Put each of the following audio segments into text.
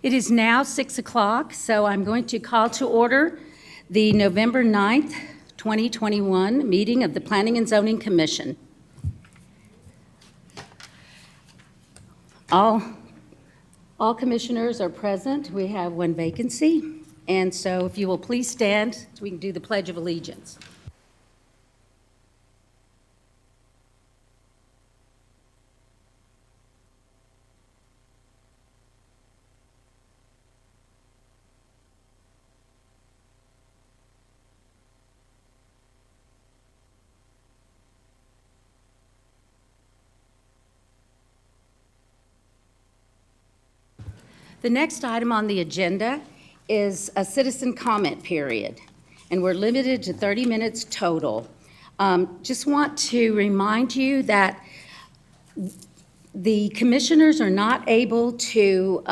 It is now 6 o'clock, so I'm going to call to order the November 9th, 2021 meeting of the Planning and Zoning Commission. All commissioners are present. We have one vacancy, and so if you will please stand so we can do the Pledge of Allegiance. The next item on the agenda is a citizen comment period, and we're limited to 30 minutes total. Just want to remind you that the commissioners are not able to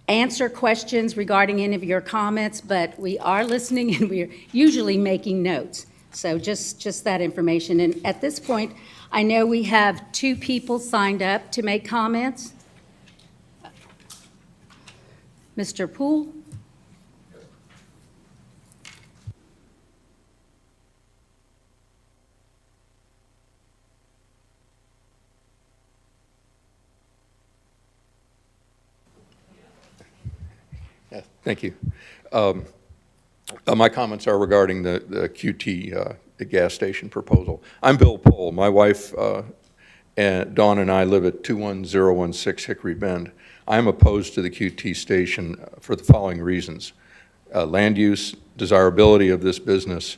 answer questions regarding any of your comments, but we are listening and we're usually making notes. So just that information. And at this point, I know we have 2 people signed up to make comments. Mr. Poole? Yeah, thank you. My comments are regarding the QT the gas station proposal. I'm Bill Pohl. My wife and Dawn and I live at 21016 Hickory Bend. I'm opposed to the QT station for the following reasons. Land use, desirability of this business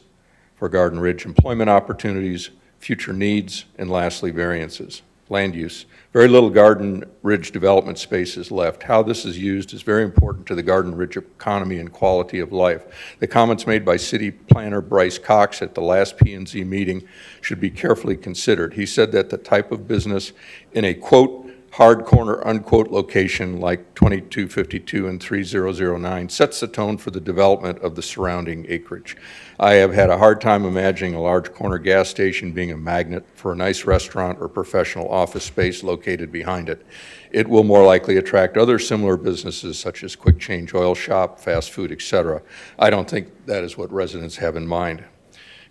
for Garden Ridge, employment opportunities, future needs, and lastly, variances. Land use. Very little Garden Ridge development space is left. How this is used is very important to the Garden Ridge economy and quality of life. The comments made by City Planner Bryce Cox at the last P&Z meeting should be carefully considered. He said that the type of business in a, quote, hard corner, unquote, location like 2252 and 3009 sets the tone for the development of the surrounding acreage. I have had a hard time imagining a large corner gas station being a magnet for a nice restaurant or professional office space located behind it. It will more likely attract other similar businesses such as quick change oil shop, fast food, etc. I don't think that is what residents have in mind.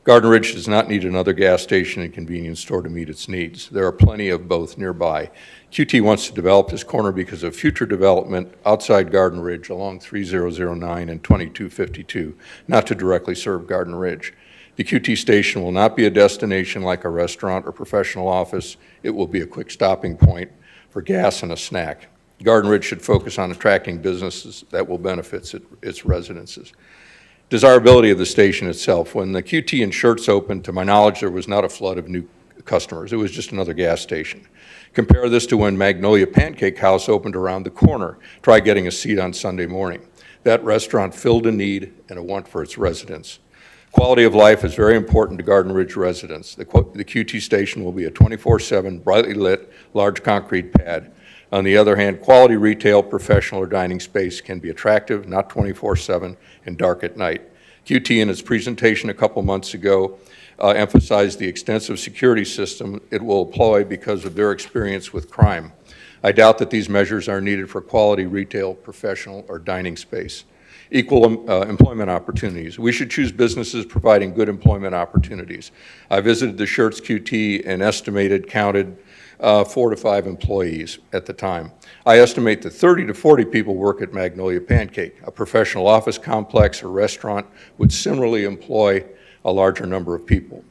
Garden Ridge does not need another gas station and convenience store to meet its needs. There are plenty of both nearby. QT wants to develop this corner because of future development outside Garden Ridge along 3009 and 2252, not to directly serve Garden Ridge. The QT station will not be a destination like a restaurant or professional office. It will be a quick stopping point for gas and a snack. Garden Ridge should focus on attracting businesses that will benefit its residences. Desirability of the station itself. When the QT in Schertz opened, to my knowledge, there was not a flood of new customers. It was just another gas station. Compare this to when Magnolia Pancake House opened around the corner. Try getting a seat on Sunday morning. That restaurant filled a need and a want for its residents. Quality of life is very important to Garden Ridge residents. The QT station will be a 24/7, brightly lit, large concrete pad. On the other hand, quality retail, professional, or dining space can be attractive, not 24/7, and dark at night. QT, in its presentation a couple months ago, emphasized the extensive security system it will employ because of their experience with crime. I doubt that these measures are needed for quality retail, professional, or dining space. Equal employment opportunities. We should choose businesses providing good employment opportunities. I visited the Schertz QT and counted 4 to 5 employees at the time. I estimate that 30 to 40 people work at Magnolia Pancake. A professional office complex or restaurant would similarly employ a larger number of people.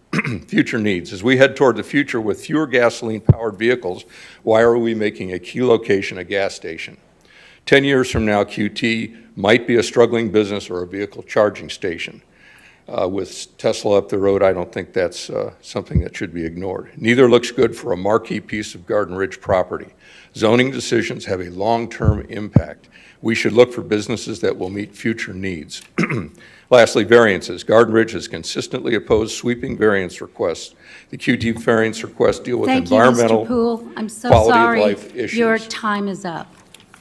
Future needs. As we head toward the future with fewer gasoline-powered vehicles, why are we making a key location a gas station? 10 years from now, QT might be a struggling business or a vehicle charging station. With Tesla up the road, I don't think that's something that should be ignored. Neither looks good for a marquee piece of Garden Ridge property. Zoning decisions have a long-term impact. We should look for businesses that will meet future needs. Lastly, variances. Garden Ridge has consistently opposed sweeping variance requests. The QT variance requests deal with environmental, Mr. Poole. I'm so quality sorry. of life issues. Your time is up.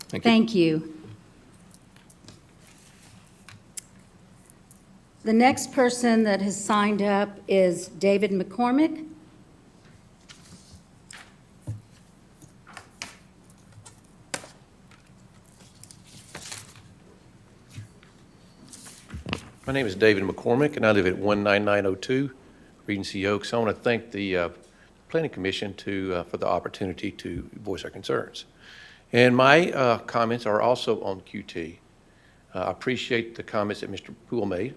Thank you. The next person that has signed up is David McCormick. My name is David McCormick, and I live at 19902 Regency Oaks. I want to thank the Planning Commission for the opportunity to voice our concerns. And my comments are also on QT. I appreciate the comments that Mr. Poole made,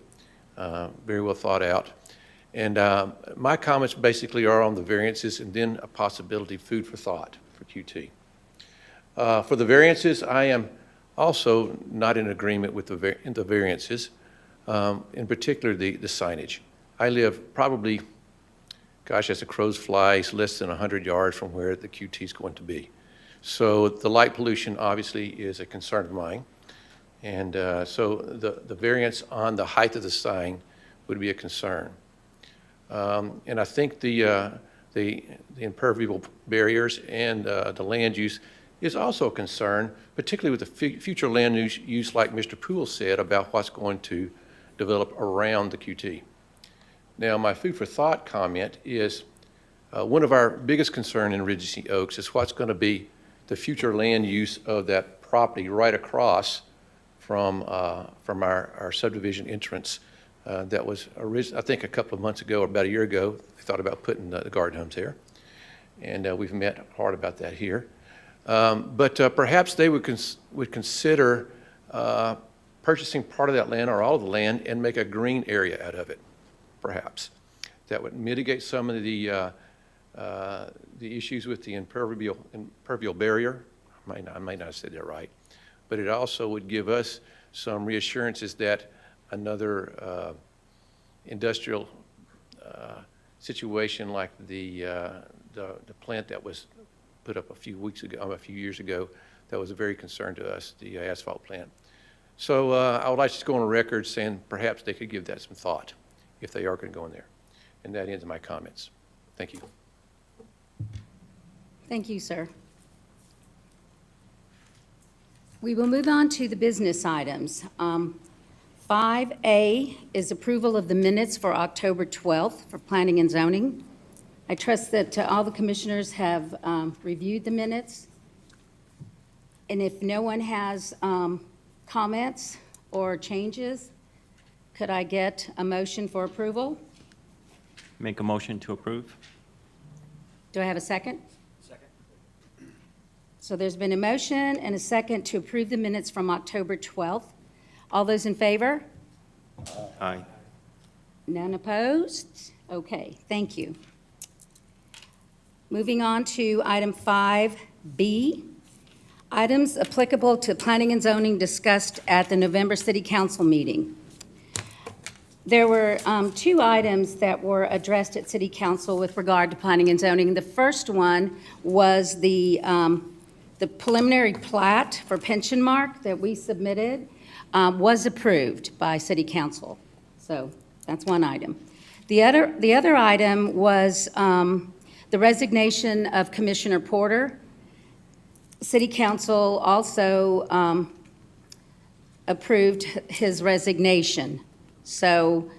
very well thought out. And my comments basically are on the variances and then a possibility food for thought for QT. For the variances, I am also not in agreement with the variances, in particular the signage. I live probably, gosh, as a crow's fly, it's less than 100 yards from where the QT is going to be. So the light pollution obviously is a concern of mine. And so the variance on the height of the sign would be a concern. And I think the impermeable barriers and the land use is also a concern, particularly with the future land use like Mr. Poole said about what's going to develop around the QT. Now, my food for thought comment is one of our biggest concern in Regency Oaks is what's going to be the future land use of that property right across from our subdivision entrance. That was, I think, a couple of months ago, or about a year ago, they thought about putting the garden homes there. And we've met hard about that here. But perhaps they would consider purchasing part of that land or all of the land and make a green area out of it, perhaps. That would mitigate some of the issues with the impermeable barrier. I might not have said that right. But it also would give us some reassurances that another industrial situation like the plant that was put up a few years ago, that was a very concern to us, the asphalt plant. So I would like to go on record saying perhaps they could give that some thought if they are going to go in there. And that ends my comments. Thank you. Thank you, sir. We will move on to the business items. 5A is approval of the minutes for October 12th for Planning and Zoning. I trust that all the commissioners have reviewed the minutes. And if no one has comments or changes, could I get a motion for approval? Make a motion to approve. Do I have a second? Second. So there's been a motion and a second to approve the minutes from October 12th. All those in favor? Aye. None opposed? Okay, thank you. Moving on to item 5B, items applicable to planning and zoning discussed at the November City Council meeting. There were two items that were addressed at City Council with regard to planning and zoning. The first one was the preliminary plat for Pension Mark that we submitted was approved by City Council. So that's one item. The other item was the resignation of Commissioner Porter. City Council also approved his resignation. So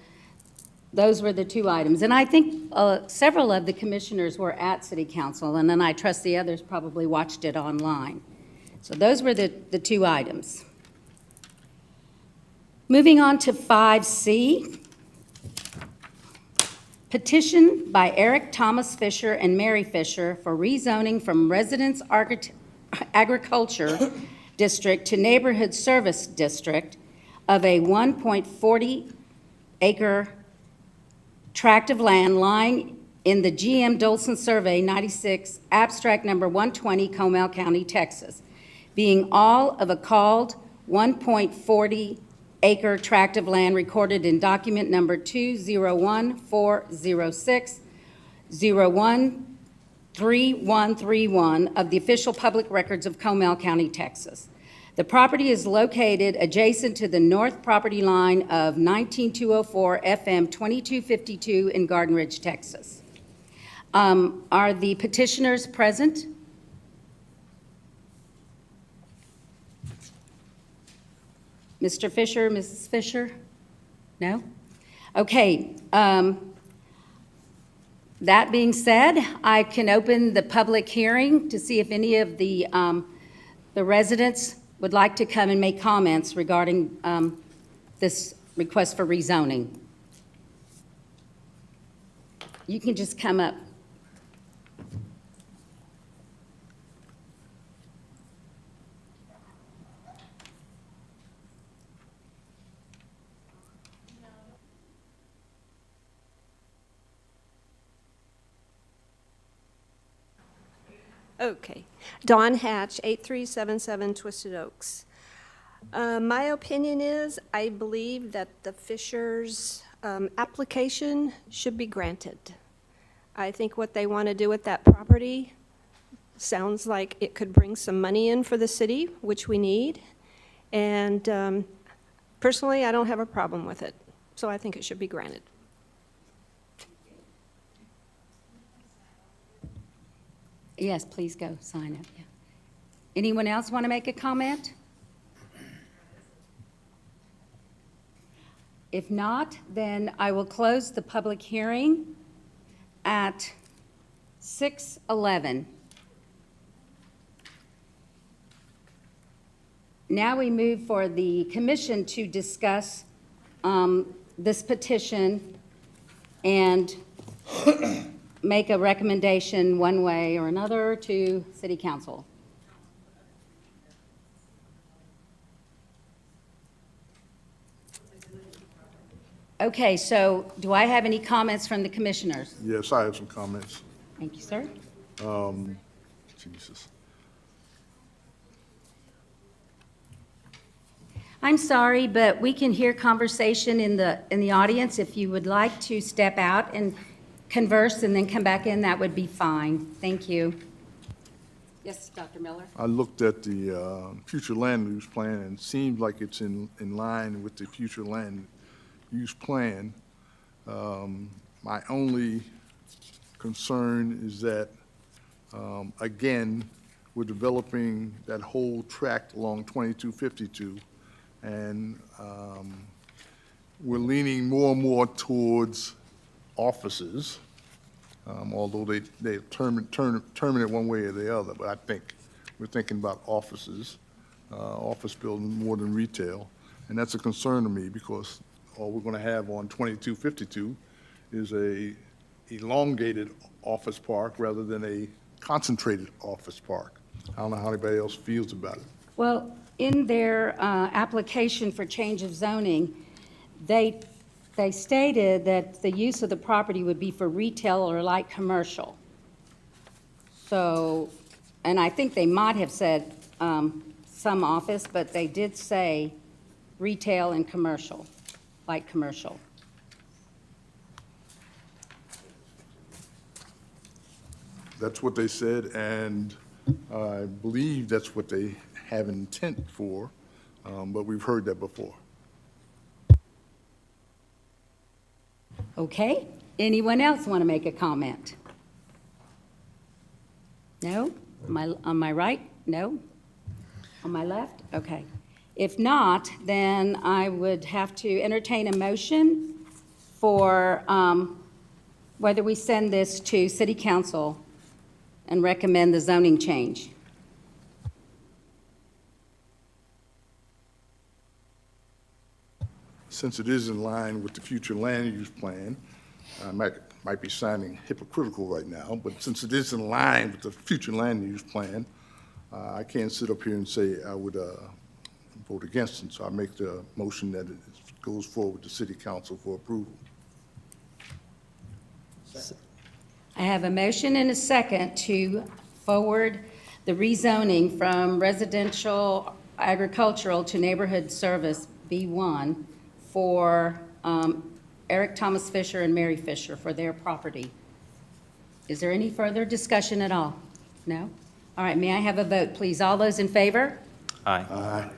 those were the two items. And I think several of the commissioners were at City Council, and then I trust the others probably watched it online. So those were the two items. Moving on to 5C, petition by Eric Thomas Fisher and Mary Fisher for rezoning from Residence Agriculture District to Neighborhood Service District of a 1.40 acre tract of land lying in the GM Dolson Survey 96, abstract number 120, Comal County, Texas, being all of a called 1.40 acre tract of land recorded in document number 201-406-013131 of the official public records of Comal County, Texas. The property is located adjacent to the north property line of 19204 FM 2252 in Garden Ridge, Texas. Are the petitioners present? Mr. Fisher, Mrs. Fisher? No? Okay. That being said, I can open the public hearing to see if any of the residents would like to come and make comments regarding this request for rezoning. You can just come up. Okay. Dawn Hatch, 8377 Twisted Oaks. My opinion is, I believe that the Fishers' application should be granted. I think what they want to do with that property sounds like it could bring some money in for the city, which we need. And personally, I don't have a problem with it, so I think it should be granted. Yes, please go sign up. Yeah. Anyone else want to make a comment? If not, then I will close the public hearing at 6:11. Now we move for the commission to discuss this petition and make a recommendation one way or another to City Council. Okay, so do I have any comments from the commissioners? Yes, I have some comments. Thank you, sir. Jesus. I'm sorry, but we can hear conversation in the audience. If you would like to step out and converse and then come back in, that would be fine. Thank you. Yes, Dr. Miller? I looked at the future land use plan, and it seems like it's in line with the future land use plan. My only concern is that, again, we're developing that whole tract along 2252, and we're leaning more and more towards offices, although they term it one way or the other, but I think we're thinking about offices, office building more than retail, and that's a concern to me because all we're going to have on 2252 is a elongated office park rather than a concentrated office park. I don't know how anybody else feels about it. Well, in their application for change of zoning, they stated that the use of the property would be for retail or light commercial. So, and I think they might have said some office, but they did say retail and commercial, light commercial. That's what they said, and I believe that's what they have intent for, but we've heard that before. Okay, anyone else want to make a comment? No? On my right? No? On my left? Okay. If not, then I would have to entertain a motion for whether we send this to City Council and recommend the zoning change. Since it is in line with the future land use plan, I might be sounding hypocritical right now, but since it is in line with the future land use plan, I can't sit up here and say I would vote against it. So I make the motion that it goes forward to City Council for approval. I have a motion and a second to forward the rezoning from residential agricultural to neighborhood service B1 for Eric Thomas Fisher and Mary Fisher for their property. Is there any further discussion at all? No? All right, may I have a vote, please? All those in favor? Aye. Aye.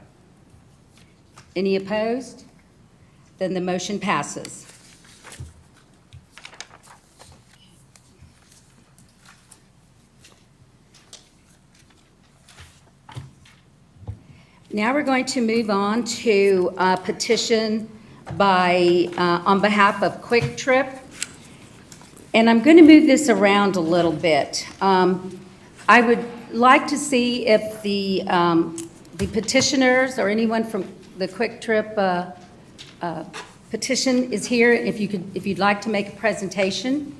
Any opposed? Then the motion passes. Now we're going to move on to a petition by, on behalf of Quick Trip. And I'm going to move this around a little bit. I would like to see if the petitioners or anyone from the Quick Trip petition is here, if you'd like to make a presentation.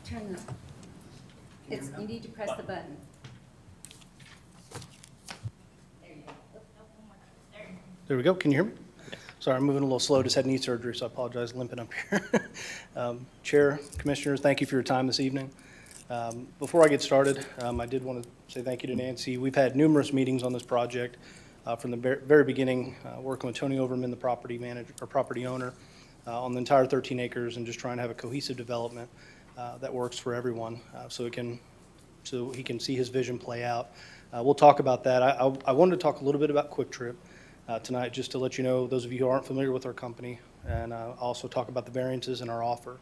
Turn you need to press the button. There we go. Can you hear me? Sorry, I'm moving a little slow. Just had knee surgery, so I apologize limping up here. Chair, Commissioners, thank you for your time this evening. Before I get started, I did want to say thank you to Nancy. We've had numerous meetings on this project from the very beginning, working with Tony Overman, the property manager or property owner, on the entire 13 acres and just trying to have a cohesive development that works for everyone so he can see his vision play out. We'll talk about that. I wanted to talk a little bit about Quick Trip tonight, just to let you know, those of you who aren't familiar with our company, and also talk about the variances in our offer.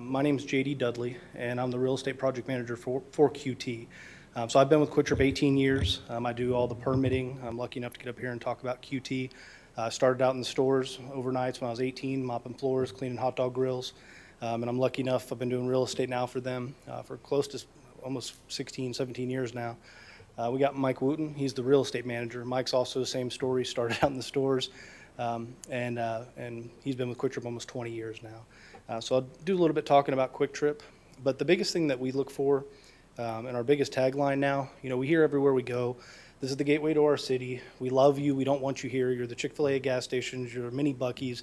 My name is J.D. Dudley, and I'm the real estate project manager for QT. So I've been with Quick Trip 18 years. I do all the permitting. I'm lucky enough to get up here and talk about QT. Started out in the stores overnights when I was 18, mopping floors, cleaning hot dog grills. And I'm lucky enough, I've been doing real estate now for them for close to almost 16, 17 years now. We got Mike Wooten. He's the real estate manager. Mike's also the same story, started out in the stores, and he's been with Quick Trip almost 20 years now. So I'll do a little bit talking about Quick Trip, but the biggest thing that we look for and our biggest tagline now, we hear everywhere we go, this is the gateway to our city. We love you. We don't want you here. You're the Chick-fil-A gas stations. You're mini Buc-ee's.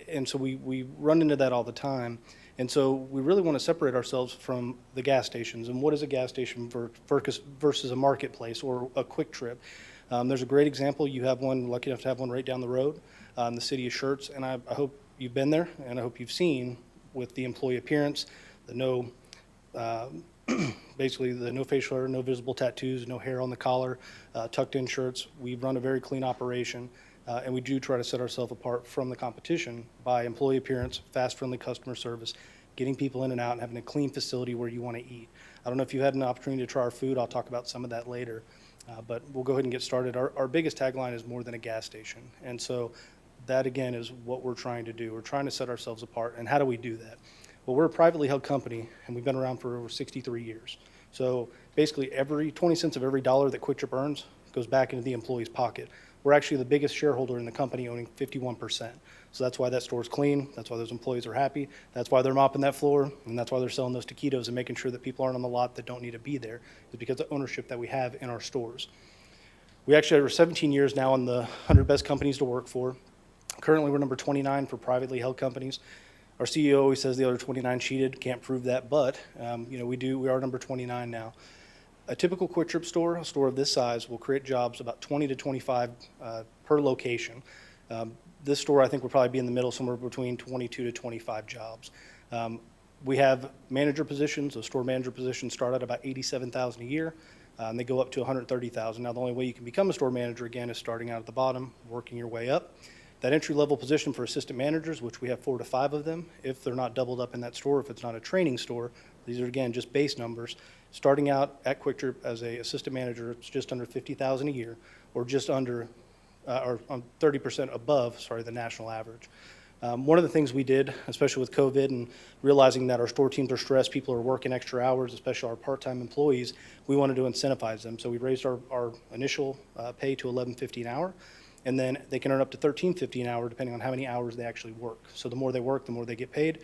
And so we run into that all the time. And so we really want to separate ourselves from the gas stations. And what is a gas station versus a marketplace or a Quick Trip? There's a great example. You have one, lucky enough to have one right down the road in the city of Schertz. And I hope you've been there, and I hope you've seen with the employee appearance, basically the no facial hair, no visible tattoos, no hair on the collar, tucked in shirts. We run a very clean operation. And we do try to set ourselves apart from the competition by employee appearance, fast, friendly customer service, getting people in and out, and having a clean facility where you want to eat. I don't know if you had an opportunity to try our food. I'll talk about some of that later. But we'll go ahead and get started. Our biggest tagline is more than a gas station. And so that, again, is what we're trying to do. We're trying to set ourselves apart. And how do we do that? Well, we're a privately held company, and we've been around for over 63 years. So basically, every 20 cents of every dollar that Quick Trip earns goes back into the employee's pocket. We're actually the biggest shareholder in the company, owning 51%. So that's why that store's clean. That's why those employees are happy. That's why they're mopping that floor, and that's why they're selling those taquitos and making sure that people aren't on the lot that don't need to be there. It's because of the ownership that we have in our stores. We actually are 17 years now on the 100 best companies to work for. Currently, we're number 29 for privately held companies. Our CEO always says the other 29 cheated. Can't prove that, but we are number 29 now. A typical Quick Trip store, a store of this size, will create jobs about 20 to 25 per location. This store, I think, will probably be in the middle, somewhere between 22 to 25 jobs. We have manager positions. Those store manager positions start at about $87,000 a year, and they go up to $130,000. Now, the only way you can become a store manager, again, is starting out at the bottom, working your way up. That entry-level position for assistant managers, which we have 4 to 5 of them, if they're not doubled up in that store, if it's not a training store, these are, again, just base numbers. Starting out at Quick Trip as a assistant manager, it's just under $50,000 a year, or just under, or 30% above, the national average. One of the things we did, especially with COVID and realizing that our store teams are stressed, people are working extra hours, especially our part-time employees, we wanted to incentivize them. So we raised our initial pay to $11.50 an hour, and then they can earn up to $13.50 an hour depending on how many hours they actually work. So the more they work, the more they get paid.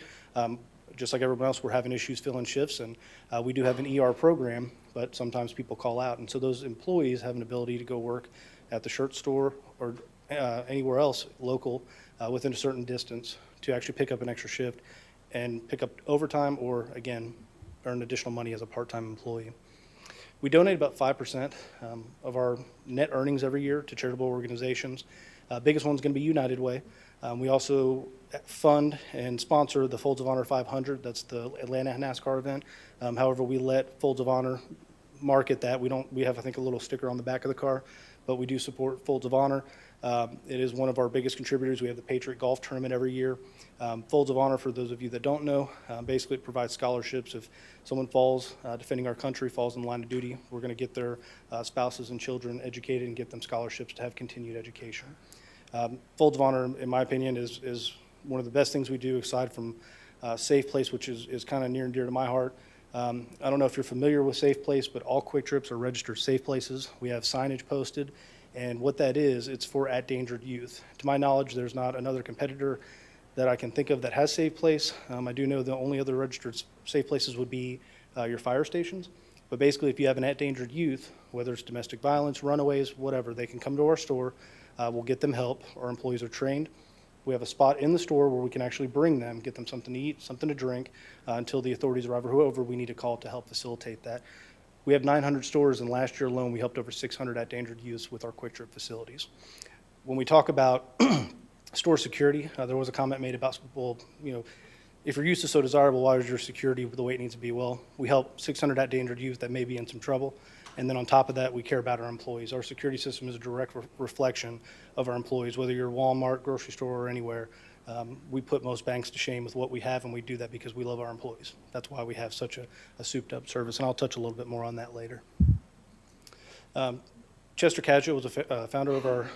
Just like everyone else, we're having issues filling shifts, and we do have an ER program, but sometimes people call out. And so those employees have an ability to go work at the shirt store or anywhere else local within a certain distance to actually pick up an extra shift and pick up overtime or, again, earn additional money as a part-time employee. We donate about 5% of our net earnings every year to charitable organizations. Biggest one's going to be United Way. We also fund and sponsor the Folds of Honor 500. That's the Atlanta NASCAR event. However, we let Folds of Honor market that. We have, I think, a little sticker on the back of the car, but we do support Folds of Honor. It is one of our biggest contributors. We have the Patriot Golf Tournament every year. Folds of Honor, for those of you that don't know, basically it provides scholarships. If someone falls, defending our country, falls in the line of duty, we're going to get their spouses and children educated and get them scholarships to have continued education. Folds of Honor, in my opinion, is one of the best things we do, aside from Safe Place, which is kind of near and dear to my heart. I don't know if you're familiar with Safe Place, but all Quick Trips are registered safe places. We have signage posted, and what that is, it's for at-dangered youth. To my knowledge, there's not another competitor that I can think of that has Safe Place. I do know the only other registered safe places would be your fire stations. But basically, if you have an at-dangered youth, whether it's domestic violence, runaways, whatever, they can come to our store. We'll get them help. Our employees are trained. We have a spot in the store where we can actually bring them, get them something to eat, something to drink, until the authorities arrive or whoever we need to call to help facilitate that. We have 900 stores, and last year alone, we helped over 600 at-dangered youths with our Quick Trip facilities. When we talk about store security, there was a comment made about, well, if your use is so desirable, why is your security the way it needs to be? Well, we help 600 at-dangered youth that may be in some trouble. And then on top of that, we care about our employees. Our security system is a direct reflection of our employees, whether you're Walmart, grocery store, or anywhere. We put most banks to shame with what we have, and we do that because we love our employees. That's why we have such a souped-up service, and I'll touch a little bit more on that later. Chester Cadgett was a founder of our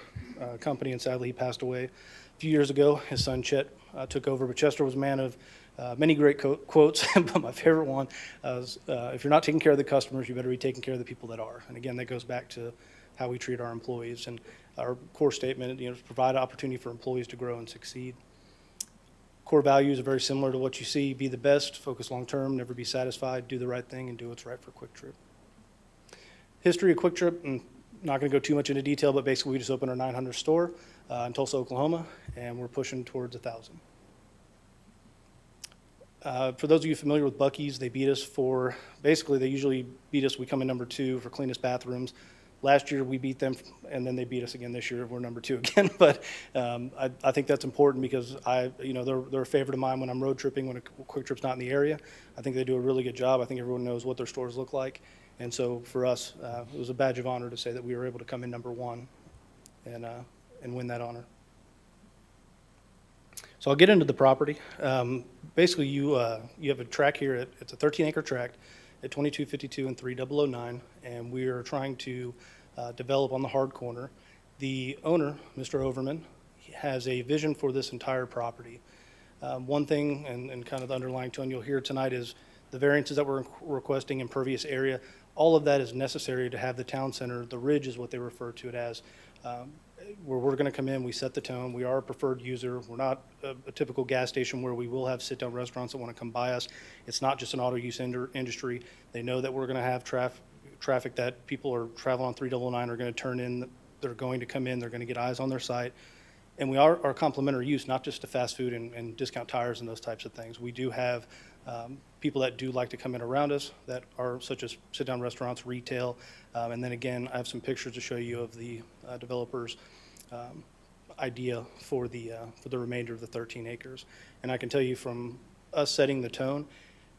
company, and sadly he passed away a few years ago. His son Chet took over, but Chester was a man of many great quotes, but my favorite one is, if you're not taking care of the customers, you better be taking care of the people that are. And again, that goes back to how we treat our employees. And our core statement, is provide opportunity for employees to grow and succeed. Core values are very similar to what you see. Be the best, focus long-term, never be satisfied, do the right thing, and do what's right for Quick Trip. History of Quick Trip, and not going to go too much into detail, but basically we just opened our 900th store in Tulsa, Oklahoma, and we're pushing towards 1,000. For those of you familiar with Buc-ee's, they beat us for, basically they usually beat us, we come in number 2 for cleanest bathrooms. Last year we beat them, and then they beat us again this year. We're number 2 again, but I think that's important because they're a favorite of mine when I'm road tripping, when a Quick Trip's not in the area. I think they do a really good job. I think everyone knows what their stores look like. And so for us, it was a badge of honor to say that we were able to come in number 1 and win that honor. So I'll get into the property. Basically, you have a track here. It's a 13-acre tract at 2252 and 3009, and we are trying to develop on the hard corner. The owner, Mr. Overman, has a vision for this entire property. One thing, and kind of the underlying tone you'll hear tonight, is the variances that we're requesting, impervious area. All of that is necessary to have the town center. The ridge is what they refer to it as. Where we're going to come in, we set the tone. We are a preferred user. We're not a typical gas station where we will have sit-down restaurants that want to come by us. It's not just an auto use industry. They know that we're going to have traffic that people are traveling on 399 are going to turn in. They're going to come in. They're going to get eyes on their site. And we are complementary use, not just to fast food and discount tires and those types of things. We do have people that do like to come in around us that are such as sit-down restaurants, retail, and then again, I have some pictures to show you of the developers' idea for the remainder of the 13 acres. And I can tell you from us setting the tone,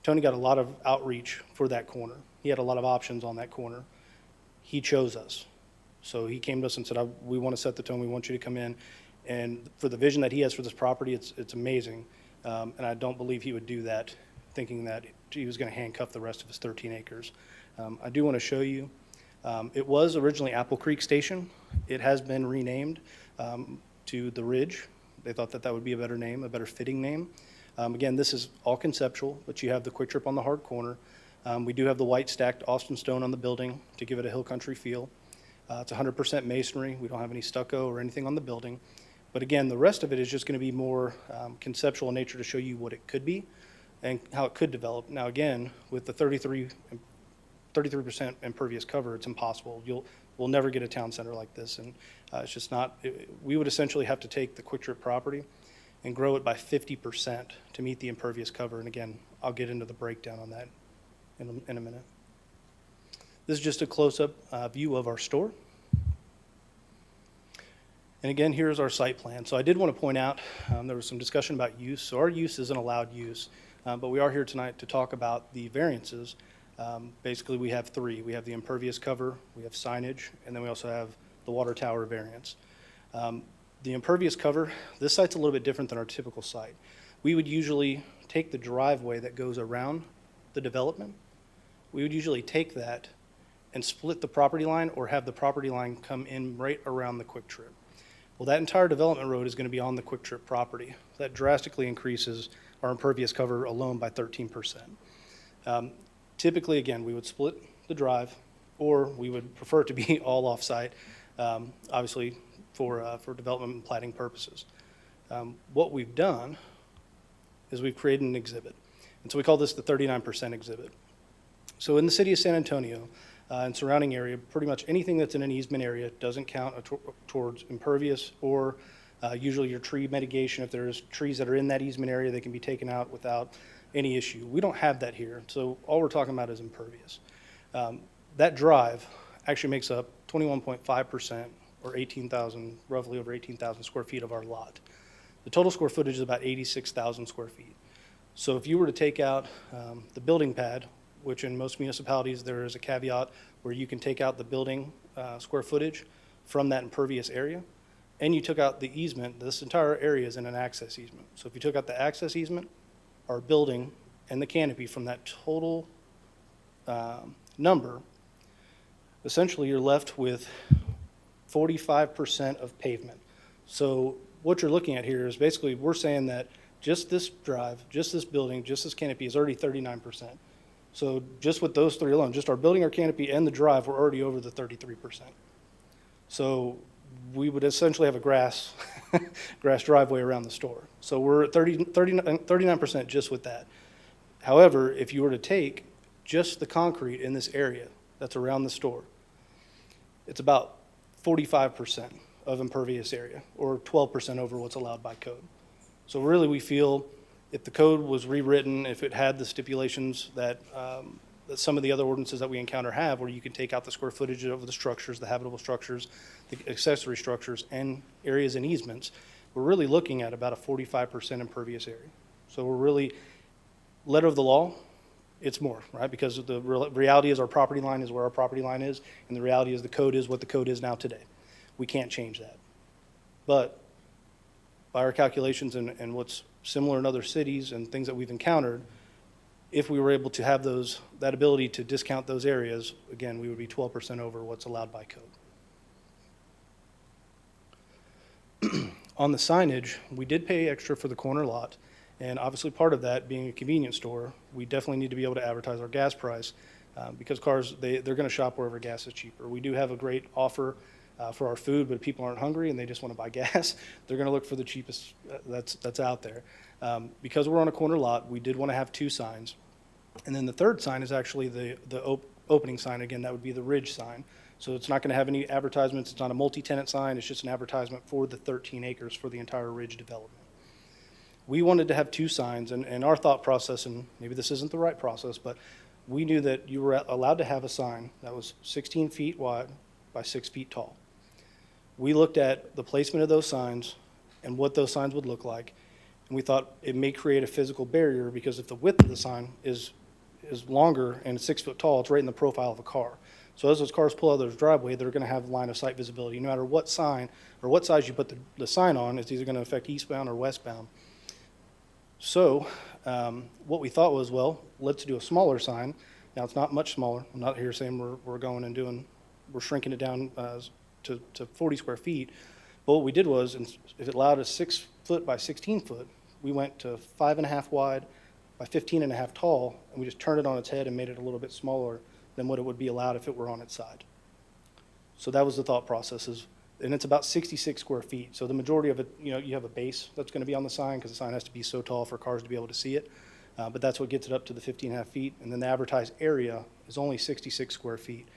Tony got a lot of outreach for that corner. He had a lot of options on that corner. He chose us. So he came to us and said, we want to set the tone, we want you to come in. And for the vision that he has for this property, it's amazing. And I don't believe he would do that thinking that he was going to handcuff the rest of his 13 acres. I do want to show you. It was originally Apple Creek Station. It has been renamed to The Ridge. They thought that would be a better name, a better fitting name. Again, this is all conceptual, but you have the Quick Trip on the hard corner. We do have the white stacked Austin stone on the building to give it a hill country feel. It's 100% masonry. We don't have any stucco or anything on the building. But again, the rest of it is just going to be more conceptual in nature to show you what it could be and how it could develop. Now again, with the 33% impervious cover, it's impossible. We'll never get a town center like this, and it's just not. We would essentially have to take the Quick Trip property and grow it by 50% to meet the impervious cover. And again, I'll get into the breakdown on that in a minute. This is just a close-up view of our store. And again, here's our site plan. So I did want to point out, there was some discussion about use. So our use is an allowed use, but we are here tonight to talk about the variances. Basically, we have 3. We have the impervious cover, we have signage, and then we also have the water tower variance. The impervious cover, this site's a little bit different than our typical site. We would usually take the driveway that goes around the development. We would usually take that and split the property line or have the property line come in right around the Quick Trip. Well, that entire development road is going to be on the Quick Trip property. That drastically increases our impervious cover alone by 13%. Typically, again, we would split the drive, or we would prefer it to be all off-site, obviously for development and plating purposes. What we've done is we've created an exhibit. And so we call this the 39% exhibit. So in the city of San Antonio and surrounding area, pretty much anything that's in an easement area doesn't count towards impervious or usually your tree mitigation. If there's trees that are in that easement area, they can be taken out without any issue. We don't have that here, so all we're talking about is impervious. That drive actually makes up 21.5% or 18,000, roughly over 18,000 square feet of our lot. The total square footage is about 86,000 square feet. So if you were to take out the building pad, which in most municipalities there is a caveat where you can take out the building square footage from that impervious area, and you took out the easement, this entire area is in an access easement. So if you took out the access easement, our building, and the canopy from that total number, essentially you're left with 45% of pavement. So what you're looking at here is basically we're saying that just this drive, just this building, just this canopy is already 39%. So just with those three alone, just our building, our canopy, and the drive, we're already over the 33%. So we would essentially have a grass driveway around the store. So we're at 39% just with that. However, if you were to take just the concrete in this area that's around the store, it's about 45% of impervious area, or 12% over what's allowed by code. So really, we feel if the code was rewritten, if it had the stipulations that some of the other ordinances that we encounter have, where you can take out the square footage of the structures, the habitable structures, the accessory structures, and areas and easements, we're really looking at about a 45% impervious area. So we're really, letter of the law, it's more, right? Because the reality is our property line is where our property line is, and the reality is the code is what the code is now today. We can't change that. But by our calculations and what's similar in other cities and things that we've encountered, if we were able to have that ability to discount those areas, again, we would be 12% over what's allowed by code. On the signage, we did pay extra for the corner lot, and obviously part of that being a convenience store, we definitely need to be able to advertise our gas price because cars, they're going to shop wherever gas is cheaper. We do have a great offer for our food, but if people aren't hungry and they just want to buy gas, they're going to look for the cheapest that's out there. Because we're on a corner lot, we did want to have two signs. And then the third sign is actually the opening sign. Again, that would be the Ridge sign. So it's not going to have any advertisements. It's not a multi-tenant sign. It's just an advertisement for the 13 acres for the entire Ridge development. We wanted to have two signs, and our thought process, and maybe this isn't the right process, but we knew that you were allowed to have a sign that was 16 feet wide by 6 feet tall. We looked at the placement of those signs and what those signs would look like, and we thought it may create a physical barrier because if the width of the sign is longer and it's 6 foot tall, it's right in the profile of a car. So as those cars pull out of their driveway, they're going to have line of sight visibility. No matter what sign or what size you put the sign on, it's either going to affect eastbound or westbound. So what we thought was, well, let's do a smaller sign. Now, it's not much smaller. I'm not here saying we're going and we're shrinking it down to 40 square feet. But what we did was, if it allowed us 6 foot by 16 foot, we went to 5.5 wide by 15.5 tall, and we just turned it on its head and made it a little bit smaller than what it would be allowed if it were on its side. So that was the thought process, and it's about 66 square feet. So the majority of it, you have a base that's going to be on the sign because the sign has to be so tall for cars to be able to see it. But that's what gets it up to the 15.5 feet. And then the advertised area is only 66 square feet.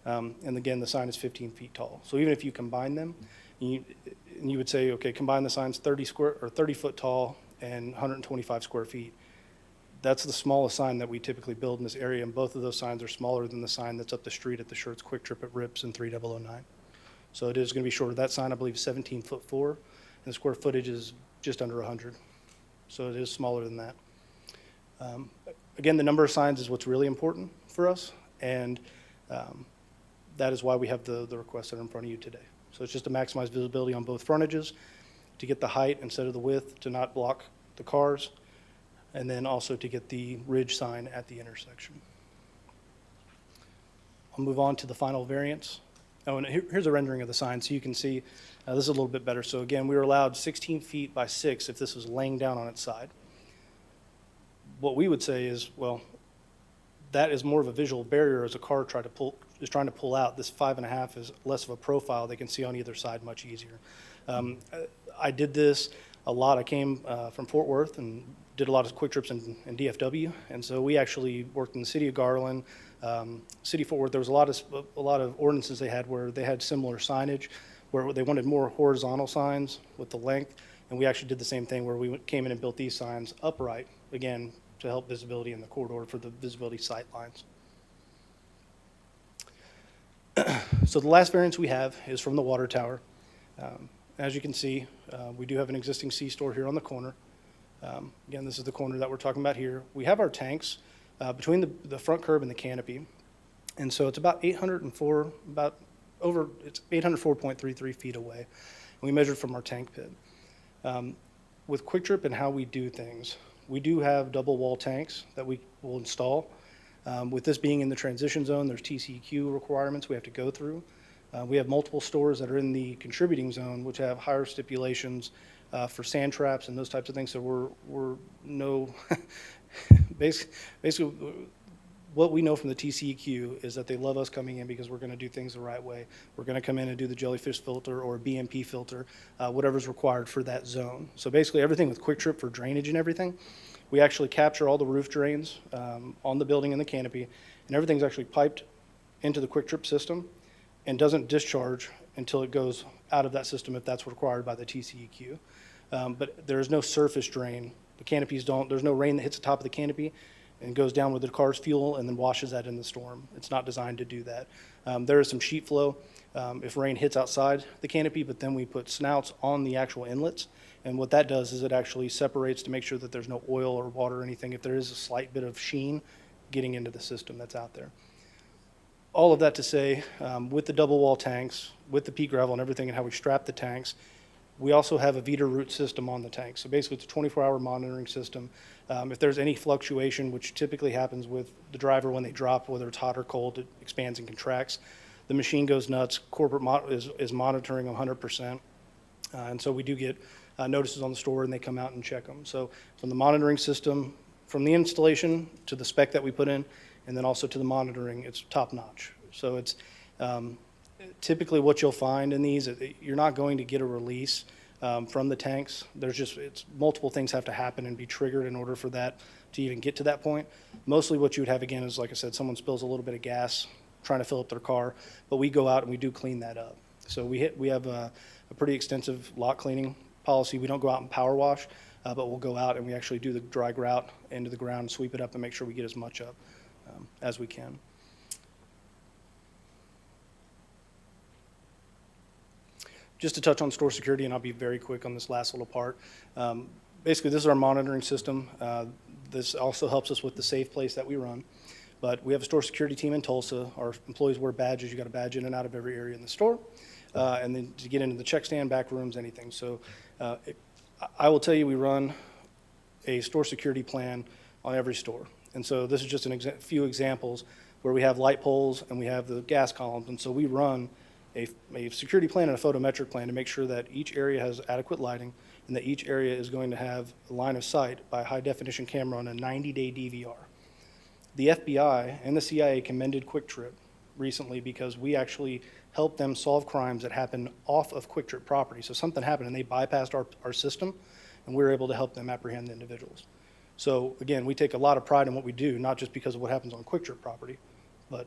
And again, the sign is 15 feet tall. So even if you combine them, you would say, okay, combine the signs 30 foot tall and 125 square feet. That's the smallest sign that we typically build in this area, and both of those signs are smaller than the sign that's up the street at the Shirts Quick Trip at Rips in 3009. So it is going to be shorter. That sign, I believe, is 17'4", and the square footage is just under 100. So it is smaller than that. Again, the number of signs is what's really important for us, and that is why we have the requests that are in front of you today. So it's just to maximize visibility on both frontages, to get the height instead of the width, to not block the cars, and then also to get the Ridge sign at the intersection. I'll move on to the final variance. Oh, and here's a rendering of the sign so you can see this is a little bit better. So again, we were allowed 16 feet by 6 if this was laying down on its side. what we would say is, well, that is more of a visual barrier as a car is trying to pull out. This 5.5 is less of a profile. They can see on either side much easier. I did this a lot. I came from Fort Worth and did a lot of quick trips in DFW, and so we actually worked in the city of Garland, city of Fort Worth. There was a lot of ordinances they had where they had similar signage, where they wanted more horizontal signs with the length, and we actually did the same thing where we came in and built these signs upright, again, to help visibility in the corridor for the visibility sight lines. So the last variance we have is from the water tower. As you can see, we do have an existing C-store here on the corner. Again, this is the corner that we're talking about here. We have our tanks between the front curb and the canopy. And so it's about 804.33 feet away. And we measured from our tank pit. With Quick Trip and how we do things, we do have double wall tanks that we will install. With this being in the transition zone, there's TCEQ requirements we have to go through. We have multiple stores that are in the contributing zone, which have higher stipulations for sand traps and those types of things. So we're no, basically, what we know from the TCEQ is that they love us coming in because we're going to do things the right way. We're going to come in and do the jellyfish filter or BMP filter, whatever's required for that zone. So basically everything with Quick Trip for drainage and everything, we actually capture all the roof drains on the building and the canopy, and everything's actually piped into the Quick Trip system and doesn't discharge until it goes out of that system if that's required by the TCEQ. But there is no surface drain. The canopies there's no rain that hits the top of the canopy and goes down with the car's fuel and then washes that in the storm. It's not designed to do that. There is some sheet flow if rain hits outside the canopy, but then we put snouts on the actual inlets. And what that does is it actually separates to make sure that there's no oil or water or anything if there is a slight bit of sheen getting into the system that's out there. All of that to say, with the double wall tanks, with the peat gravel and everything and how we strap the tanks, we also have a Vita root system on the tank. So basically it's a 24-hour monitoring system. If there's any fluctuation, which typically happens with the driver when they drop, whether it's hot or cold, it expands and contracts. The machine goes nuts. Corporate is monitoring 100%. And so we do get notices on the store and they come out and check them. So from the monitoring system, from the installation to the spec that we put in, and then also to the monitoring, it's top notch. So it's typically what you'll find in these, you're not going to get a release from the tanks. It's multiple things have to happen and be triggered in order for that to even get to that point. Mostly what you would have again is, like I said, someone spills a little bit of gas trying to fill up their car, but we go out and we do clean that up. So we have a pretty extensive lot cleaning policy. We don't go out and power wash, but we'll go out and we actually do the dry grout into the ground, sweep it up and make sure we get as much up as we can. Just to touch on store security, and I'll be very quick on this last little part. Basically, this is our monitoring system. This also helps us with the safe place that we run. But we have a store security team in Tulsa. Our employees wear badges. You got a badge in and out of every area in the store. And then to get into the check stand, back rooms, anything. So I will tell you, we run a store security plan on every store. And so this is just a few examples where we have light poles and we have the gas columns. And so we run a security plan and a photometric plan to make sure that each area has adequate lighting and that each area is going to have a line of sight by a high definition camera on a 90-day DVR. The FBI and the CIA commended Quick Trip recently because we actually helped them solve crimes that happen off of Quick Trip property. So something happened and they bypassed our system, and we were able to help them apprehend the individuals. So again, we take a lot of pride in what we do, not just because of what happens on Quick Trip property, but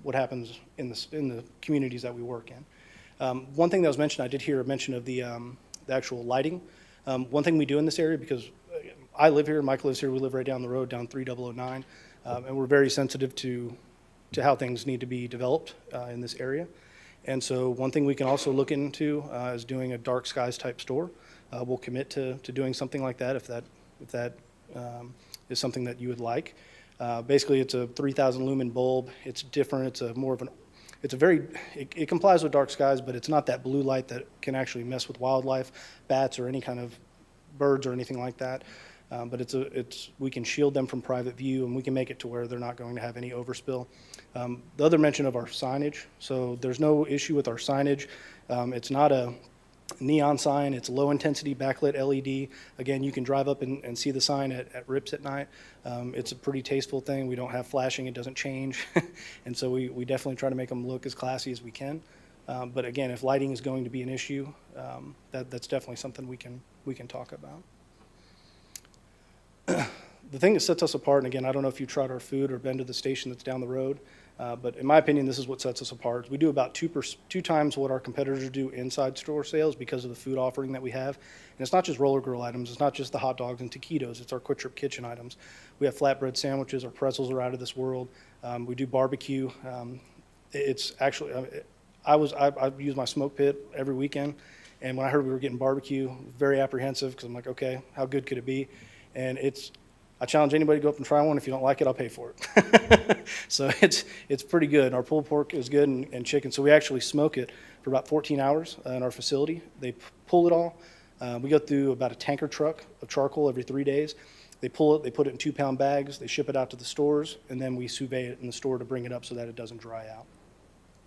what happens in the communities that we work in. One thing that was mentioned, I did hear a mention of the actual lighting. One thing we do in this area, because I live here, Mike lives here, we live right down the road, down 3009, and we're very sensitive to how things need to be developed in this area. And so one thing we can also look into is doing a dark skies type store. We'll commit to doing something like that if that is something that you would like. Basically, it's a 3,000 lumen bulb. It's different. It complies with dark skies, but it's not that blue light that can actually mess with wildlife, bats, or any kind of birds or anything like that. But we can shield them from private view, and we can make it to where they're not going to have any overspill. The other mention of our signage. So there's no issue with our signage. It's not a neon sign. It's low-intensity backlit LED. Again, you can drive up and see the sign at Rips at night. It's a pretty tasteful thing. We don't have flashing. It doesn't change. And so we definitely try to make them look as classy as we can. But again, if lighting is going to be an issue, that's definitely something we can talk about. The thing that sets us apart, and again, I don't know if you tried our food or been to the station that's down the road, but in my opinion, this is what sets us apart. We do about two times what our competitors do inside store sales because of the food offering that we have. And it's not just roller grill items. It's not just the hot dogs and taquitos. It's our Quick Trip kitchen items. We have flatbread sandwiches. Our pretzels are out of this world. We do barbecue. It's actually, I use my smoke pit every weekend. And when I heard we were getting barbecue, very apprehensive because I'm like, okay, how good could it be? And I challenge anybody to go up and try one. If you don't like it, I'll pay for it. So it's pretty good. Our pulled pork is good and chicken. So we actually smoke it for about 14 hours in our facility. They pull it all. We go through about a tanker truck of charcoal every 3 days. They pull it, they put it in 2-pound bags, they ship it out to the stores, and then we sous vide it in the store to bring it up so that it doesn't dry out.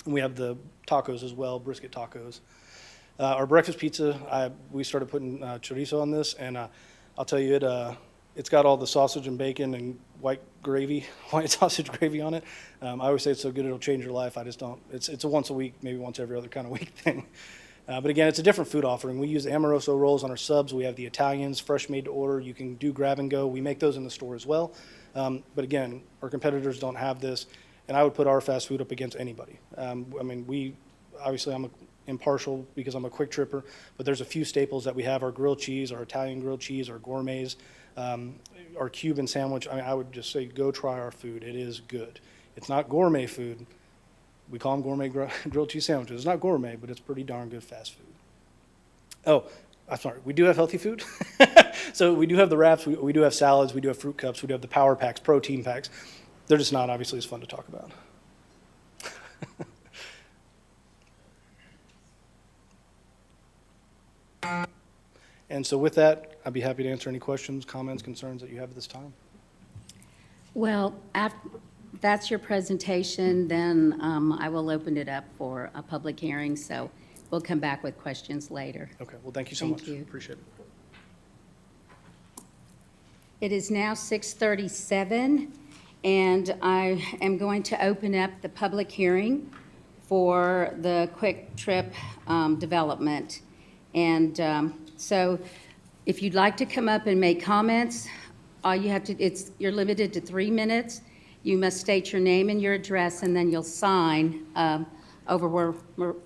And we have the tacos as well, brisket tacos. Our breakfast pizza, we started putting chorizo on this, and I'll tell you, it's got all the sausage and bacon and white sausage gravy on it. I always say it's so good it'll change your life. I just don't. It's a once a week, maybe once every other kind of week thing. But again, it's a different food offering. We use Amoroso rolls on our subs. We have the Italians, fresh made to order. You can do grab and go. We make those in the store as well. But again, our competitors don't have this, and I would put our fast food up against anybody. I mean, obviously I'm impartial because I'm a quick tripper, but there's a few staples that we have: our grilled cheese, our Italian grilled cheese, our gourmets, our Cuban sandwich. I mean, I would just say go try our food. It is good. It's not gourmet food. We call them gourmet grilled cheese sandwiches. It's not gourmet, but it's pretty darn good fast food. Oh, I'm sorry. We do have healthy food. So we do have the wraps. We do have salads. We do have fruit cups. We do have the power packs, protein packs. They're just not obviously as fun to talk about. And so with that, I'd be happy to answer any questions, comments, concerns that you have at this time. Well, that's your presentation, then I will open it up for a public hearing, so we'll come back with questions later. Okay, well, thank you so Thank much. you. Appreciate it. It is now 6:37, and I am going to open up the public hearing for the Quick Trip development. And so if you'd like to come up and make comments, all you have to, you're limited to 3 minutes. You must state your name and your address, and then you'll sign over where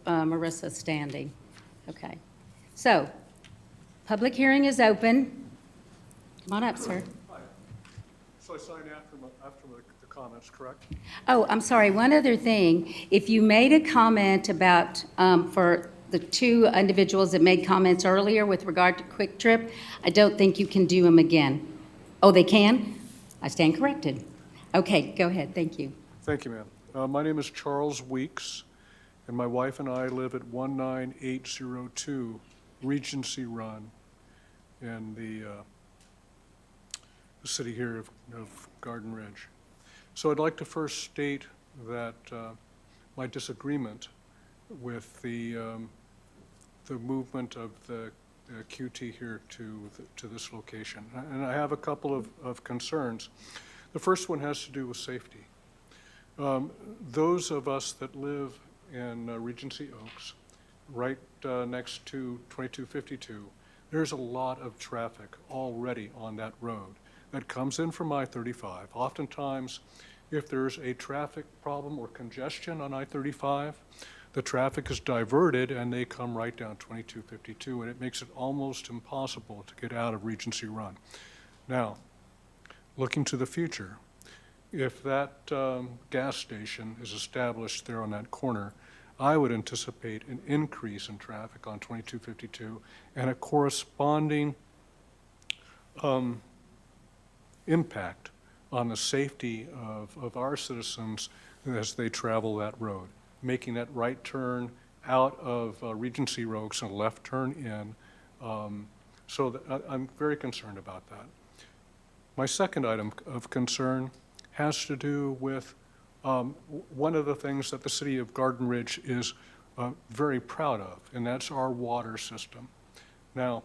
Marissa's standing. Okay. So, public hearing is open. Come on up, sir. Hi. So I sign after the comments, correct? Oh, I'm sorry, one other thing. If you made a comment about, for the two individuals that made comments earlier with regard to Quick Trip, I don't think you can do them again. Oh, they can? I stand corrected. Okay, go ahead, thank you. Thank you, ma'am. My name is Charles Weeks, and my wife and I live at 19802 Regency Run in the city here of Garden Ridge. So I'd like to first state that my disagreement with the movement of the QT here to this location. And I have a couple of concerns. The first one has to do with safety. Those of us that live in Regency Oaks, right next to 2252, there's a lot of traffic already on that road that comes in from I-35. Oftentimes, if there's a traffic problem or congestion on I-35, the traffic is diverted and they come right down 2252, and it makes it almost impossible to get out of Regency Run. Now, looking to the future, if that gas station is established there on that corner, I would anticipate an increase in traffic on 2252 and a corresponding impact on the safety of our citizens as they travel that road, making that right turn out of Regency Oaks and left turn in. So I'm very concerned about that. My second item of concern has to do with one of the things that the city of Garden Ridge is very proud of, and that's our water system. Now,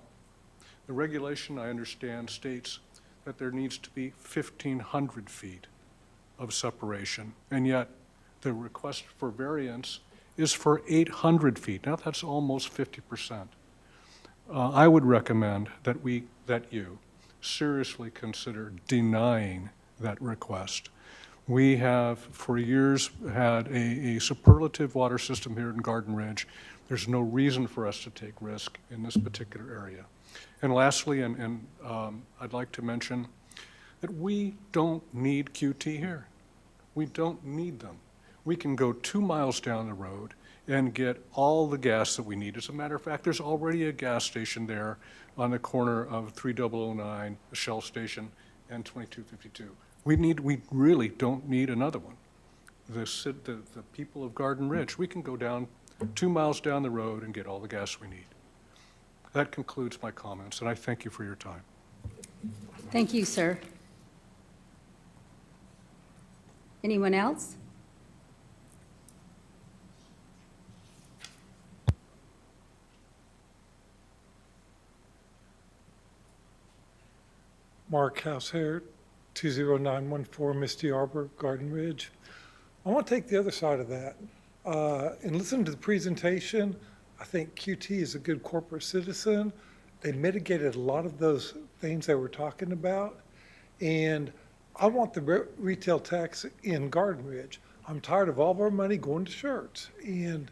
the regulation, I understand, states that there needs to be 1,500 feet of separation, and yet the request for variance is for 800 feet. Now, that's almost 50%. I would recommend that you seriously consider denying that request. We have, for years, had a superlative water system here in Garden Ridge. There's no reason for us to take risk in this particular area. And lastly, I'd like to mention that we don't need QT here. We don't need them. We can go 2 miles down the road and get all the gas that we need. As a matter of fact, there's already a gas station there on the corner of 3009, the Shell station, and 2252. We really don't need another one. The people of Garden Ridge, we can go down 2 miles down the road and get all the gas we need. That concludes my comments, and I thank you for your time. Thank you, sir. Anyone else? Mark Househair, 20914 Misty Arbor, Garden Ridge. I want to take the other side of that. And listen to the presentation. I think QT is a good corporate citizen. They mitigated a lot of those things they were talking about. And I want the retail tax in Garden Ridge. I'm tired of all of our money going to shirts. And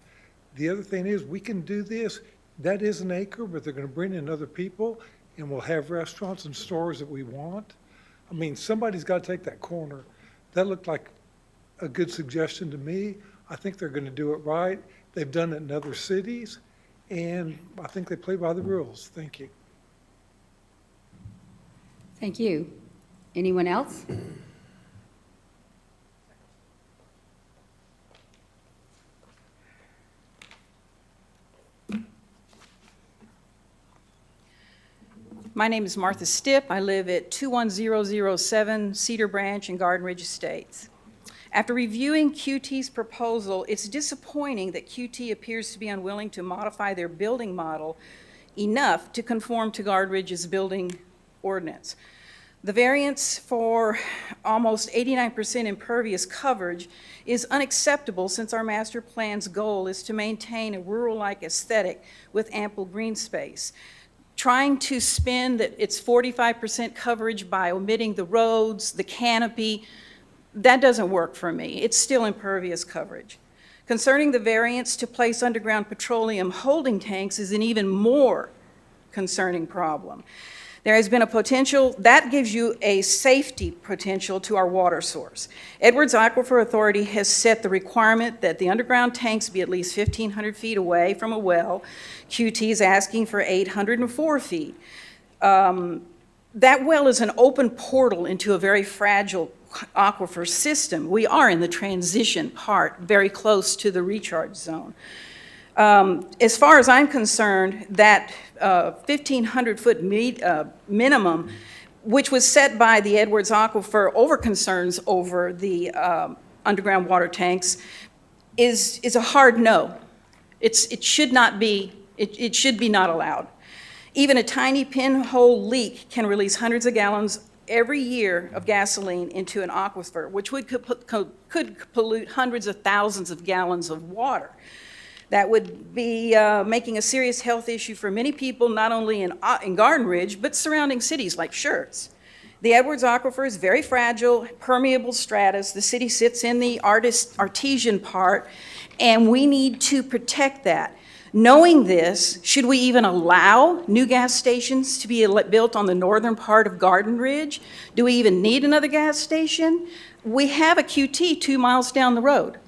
the other thing is, we can do this. That is an acre, but they're going to bring in other people, and we'll have restaurants and stores that we want. I mean, somebody's got to take that corner. That looked like a good suggestion to me. I think they're going to do it right. They've done it in other cities, and I think they play by the rules. Thank you. Thank you. Anyone else? My name is Martha Stipp. I live at 21007 Cedar Branch in Garden Ridge Estates. After reviewing QT's proposal, it's disappointing that QT appears to be unwilling to modify their building model enough to conform to Garden Ridge's building ordinance. The variance for almost 89% impervious coverage is unacceptable, since our master plan's goal is to maintain a rural-like aesthetic with ample green space. Trying to spin that it's 45% coverage by omitting the roads, the canopy, that doesn't work for me. It's still impervious coverage. Concerning the variance to place underground petroleum holding tanks is an even more concerning problem. There has been a potential, that gives you a safety potential to our water source. Edwards Aquifer Authority has set the requirement that the underground tanks be at least 1,500 feet away from a well. QT is asking for 804 feet. That well is an open portal into a very fragile aquifer system. We are in the transition part, very close to the recharge zone. As far as I'm concerned, that 1,500-foot minimum, which was set by the Edwards Aquifer over concerns over the underground water tanks, is a hard no. It should not be, it should be not allowed. Even a tiny pinhole leak can release hundreds of gallons every year of gasoline into an aquifer, which could pollute hundreds of thousands of gallons of water. That would be making a serious health issue for many people, not only in Garden Ridge, but surrounding cities like Schertz. The Edwards Aquifer is very fragile, permeable stratus. The city sits in the artesian part, and we need to protect that. Knowing this, should we even allow new gas stations to be built on the northern part of Garden Ridge? Do we even need another gas station? We have a QT 2 miles down the road,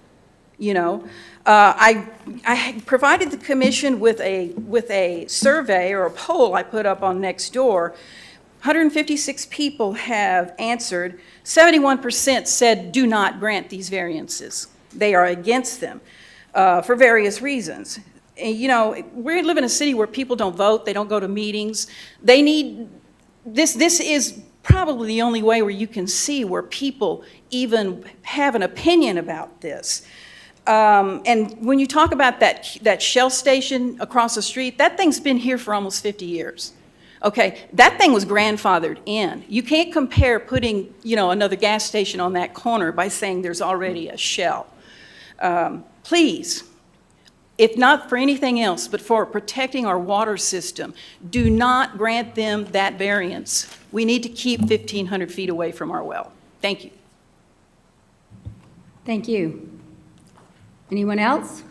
you know. I provided the commission with a survey or a poll I put up on Nextdoor. 156 people have answered. 71% said do not grant these variances. They are against them for various reasons. You know, we live in a city where people don't vote, they don't go to meetings. They need, this is probably the only way where you can see where people even have an opinion about this. And when you talk about that Shell station across the street, that thing's been here for almost 50 years. Okay, that thing was grandfathered in. You can't compare putting, another gas station on that corner by saying there's already a Shell. Please, if not for anything else, but for protecting our water system, do not grant them that variance. We need to keep 1,500 feet away from our well. Thank you. Thank you. Anyone else?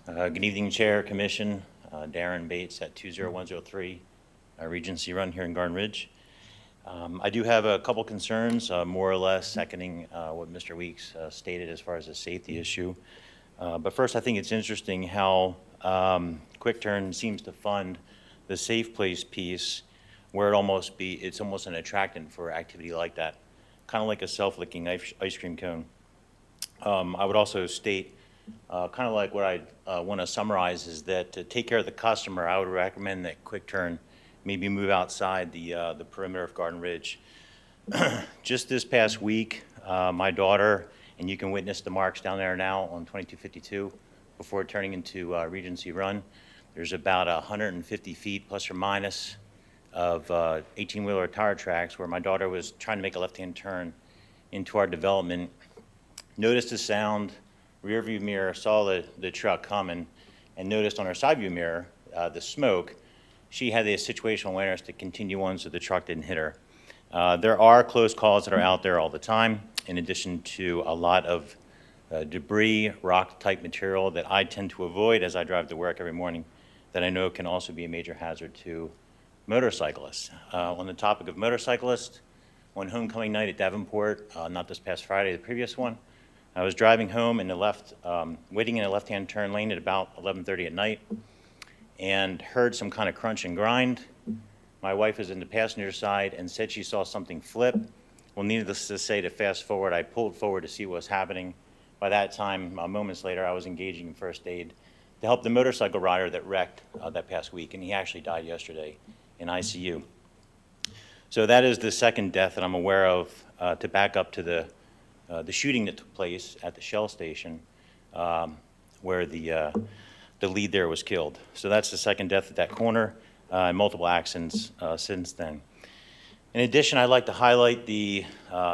Good evening, Chair, Commission. Darren Bates at 20103 Regency Run here in Garden Ridge. I do have a couple concerns, more or less seconding what Mr. Weeks stated as far as the safety issue. But first, I think it's interesting how Quick Turn seems to fund the Safe Place piece, where it's almost an attractant for activity like that, kind of like a self-licking ice cream cone. I would also state, kind of like what I want to summarize, is that to take care of the customer, I would recommend that Quick Turn maybe move outside the perimeter of Garden Ridge. Just this past week, my daughter, and you can witness the marks down there now on 2252 before turning into Regency Run. There's about 150 feet plus or minus of 18-wheeler tire tracks where my daughter was trying to make a left-hand turn into our development, noticed the sound, rear view mirror, saw the truck coming, and noticed on her side view mirror the smoke. She had the situational awareness to continue on so the truck didn't hit her. There are close calls that are out there all the time, in addition to a lot of debris, rock-type material that I tend to avoid as I drive to work every morning that I know can also be a major hazard to motorcyclists. On the topic of motorcyclists, on homecoming night at Davenport, not this past Friday, the previous one, I was driving home in the waiting in a left-hand turn lane at about 11:30 at night, and heard some kind of crunch and grind. My wife was in the passenger side and said she saw something flip. Well, needless to say, to fast forward, I pulled forward to see what was happening. By that time, moments later, I was engaging in first aid to help the motorcycle rider that wrecked that past week, and he actually died yesterday in ICU. So that is the second death that I'm aware of, to back up to the shooting that took place at the Shell station, where the lead there was killed. So that's the second death at that corner, and multiple accidents since then. In addition, I'd like to highlight the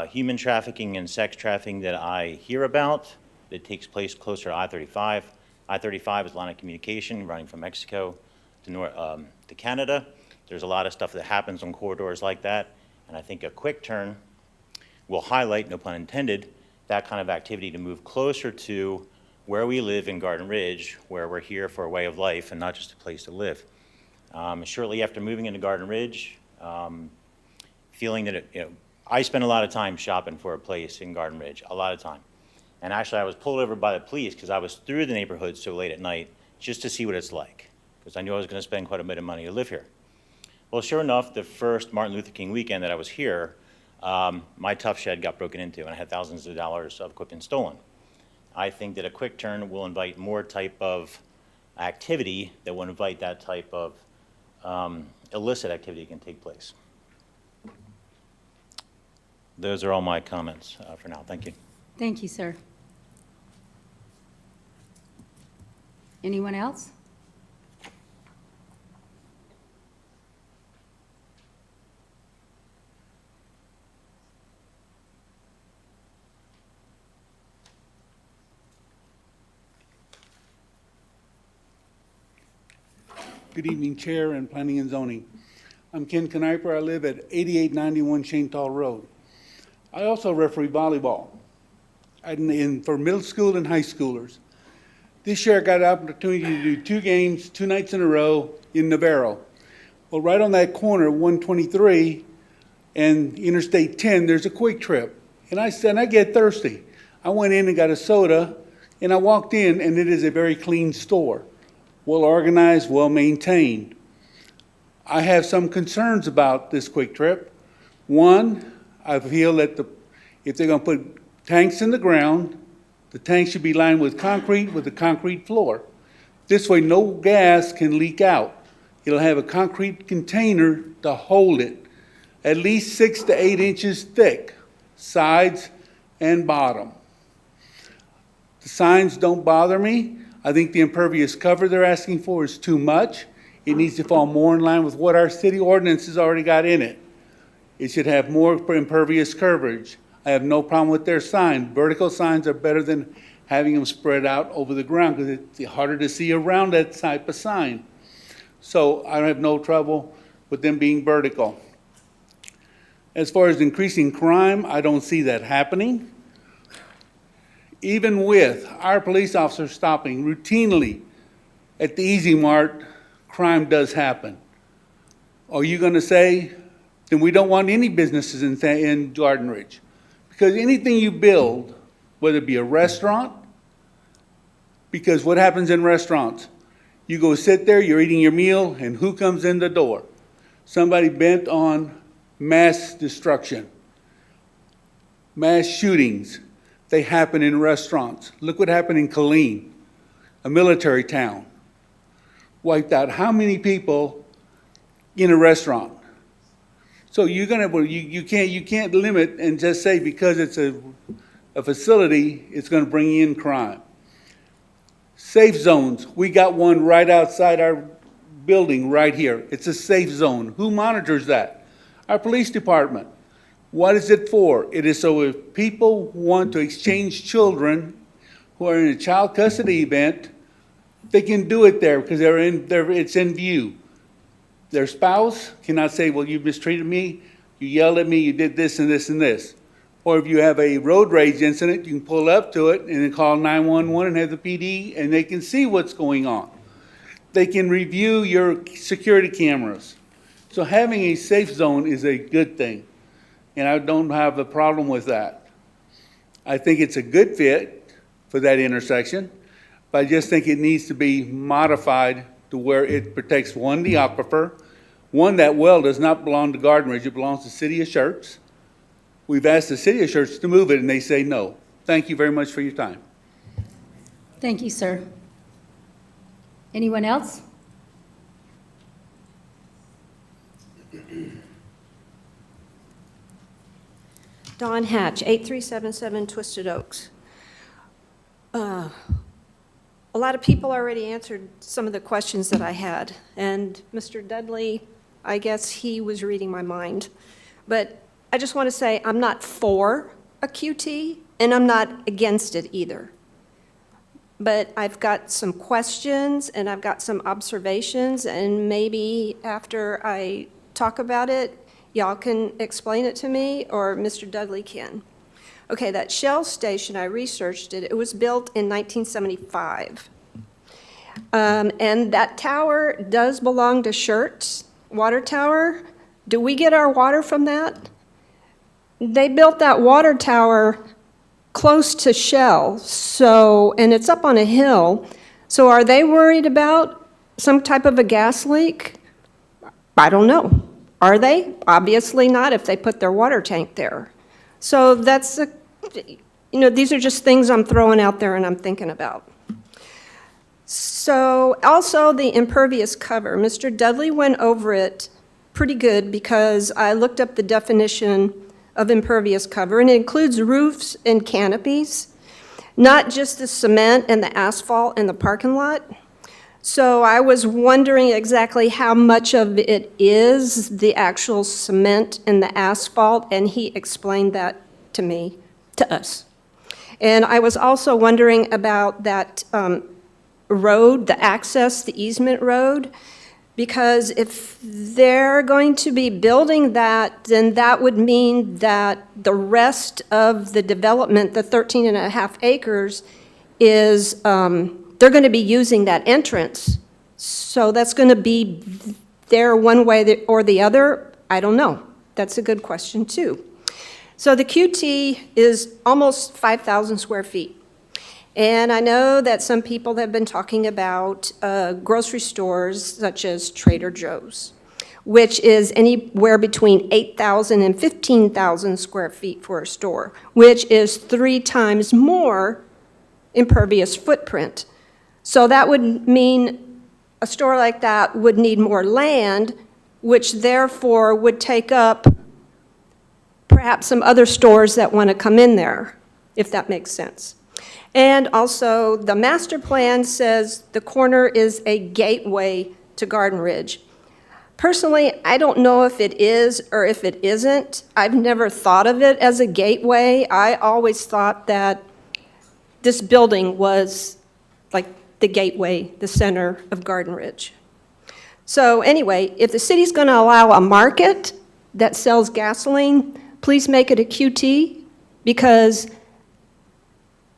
human trafficking and sex trafficking that I hear about that takes place closer to I-35. I-35 is a line of communication running from Mexico to Canada. There's a lot of stuff that happens on corridors like that, and I think a Quick Turn will highlight, no pun intended, that kind of activity to move closer to where we live in Garden Ridge, where we're here for a way of life and not just a place to live. Shortly after moving into Garden Ridge, feeling that I spend a lot of time shopping for a place in Garden Ridge, a lot of time. And actually I was pulled over by the police because I was through the neighborhood so late at night just to see what it's like, because I knew I was going to spend quite a bit of money to live here. Well, sure enough, the first Martin Luther King weekend that I was here, my tough shed got broken into and I had thousands of dollars of equipment stolen. I think that a Quick Turn will invite more type of activity that will invite that type of illicit activity that can take place. Those are all my comments for now. Thank you. Thank you, sir. Anyone else? Good evening, Chair and Planning and Zoning. I'm Ken Kniper. I live at 8891 Chaintal Road. I also referee volleyball for middle school and high schoolers. This year I got an opportunity to do 2 games, 2 nights in a row in Navarro. Well, right on that corner, 123 and Interstate 10, there's a Quick Trip. And I get thirsty. I went in and got a soda, and I walked in, and it is a very clean store. Well organized, well maintained. I have some concerns about this Quick Trip. One, I feel that if they're going to put tanks in the ground, the tank should be lined with a concrete floor. This way no gas can leak out. It'll have a concrete container to hold it. at least 6 to 8 inches thick, sides and bottom. The signs don't bother me. I think the impervious cover they're asking for is too much. It needs to fall more in line with what our city ordinance has already got in it. It should have more impervious coverage. I have no problem with their sign. Vertical signs are better than having them spread out over the ground because it's harder to see around that type of sign. So I have no trouble with them being vertical. As far as increasing crime, I don't see that happening. Even with our police officers stopping routinely at the Easy Mart, crime does happen. Are you going to say, then we don't want any businesses in Garden Ridge? Because anything you build, whether it be a restaurant, because what happens in restaurants? You go sit there, you're eating your meal, and who comes in the door? Somebody bent on mass destruction, mass shootings. They happen in restaurants. Look what happened in Killeen, a military town. Wiped out how many people in a restaurant? So you're gonna, you can't limit and just say because it's a facility, it's gonna bring in crime. Safe zones, we got one right outside our building right here. It's a safe zone. Who monitors that? Our police department. What is it for? It is so if people want to exchange children who are in a child custody event, they can do it there because it's in view. Their spouse cannot say, well, you mistreated me, you yelled at me, you did this and this and this. Or if you have a road rage incident, you can pull up to it and then call 911 and have the PD and they can see what's going on. They can review your security cameras. So having a safe zone is a good thing. And I don't have a problem with that. I think it's a good fit for that intersection, but I just think it needs to be modified to where it protects, one, the aquifer. One, that well does not belong to Garden Ridge, it belongs to the City of Schertz. We've asked the City of Schertz to move it and they say no. Thank you very much for your time. Thank you, sir. Anyone else? Don Hatch, 8377 Twisted Oaks. A lot of people already answered some of the questions that I had, and Mr. Dudley, I guess he was reading my mind. But I just want to say I'm not for a QT, and I'm not against it either. But I've got some questions, and I've got some observations, and maybe after I talk about it, y'all can explain it to me, or Mr. Dudley can. Okay, that Shell station, I researched it. It was built in 1975. And that tower does belong to Schertz Water Tower. Do we get our water from that? They built that water tower close to Shell, so, and it's up on a hill. So are they worried about some type of a gas leak? I don't know. Are they? Obviously not if they put their water tank there. So that's, these are just things I'm throwing out there and I'm thinking about. So also the impervious cover. Mr. Dudley went over it pretty good because I looked up the definition of impervious cover, and it includes roofs and canopies, not just the cement and the asphalt and the parking lot. So I was wondering exactly how much of it is the actual cement and the asphalt, and he explained that to me, to us. And I was also wondering about that road, the access, the easement road, because if they're going to be building that, then that would mean that the rest of the development, the 13.5 acres, is, they're going to be using that entrance. So that's going to be there one way or the other? I don't know. That's a good question, too. So the QT is almost 5,000 square feet. And I know that some people have been talking about grocery stores such as Trader Joe's, which is anywhere between 8,000 and 15,000 square feet for a store, which is 3 times more impervious footprint. So that would mean a store like that would need more land, which therefore would take up perhaps some other stores that want to come in there, if that makes sense. And also, the master plan says the corner is a gateway to Garden Ridge. Personally, I don't know if it is or if it isn't. I've never thought of it as a gateway. I always thought that this building was like the gateway, the center of Garden Ridge. So anyway, if the city's going to allow a market that sells gasoline, please make it a QT, because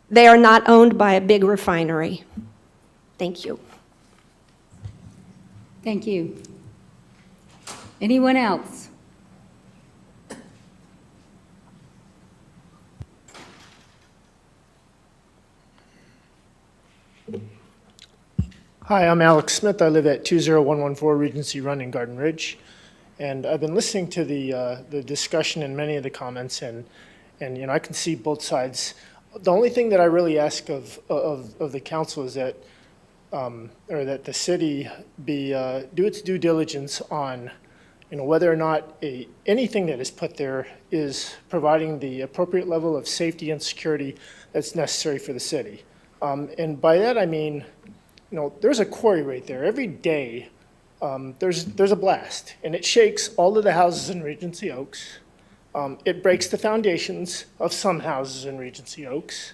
they are not owned by a big refinery. Thank you. Thank you. Anyone else? Hi, I'm Alex Smith. I live at 20114 Regency Run in Garden Ridge. And I've been listening to the discussion and many of the comments, and you know, I can see both sides. The only thing that I really ask of the council is that, or that the city do its due diligence on, you know, whether or not anything that is put there is providing the appropriate level of safety and security that's necessary for the city. And by that I mean, you know, there's a quarry right there. Every day there's a blast, and it shakes all of the houses in Regency Oaks. It breaks the foundations of some houses in Regency Oaks.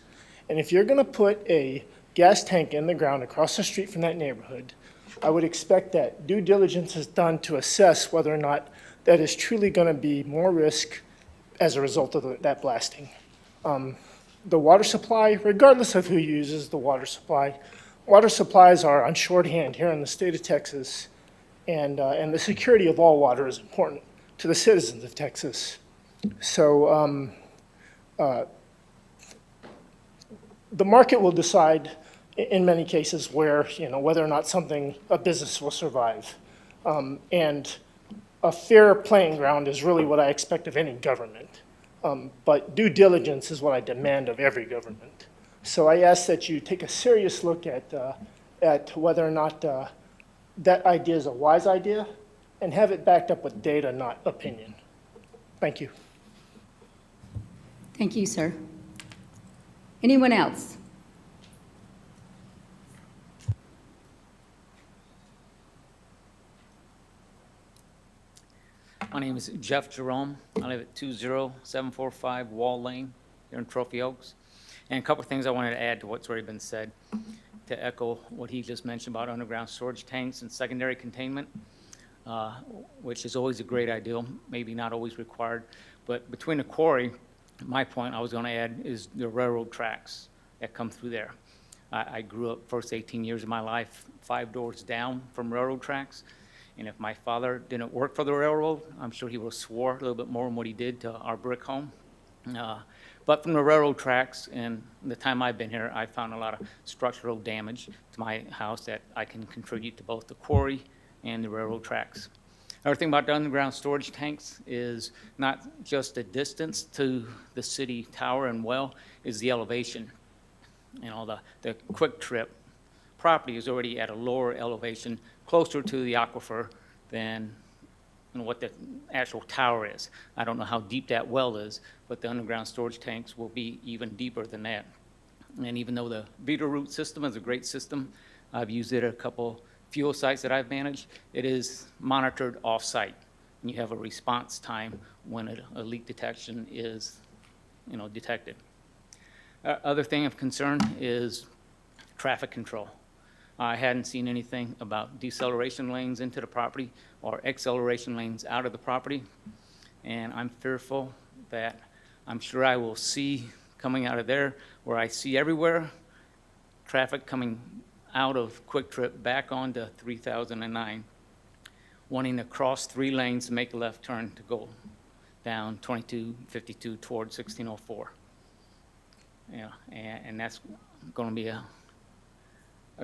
And if you're going to put a gas tank in the ground across the street from that neighborhood, I would expect that due diligence is done to assess whether or not that is truly going to be more risk as a result of that blasting. The water supply, regardless of who uses the water supplies are on shorthand here in the state of Texas, and the security of all water is important to the citizens of Texas. So the market will decide in many cases where, you know, whether or not a business will survive. And a fair playing ground is really what I expect of any government. But due diligence is what I demand of every government. So I ask that you take a serious look at whether or not that idea is a wise idea, and have it backed up with data, not opinion. Thank you. Thank you, sir. Anyone else? My name is Jeff Jerome. I live at 20745 Wall Lane here in Trophy Oaks. And a couple of things I wanted to add to what's already been said, to echo what he just mentioned about underground storage tanks and secondary containment, which is always a great idea, maybe not always required. But between the quarry, my point I was going to add is the railroad tracks that come through there. I grew up first 18 years of my life 5 doors down from railroad tracks. And if my father didn't work for the railroad, I'm sure he would have swore a little bit more than what he did to our brick home. But from the railroad tracks, and the time I've been here, I found a lot of structural damage to my house that I can contribute to both the quarry and the railroad tracks. Another thing about the underground storage tanks is not just the distance to the city tower and well, is the elevation. You know, the Quick Trip property is already at a lower elevation, closer to the aquifer than what the actual tower is. I don't know how deep that well is, but the underground storage tanks will be even deeper than that. And even though the Veeder-Root system is a great system, I've used it at a couple fuel sites that I've managed, it is monitored off-site. And you have a response time when a leak detection is, you know, detected. Other thing of concern is traffic control. I hadn't seen anything about deceleration lanes into the property or acceleration lanes out of the property. And I'm fearful that I'm sure I will see coming out of there, where I see everywhere, traffic coming out of Quick Trip back onto 3009, wanting to cross 3 lanes to make a left turn to go down 2252 toward 1604. Yeah, and that's going to be a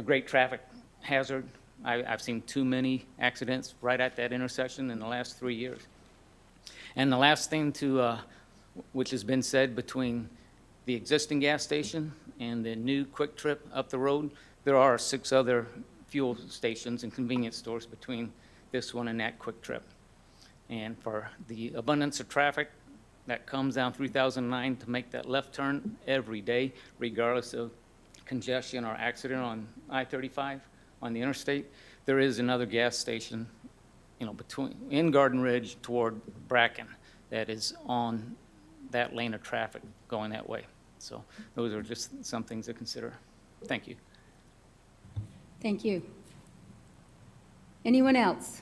great traffic hazard. I've seen too many accidents right at that intersection in the last 3 years. And the last thing which has been said, between the existing gas station and the new Quick Trip up the road, there are 6 other fuel stations and convenience stores between this one and that Quick Trip. And for the abundance of traffic that comes down 3009 to make that left turn every day, regardless of congestion or accident on I-35 on the interstate. There is another gas station, in Garden Ridge toward Bracken that is on that lane of traffic going that way. So those are just some things to consider. Thank you. Thank you. Anyone else?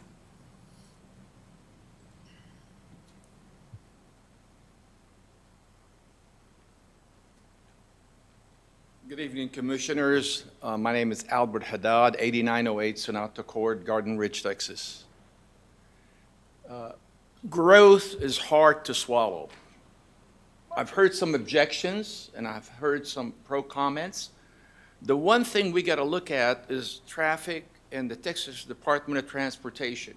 Good evening, Commissioners. My name is Albert Haddad, 8908 Sonata Court, Garden Ridge, Texas. Growth is hard to swallow. I've heard some objections and I've heard some pro comments. The one thing we got to look at is traffic and the Texas Department of Transportation.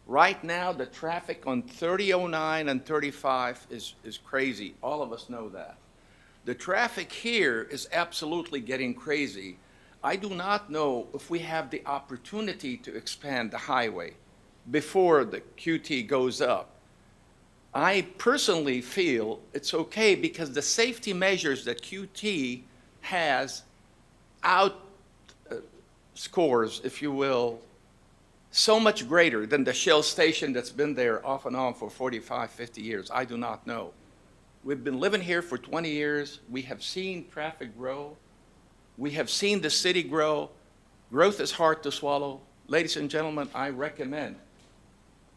Right now, the traffic on 3009 and 35 is crazy. All of us know that. The traffic here is absolutely getting crazy. I do not know if we have the opportunity to expand the highway before the QT goes up. I personally feel it's okay because the safety measures that QT has scores, if you will, so much greater than the Shell station that's been there off and on for 45, 50 years. I do not know. We've been living here for 20 years. We have seen traffic grow. We have seen the city grow. Growth is hard to swallow. Ladies and gentlemen, I recommend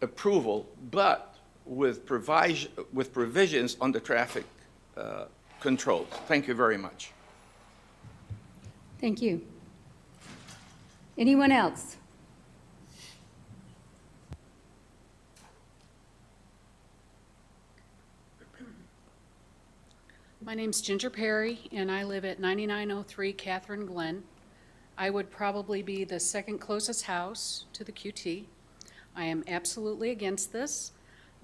approval, but with provisions on the traffic controls. Thank you very much. Thank you. Anyone else? My name's Ginger Perry, and I live at 9903 Catherine Glen. I would probably be the second closest house to the QT. I am absolutely against this.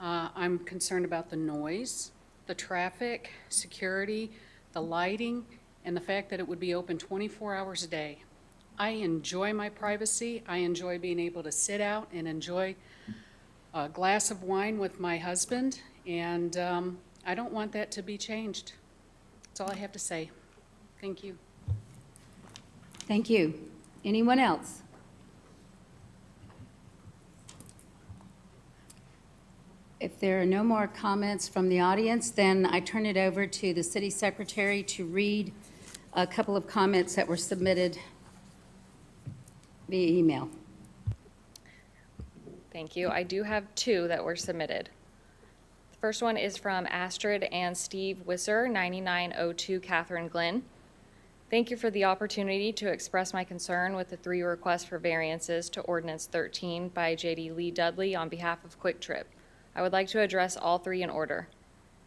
I'm concerned about the noise, the traffic, security, the lighting, and the fact that it would be open 24 hours a day. I enjoy my privacy. I enjoy being able to sit out and enjoy a glass of wine with my husband, and I don't want that to be changed. That's all I have to say. Thank you. Thank you. Anyone else? If there are no more comments from the audience, then I turn it over to the city secretary to read a couple of comments that were submitted via email. Thank you. I do have two that were submitted. The first one is from Astrid and Steve Wisser, 9902 Catherine Glen. Thank you for the opportunity to express my concern with the 3 requests for variances to Ordinance 13 by J.D. Lee Dudley on behalf of Quick Trip. I would like to address all 3 in order.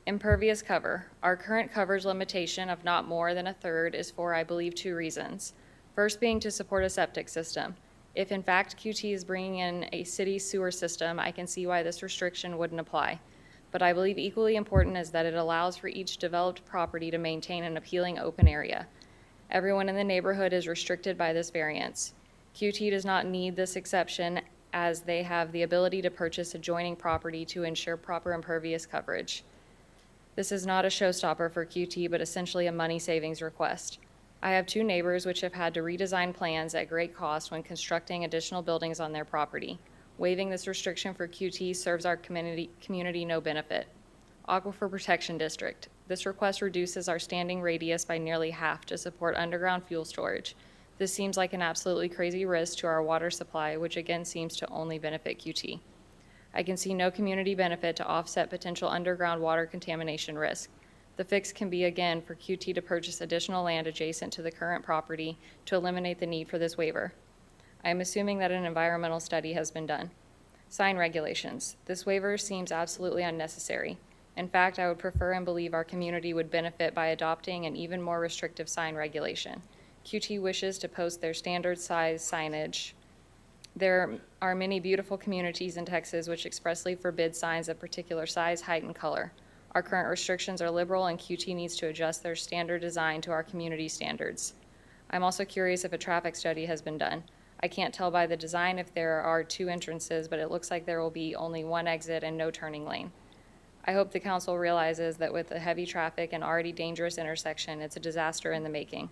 Impervious cover. Our current coverage limitation of not more than a third is for, I believe, 2 reasons. First being to support a septic system. If in fact QT is bringing in a city sewer system, I can see why this restriction wouldn't apply. But I believe equally important is that it allows for each developed property to maintain an appealing open area. Everyone in the neighborhood is restricted by this variance. QT does not need this exception as they have the ability to purchase adjoining property to ensure proper impervious coverage. This is not a showstopper for QT, but essentially a money savings request. I have 2 neighbors which have had to redesign plans at great cost when constructing additional buildings on their property. Waiving this restriction for QT serves our community no benefit. Aquifer Protection District. This request reduces our standing radius by nearly half to support underground fuel storage. This seems like an absolutely crazy risk to our water supply, which again seems to only benefit QT. I can see no community benefit to offset potential underground water contamination risk. The fix can be, again, for QT to purchase additional land adjacent to the current property to eliminate the need for this waiver. I am assuming that an environmental study has been done. Sign regulations. This waiver seems absolutely unnecessary. In fact, I would prefer and believe our community would benefit by adopting an even more restrictive sign regulation. QT wishes to post their standard size signage. There are many beautiful communities in Texas which expressly forbid signs of particular size, height, and color. Our current restrictions are liberal, and QT needs to adjust their standard design to our community standards. I'm also curious if a traffic study has been done. I can't tell by the design if there are 2 entrances, but it looks like there will be only 1 exit and no turning lane. I hope the council realizes that with the heavy traffic and already dangerous intersection, it's a disaster in the making.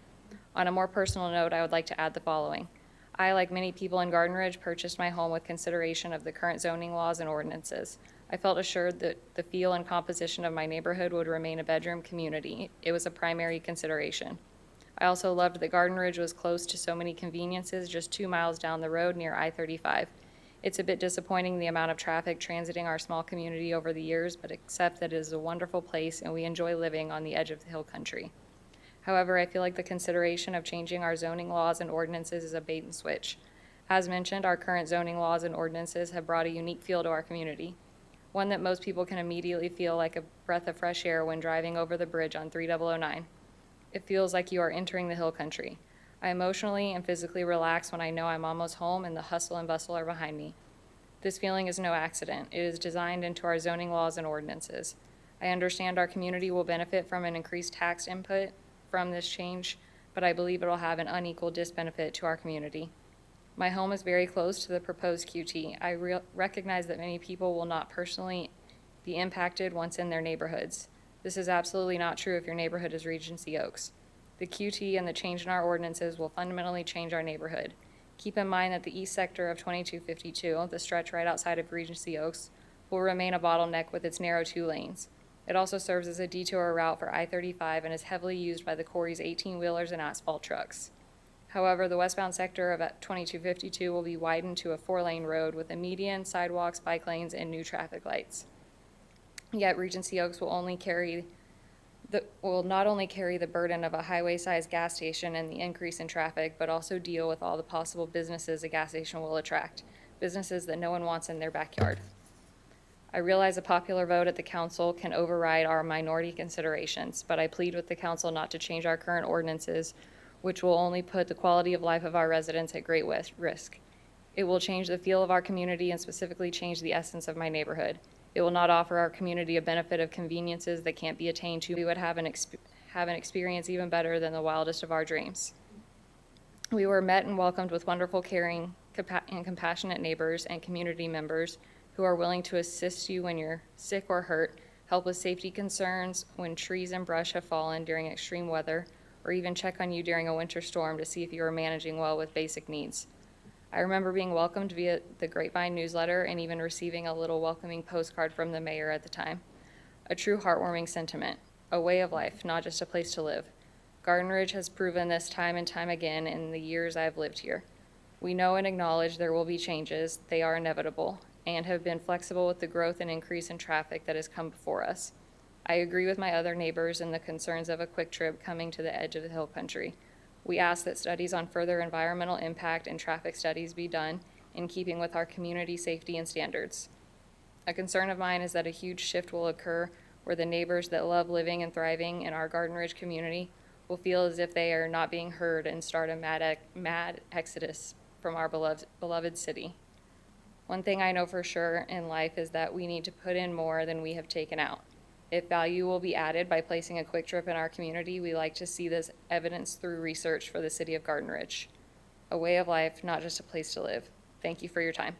On a more personal note, I would like to add the following. I, like many people in Garden Ridge, purchased my home with consideration of the current zoning laws and ordinances. I felt assured that the feel and composition of my neighborhood would remain a bedroom community. It was a primary consideration. I also loved that Garden Ridge was close to so many conveniences just 2 miles down the road near I-35. It's a bit disappointing the amount of traffic transiting our small community over the years, but accept that it is a wonderful place and we enjoy living on the edge of the hill country. However, I feel like the consideration of changing our zoning laws and ordinances is a bait and switch. As mentioned, our current zoning laws and ordinances have brought a unique feel to our community, one that most people can immediately feel like a breath of fresh air when driving over the bridge on 3009. It feels like you are entering the hill country. I emotionally and physically relax when I know I'm almost home and the hustle and bustle are behind me. This feeling is no accident. It is designed into our zoning laws and ordinances. I understand our community will benefit from an increased tax input from this change, but I believe it will have an unequal disbenefit to our community. My home is very close to the proposed QT. I recognize that many people will not personally be impacted once in their neighborhoods. This is absolutely not true if your neighborhood is Regency Oaks. The QT and the change in our ordinances will fundamentally change our neighborhood. Keep in mind that the east sector of 2252, the stretch right outside of Regency Oaks, will remain a bottleneck with its narrow 2 lanes. It also serves as a detour route for I-35 and is heavily used by the quarry's 18-wheelers and asphalt trucks. However, the westbound sector of 2252 will be widened to a 4-lane road with a median, sidewalks, bike lanes, and new traffic lights. Yet Regency Oaks will not only carry the burden of a highway-sized gas station and the increase in traffic, but also deal with all the possible businesses a gas station will attract, businesses that no one wants in their backyard. I realize a popular vote at the council can override our minority considerations, but I plead with the council not to change our current ordinances, which will only put the quality of life of our residents at great risk. It will change the feel of our community and specifically change the essence of my neighborhood. It will not offer our community a benefit of conveniences that can't be attained to. We would have an experience even better than the wildest of our dreams. We were met and welcomed with wonderful, caring, and compassionate neighbors and community members who are willing to assist you when you're sick or hurt, help with safety concerns when trees and brush have fallen during extreme weather, or even check on you during a winter storm to see if you are managing well with basic needs. I remember being welcomed via the Grapevine newsletter and even receiving a little welcoming postcard from the mayor at the time. A true heartwarming sentiment, a way of life, not just a place to live. Garden Ridge has proven this time and time again in the years I've lived here. We know and acknowledge there will be changes, they are inevitable, and have been flexible with the growth and increase in traffic that has come before us. I agree with my other neighbors in the concerns of a quick trip coming to the edge of the hill country. We ask that studies on further environmental impact and traffic studies be done in keeping with our community safety and standards. A concern of mine is that a huge shift will occur where the neighbors that love living and thriving in our Garden Ridge community will feel as if they are not being heard and start a mad exodus from our beloved city. One thing I know for sure in life is that we need to put in more than we have taken out. If value will be added by placing a quick trip in our community, we like to see this evidence through research for the city of Garden Ridge. A way of life, not just a place to live. Thank you for your time.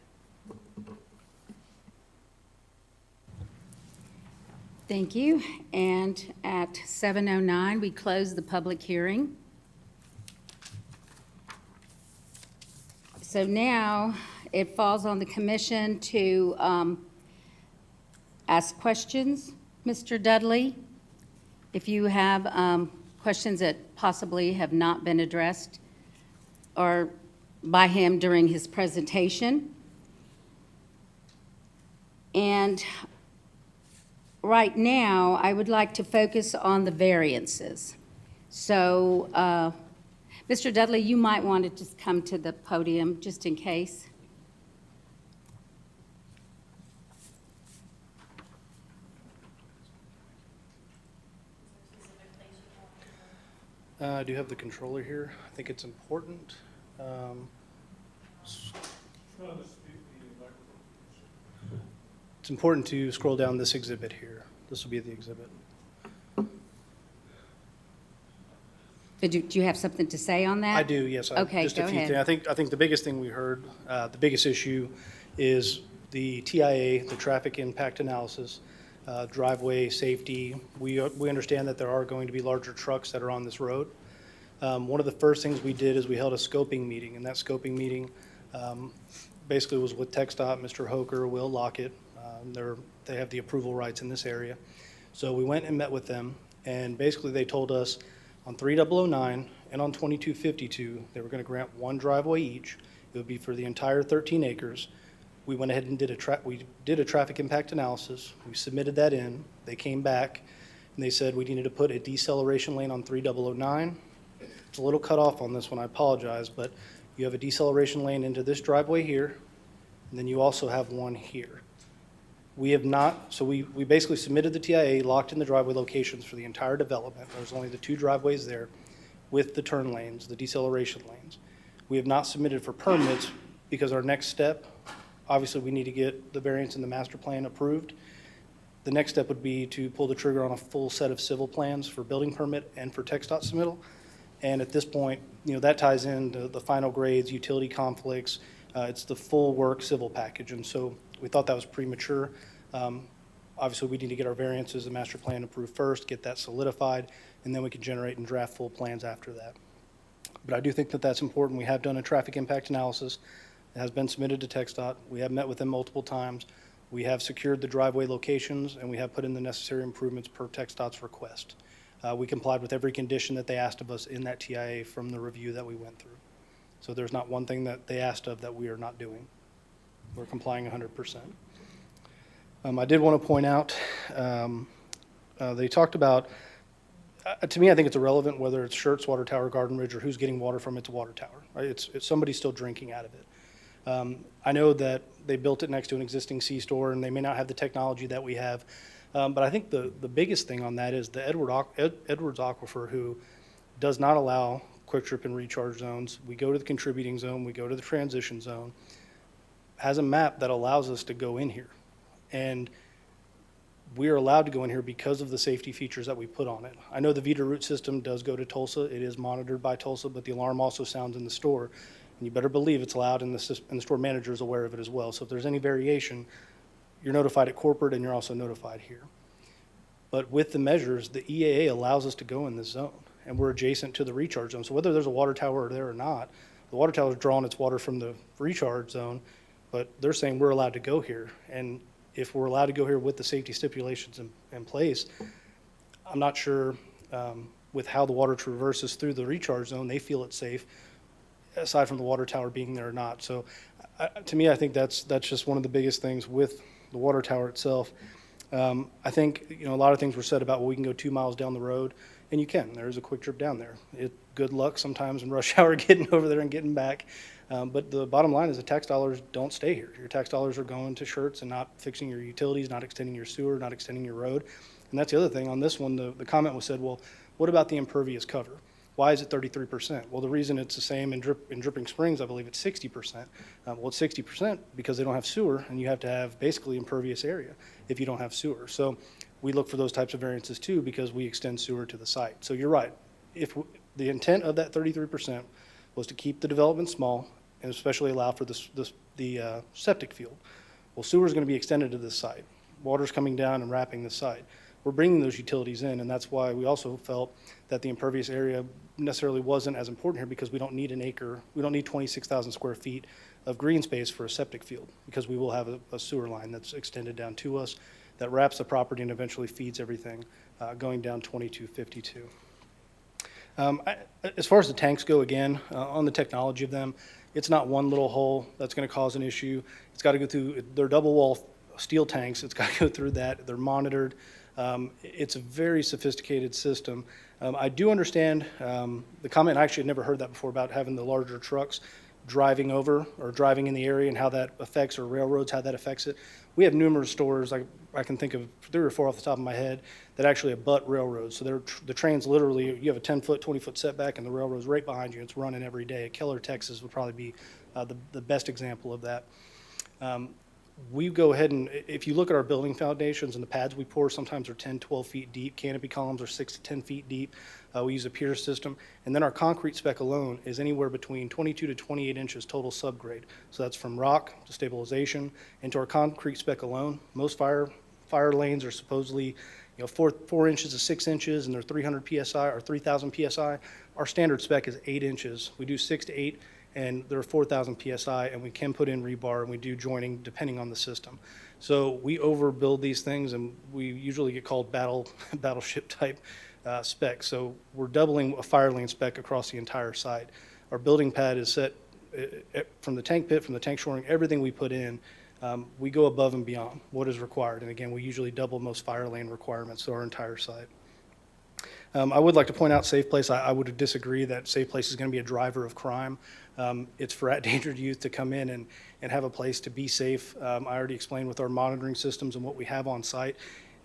Thank you. And at 7:09, we close the public hearing. So now it falls on the commission to ask questions. Mr. Dudley, if you have questions that possibly have not been addressed or by him during his presentation. And right now, I would like to focus on the variances. So, Mr. Dudley, you might want to just come to the podium just in case. I do have the controller here. I think it's important. It's important to scroll down this exhibit here. This will be the exhibit. Do you have something to say on that? I do, yes. Okay, just a go few ahead. things. I think the biggest thing we heard, the biggest issue is the TIA, the traffic impact analysis. driveway safety. We understand that there are going to be larger trucks that are on this road. One of the first things we did is we held a scoping meeting, and that scoping meeting basically was with TxDOT, Mr. Hoker, Will Lockett. They have the approval rights in this area. So we went and met with them, and basically they told us on 3009 and on 2252, they were going to grant one driveway each. It would be for the entire 13 acres. We went ahead and did a traffic impact analysis. We submitted that in. They came back, and they said we needed to put a deceleration lane on 3009. It's a little cut off on this one, I apologize, but you have a deceleration lane into this driveway here, and then you also have one here. We have not, so we basically submitted the TIA, locked in the driveway locations for the entire development. There's only the two driveways there with the turn lanes, the deceleration lanes. We have not submitted for permits because our next step, obviously we need to get the variance in the master plan approved. The next step would be to pull the trigger on a full set of civil plans for building permit and for TxDOT submittal. And at this point, that ties into the final grades, utility conflicts. It's the full work civil package. And so we thought that was premature. Obviously, we need to get our variances and master plan approved first, get that solidified, and then we can generate and draft full plans after that. But I do think that that's important. We have done a traffic impact analysis. It has been submitted to TxDOT. We have met with them multiple times. We have secured the driveway locations, and we have put in the necessary improvements per TxDOT's request. We complied with every condition that they asked of us in that TIA from the review that we went through. So there's not one thing that they asked of that we are not doing. We're complying 100%. I did want to point out, they talked about, to me, I think it's irrelevant whether it's Schertz Water Tower, Garden Ridge, or who's getting water from its water tower. Right? It's somebody still drinking out of it. I know that they built it next to an existing C-store, and they may not have the technology that we have. But I think the biggest thing on that is the Edwards Aquifer, who does not allow quick trip and recharge zones. We go to the contributing zone, we go to the transition zone, has a map that allows us to go in here. And we are allowed to go in here because of the safety features that we put on it. I know the Vita route system does go to Tulsa. It is monitored by Tulsa, but the alarm also sounds in the store. And you better believe it's allowed, and the store manager is aware of it as well. So if there's any variation, you're notified at corporate, and you're also notified here. But with the measures, the EAA allows us to go in this zone, and we're adjacent to the recharge zone. So whether there's a water tower there or not, the water tower is drawing its water from the recharge zone, but they're saying we're allowed to go here. And if we're allowed to go here with the safety stipulations in place, I'm not sure with how the water traverses through the recharge zone, they feel it's safe, aside from the water tower being there or not. So to me, I think that's just one of the biggest things with the water tower itself. I think, a lot of things were said about, well, we can go 2 miles down the road, and you can. There is a quick trip down there. Good luck sometimes in rush hour getting over there and getting back. But the bottom line is the tax dollars don't stay here. Your tax dollars are going to Schertz and not fixing your utilities, not extending your sewer, not extending your road. And that's the other thing on this one. The comment was said, well, what about the impervious cover? Why is it 33%? Well, the reason it's the same in Dripping Springs, I believe it's 60%. Well, it's 60% because they don't have sewer, and you have to have basically impervious area if you don't have sewer. So we look for those types of variances too because we extend sewer to the site. So you're right. If the intent of that 33% was to keep the development small and especially allow for the septic field. Well, sewer is going to be extended to this site. Water's coming down and wrapping the site. We're bringing those utilities in, and that's why we also felt that the impervious area necessarily wasn't as important here because we don't need an acre, we don't need 26,000 square feet of green space for a septic field because we will have a sewer line that's extended down to us that wraps the property and eventually feeds everything going down 2252. As far as the tanks go, again, on the technology of them, it's not one little hole that's going to cause an issue. It's got to go through, they're double wall steel tanks. It's got to go through that. They're monitored. It's a very sophisticated system. I do understand the comment, I actually had never heard that before, about having the larger trucks driving over or driving in the area and how that affects, or railroads, how that affects it. We have numerous stores, I can think of 3 or 4 off the top of my head, that actually abut railroads. So the trains literally, you have a 10-foot, 20-foot setback, and the railroad's right behind you. It's running every day. Keller, Texas would probably be the best example of that. We go ahead and, if you look at our building foundations and the pads we pour, sometimes are 10, 12 feet deep. Canopy columns are 6 to 10 feet deep. We use a pier system. And then our concrete spec alone is anywhere between 22 to 28 inches total subgrade. So that's from rock to stabilization. Into our concrete spec alone, most fire fire lanes are supposedly, 4 inches to 6 inches, and they're 300 PSI or 3,000 PSI. Our standard spec is 8 inches. We do 6 to 8, and they're 4,000 PSI, and we can put in rebar, and we do joining depending on the system. So we overbuild these things, and we usually get called battleship type specs. So we're doubling a fire lane spec across the entire site. Our building pad is set from the tank pit, from the tank shoring, everything we put in, we go above and beyond what is required. And again, we usually double most fire lane requirements to our entire site. I would like to point out Safe Place. I would disagree that Safe Place is going to be a driver of crime. It's for endangered youth to come in and have a place to be safe. I already explained with our monitoring systems and what we have on site.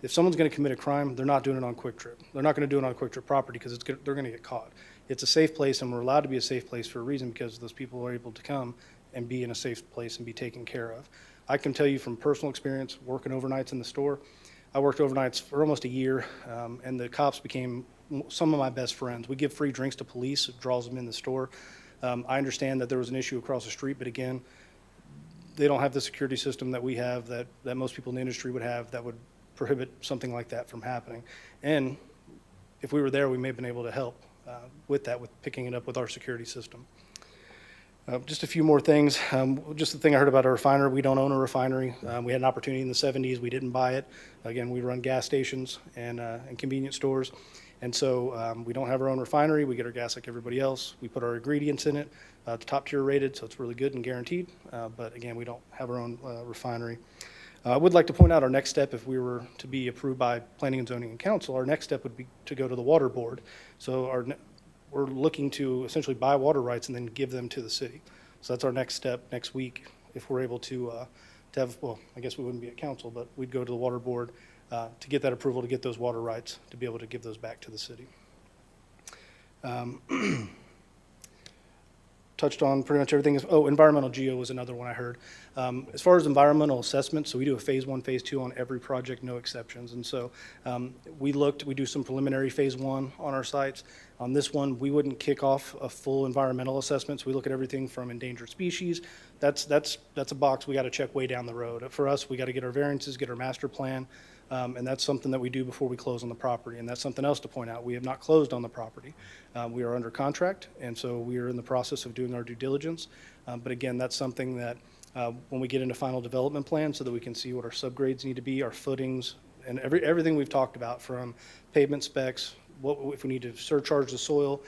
If someone's going to commit a crime, they're not doing it on Quick Trip. They're not going to do it on Quick Trip property because they're going to get caught. It's a safe place, and we're allowed to be a safe place for a reason, because those people are able to come and be in a safe place and be taken care of. I can tell you from personal experience, working overnights in the store, I worked overnights for almost a year, and the cops became some of my best friends. We give free drinks to police. It draws them in the store. I understand that there was an issue across the street, but again, they don't have the security system that we have, that most people in the industry would have, that would prohibit something like that from happening. And if we were there, we may have been able to help with that, with picking it up with our security system. Just a few more things. Just the thing I heard about a refinery. We don't own a refinery. We had an opportunity in the 70s. We didn't buy it. Again, we run gas stations and convenience stores. And so we don't have our own refinery. We get our gas like everybody else. We put our ingredients in it. It's top tier rated, so it's really good and guaranteed. But again, we don't have our own refinery. I would like to point out our next step, if we were to be approved by Planning and Zoning and Council, our next step would be to go to the Water Board. So we're looking to essentially buy water rights and then give them to the city. So that's our next step next week, if we're able to have, well, I guess we wouldn't be at council, but we'd go to the Water Board to get that approval, to get those water rights, to be able to give those back to the city. Touched on pretty much everything. Environmental geo was another one I heard. As far as environmental assessment, so we do a phase 1, phase 2 on every project, no exceptions. And so we do some preliminary phase 1 on our sites. On this one, we wouldn't kick off a full environmental assessment. So we look at everything from endangered species. That's a box we got to check way down the road. For us, we got to get our variances, get our master plan. And that's something that we do before we close on the property. And that's something else to point out. We have not closed on the property. We are under contract, and so we are in the process of doing our due diligence. But again, that's something that when we get into final development plan, so that we can see what our subgrades need to be, our footings, and everything we've talked about, from pavement specs, if we need to surcharge the soil,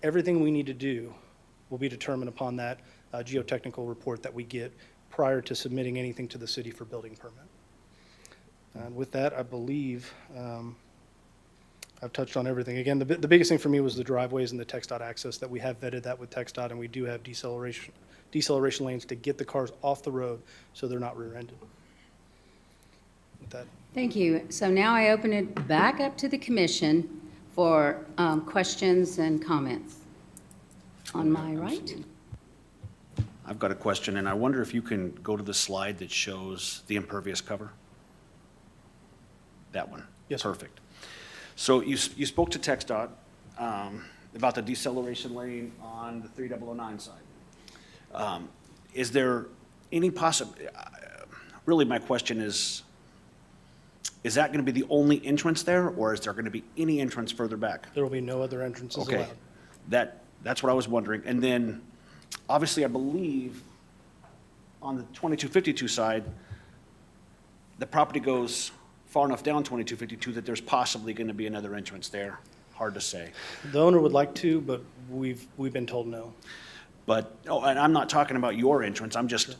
everything we need to do will be determined upon that geotechnical report that we get prior to submitting anything to the city for building permit. And with that, I believe I've touched on everything. Again, the biggest thing for me was the driveways and the TxDOT access, that we have vetted that with TxDOT, and we do have deceleration lanes to get the cars off the road so they're not rear-ended. With that. Thank you. So now I open it back up to the commission for questions and comments. On my right. I've got a question, and I wonder if you can go to the slide that shows the impervious cover. That one. Yes. Perfect. So you spoke to TxDOT about the deceleration lane on the 3009 side. Is there any really my question is that going to be the only entrance there, or is there going to be any entrance further back? There will be no other entrances allowed. Okay. That's what I was wondering. And then, obviously, I believe on the 2252 side, the property goes far enough down 2252 that there's possibly going to be another entrance there. Hard to say. The owner would like to, but we've been told no. But, and I'm not talking about your entrance. I'm just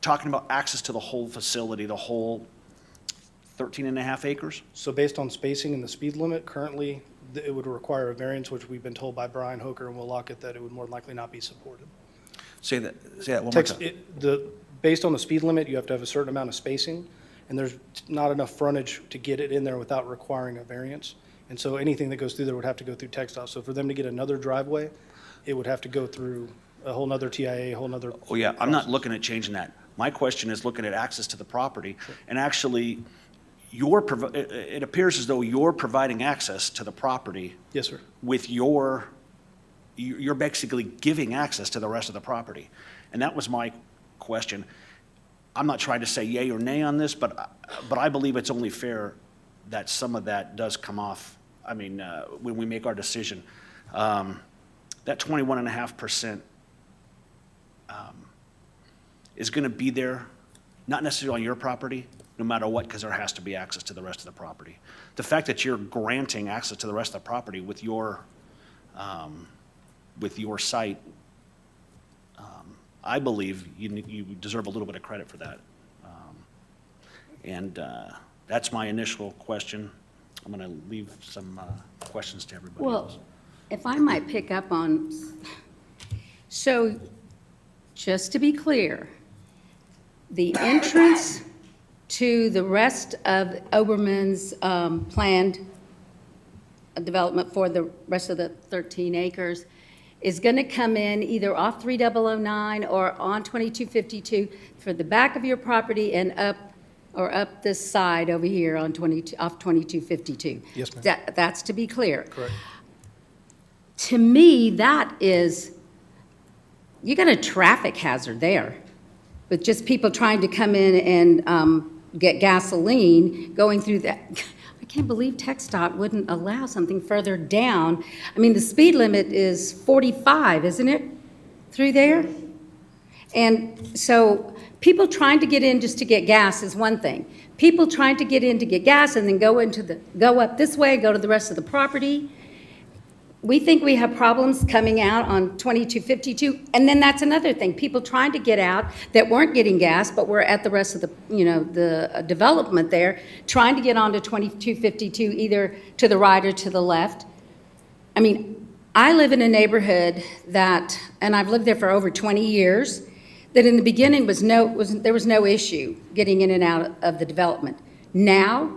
talking about access to the whole facility, the whole 13 and a half acres? So based on spacing and the speed limit, currently, it would require a variance, which we've been told by Brian Hoker and Will Lockett that it would more than likely not be supported. Say that one more time. Based on the speed limit, you have to have a certain amount of spacing, and there's not enough frontage to get it in there without requiring a variance. And so anything that goes through there would have to go through TxDOT. So for them to get another driveway, it would have to go through a whole nother TIA, a whole nother. Oh yeah, I'm not looking at changing that. My question is looking at access to the property, and actually, it appears as though you're providing access to the property. Yes, sir. With you're basically giving access to the rest of the property. And that was my question. I'm not trying to say yay or nay on this, but I believe it's only fair that some of that does come off. I mean, when we make our decision, that 21.5% is going to be there, not necessarily on your property, no matter what, because there has to be access to the rest of the property. The fact that you're granting access to the rest of the property with your site, I believe you deserve a little bit of credit for that. That's my initial question. I'm going to leave some questions to everybody else. Well, if I might pick up on, so just to be clear, the entrance to the rest of Oberman's planned development for the rest of the 13 acres is going to come in either off 3009 or on 2252 for the back of your property and up this side over here on off 2252. Yes, ma'am. That's to be clear. Correct. To me, that is, you got a traffic hazard there with just people trying to come in and get gasoline going through that. I can't believe TxDOT wouldn't allow something further down. I mean, the speed limit is 45, isn't it, through there? And so people trying to get in just to get gas is one thing. People trying to get in to get gas and then go up this way, go to the rest of the property. We think we have problems coming out on 2252, and then that's another thing. People trying to get out that weren't getting gas, but were at the rest of the, the development there, trying to get onto 2252, either to the right or to the left. I mean, I live in a neighborhood that, and I've lived there for over 20 years, that in the beginning there was no issue getting in and out of the development. Now,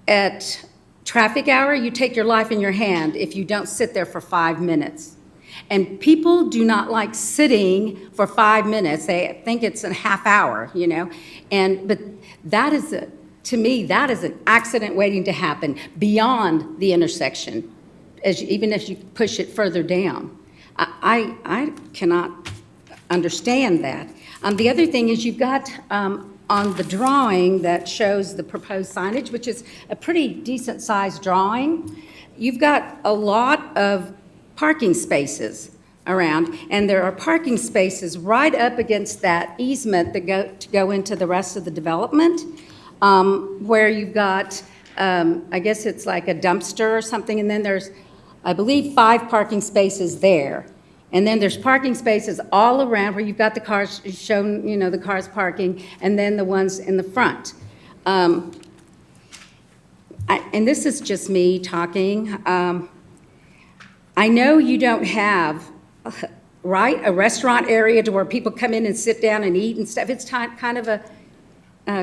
at traffic hour, you take your life in your hand if you don't sit there for 5 minutes. And people do not like sitting for 5 minutes. They think it's a half hour, but that is, to me, that is an accident waiting to happen beyond the intersection, even if you push it further down. I cannot understand that. The other thing is you've got, on the drawing that shows the proposed signage, which is a pretty decent-sized drawing, you've got a lot of parking spaces around, and there are parking spaces right up against that easement that go into the rest of the development, where you've got, I guess it's like a dumpster or something, and then there's, I believe, 5 parking spaces there. And then there's parking spaces all around where you've got the cars shown, the cars parking, and then the ones in the front. And this is just me talking. I know you don't have, right, a restaurant area to where people come in and sit down and eat and stuff. It's kind of a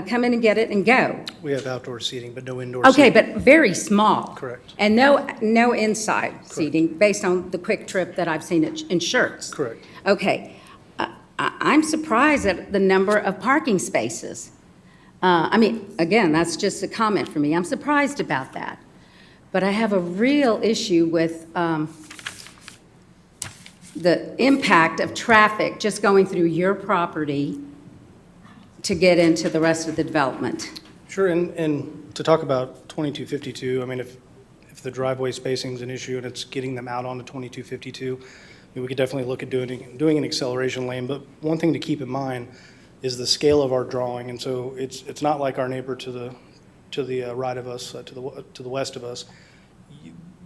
come in and get it and go. We have outdoor seating, but no indoor Okay, seating. but very small. Correct. And no inside seating, based on the quick trip that I've seen in Shirts. Correct. Okay. I'm surprised at the number of parking spaces. I mean, again, that's just a comment for me. I'm surprised about that. But I have a real issue with the impact of traffic just going through your property to get into the rest of the development. Sure, and to talk about 2252, I mean, if the driveway spacing is an issue and it's getting them out onto 2252, we could definitely look at doing an acceleration lane. But one thing to keep in mind is the scale of our drawing, and so it's not like our neighbor to the right of us, to the west of us.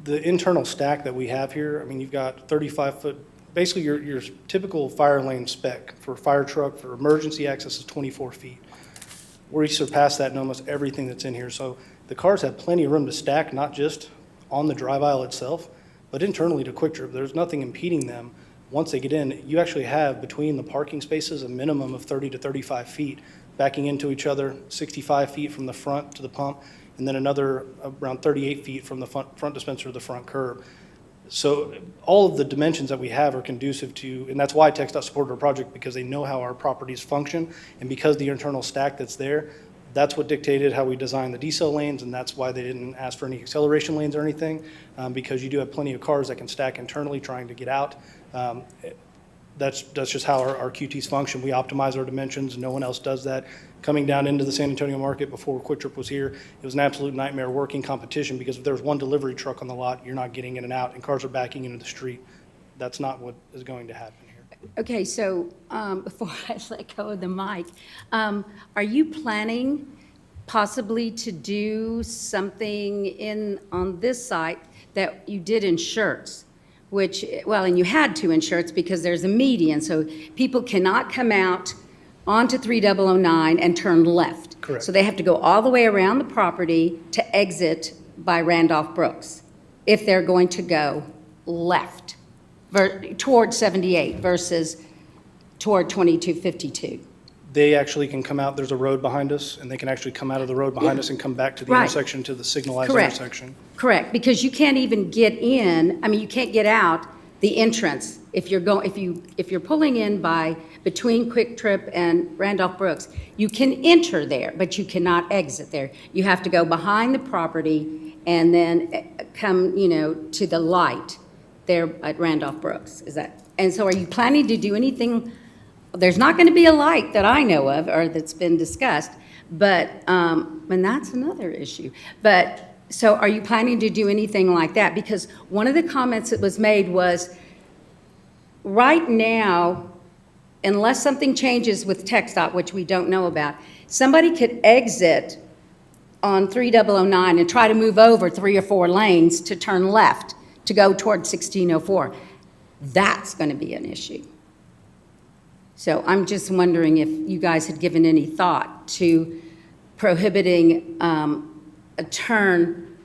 The internal stack that we have here, I mean, you've got 35-foot. Basically, your typical fire lane spec for a fire truck, for emergency access is 24 feet. We surpass that in almost everything that's in here. So the cars have plenty of room to stack, not just on the drive aisle itself, but internally to Quick Trip. There's nothing impeding them. Once they get in, you actually have between the parking spaces a minimum of 30 to 35 feet backing into each other, 65 feet from the front to the pump, and then another around 38 feet from the front dispenser to the front curb. So all of the dimensions that we have are conducive to, and that's why TxDOT supported our project, because they know how our properties function, and because the internal stack that's there, that's what dictated how we designed the decel lanes, and that's why they didn't ask for any acceleration lanes or anything, because you do have plenty of cars that can stack internally trying to get out. That's just how our QTs function. We optimize our dimensions. No one else does that. Coming down into the San Antonio market before Quick Trip was here, it was an absolute nightmare working competition because if there was one delivery truck on the lot, you're not getting in and out, and cars are backing into the street. That's not what is going to happen here. Okay, so before I let go of the mic, are you planning possibly to do something on this site that you did in Schertz? Which, well, and you had to in Schertz because there's a median, so people cannot come out onto 3009 and turn left. Correct. So they have to go all the way around the property to exit by Randolph Brooks if they're going to go left toward 78 versus toward 2252. They actually can come out, there's a road behind us, and they can actually come out of the road behind us and come back to the Right. intersection, to the signalized Correct. intersection. Correct, because you can't even get in, I mean, you can't get out the entrance if you're pulling in between Quick Trip and Randolph Brooks. You can enter there, but you cannot exit there. You have to go behind the property and then come, to the light there at Randolph Brooks. And so are you planning to do anything? There's not going to be a light that I know of or that's been discussed, but, and that's another issue. But, so are you planning to do anything like that? Because one of the comments that was made was, right now, unless something changes with TxDOT, which we don't know about, somebody could exit on 3009 and try to move over 3 or 4 lanes to turn left to go toward 1604. That's going to be an issue. So I'm just wondering if you guys had given any thought to prohibiting a turn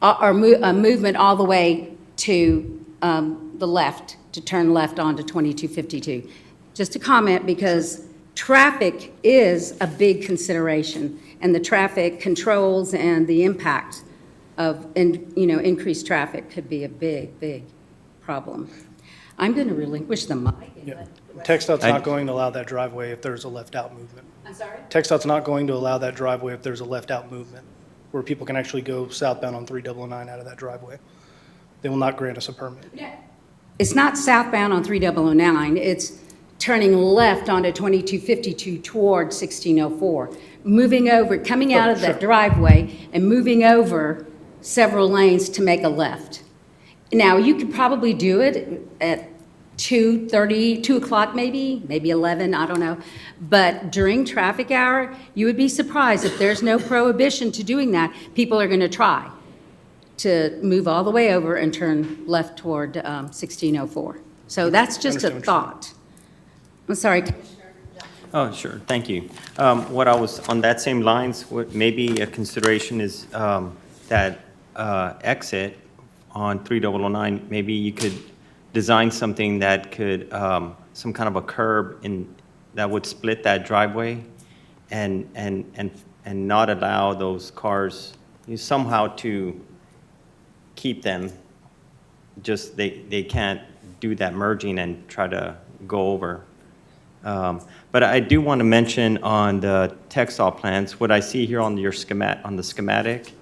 or a movement all the way to the left, to turn left onto 2252. Just a comment, because traffic is a big consideration, and the traffic controls and the impact of increased traffic could be a big, big problem. I'm going to relinquish the mic. Yeah. TxDOT's not going to allow that driveway if there's a left-out movement. I'm sorry? TxDOT's not going to allow that driveway if there's a left-out movement, where people can actually go southbound on 3009 out of that driveway. They will not grant us a permit. It's not southbound on 3009, it's turning left onto 2252 toward 1604, moving over, coming out of that driveway and moving over several lanes to make a left. Now, you could probably do it at 2:30, 2 o'clock maybe 11, I don't know. But during traffic hour, you would be surprised if there's no prohibition to doing that. People are going to try to move all the way over and turn left toward 1604. So that's just a thought. I'm sorry. Oh, sure, thank you. What I was, on that same lines, what maybe a consideration is that exit on 3009, maybe you could design something that could, some kind of a curb that would split that driveway and not allow those cars somehow to keep them, just they can't do that merging and try to go over. But I do want to mention on the TxDOT plans, what I see here on your schematic,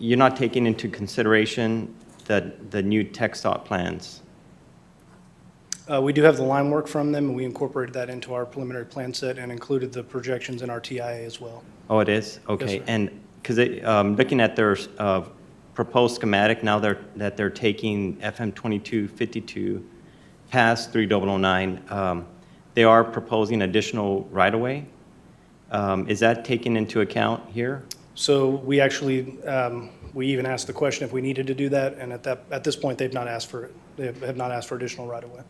you're not taking into consideration the new TxDOT plans. We do have the line work from them, and we incorporated that into our preliminary plan set and included the projections in our TIA as well. Oh, it is? Okay. Yes, sir. And because looking at their proposed schematic, now that they're taking FM 2252 past 3009, they are proposing additional right-of-way. Is that taken into account here? So we actually, we even asked the question if we needed to do that, and at this point, they've not asked for it. They have not asked for additional right-of-way.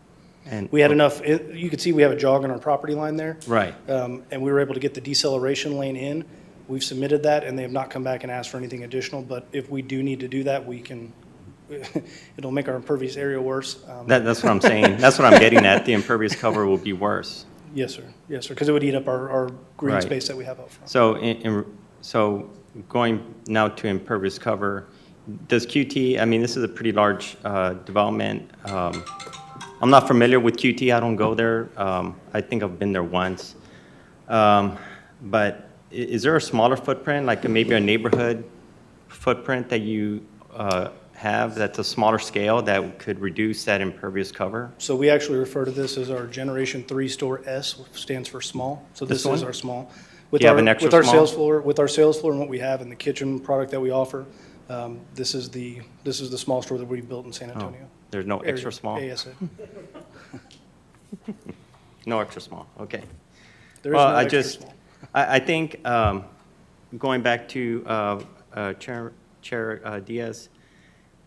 And we had enough, you could see we have a jog on our property line there. Right. And we were able to get the deceleration lane in. We've submitted that, and they have not come back and asked for anything additional, but if we do need to do that, we can, it'll make our impervious area worse. That's what I'm saying. That's what I'm getting at. The impervious cover will be worse. Yes, sir. Yes, sir, because it would eat up our green Right. space that we have out front. So, so going now to impervious cover, does QT, I mean, this is a pretty large development. I'm not familiar with QT. I don't go there. I think I've been there once. But is there a smaller footprint, like maybe a neighborhood footprint that you have that's a smaller scale that could reduce that impervious cover? So we actually refer to this as our Generation 3 Store S, which stands for small. So this This is one? our small. Do you have an extra With our small? sales floor, with our sales floor and what we have in the kitchen product that we offer, this is the small store that we built in San Antonio. There's no Area- extra small? ASA. No extra small, okay. There is Well, no I extra just, small. I think, going back to Chair Diaz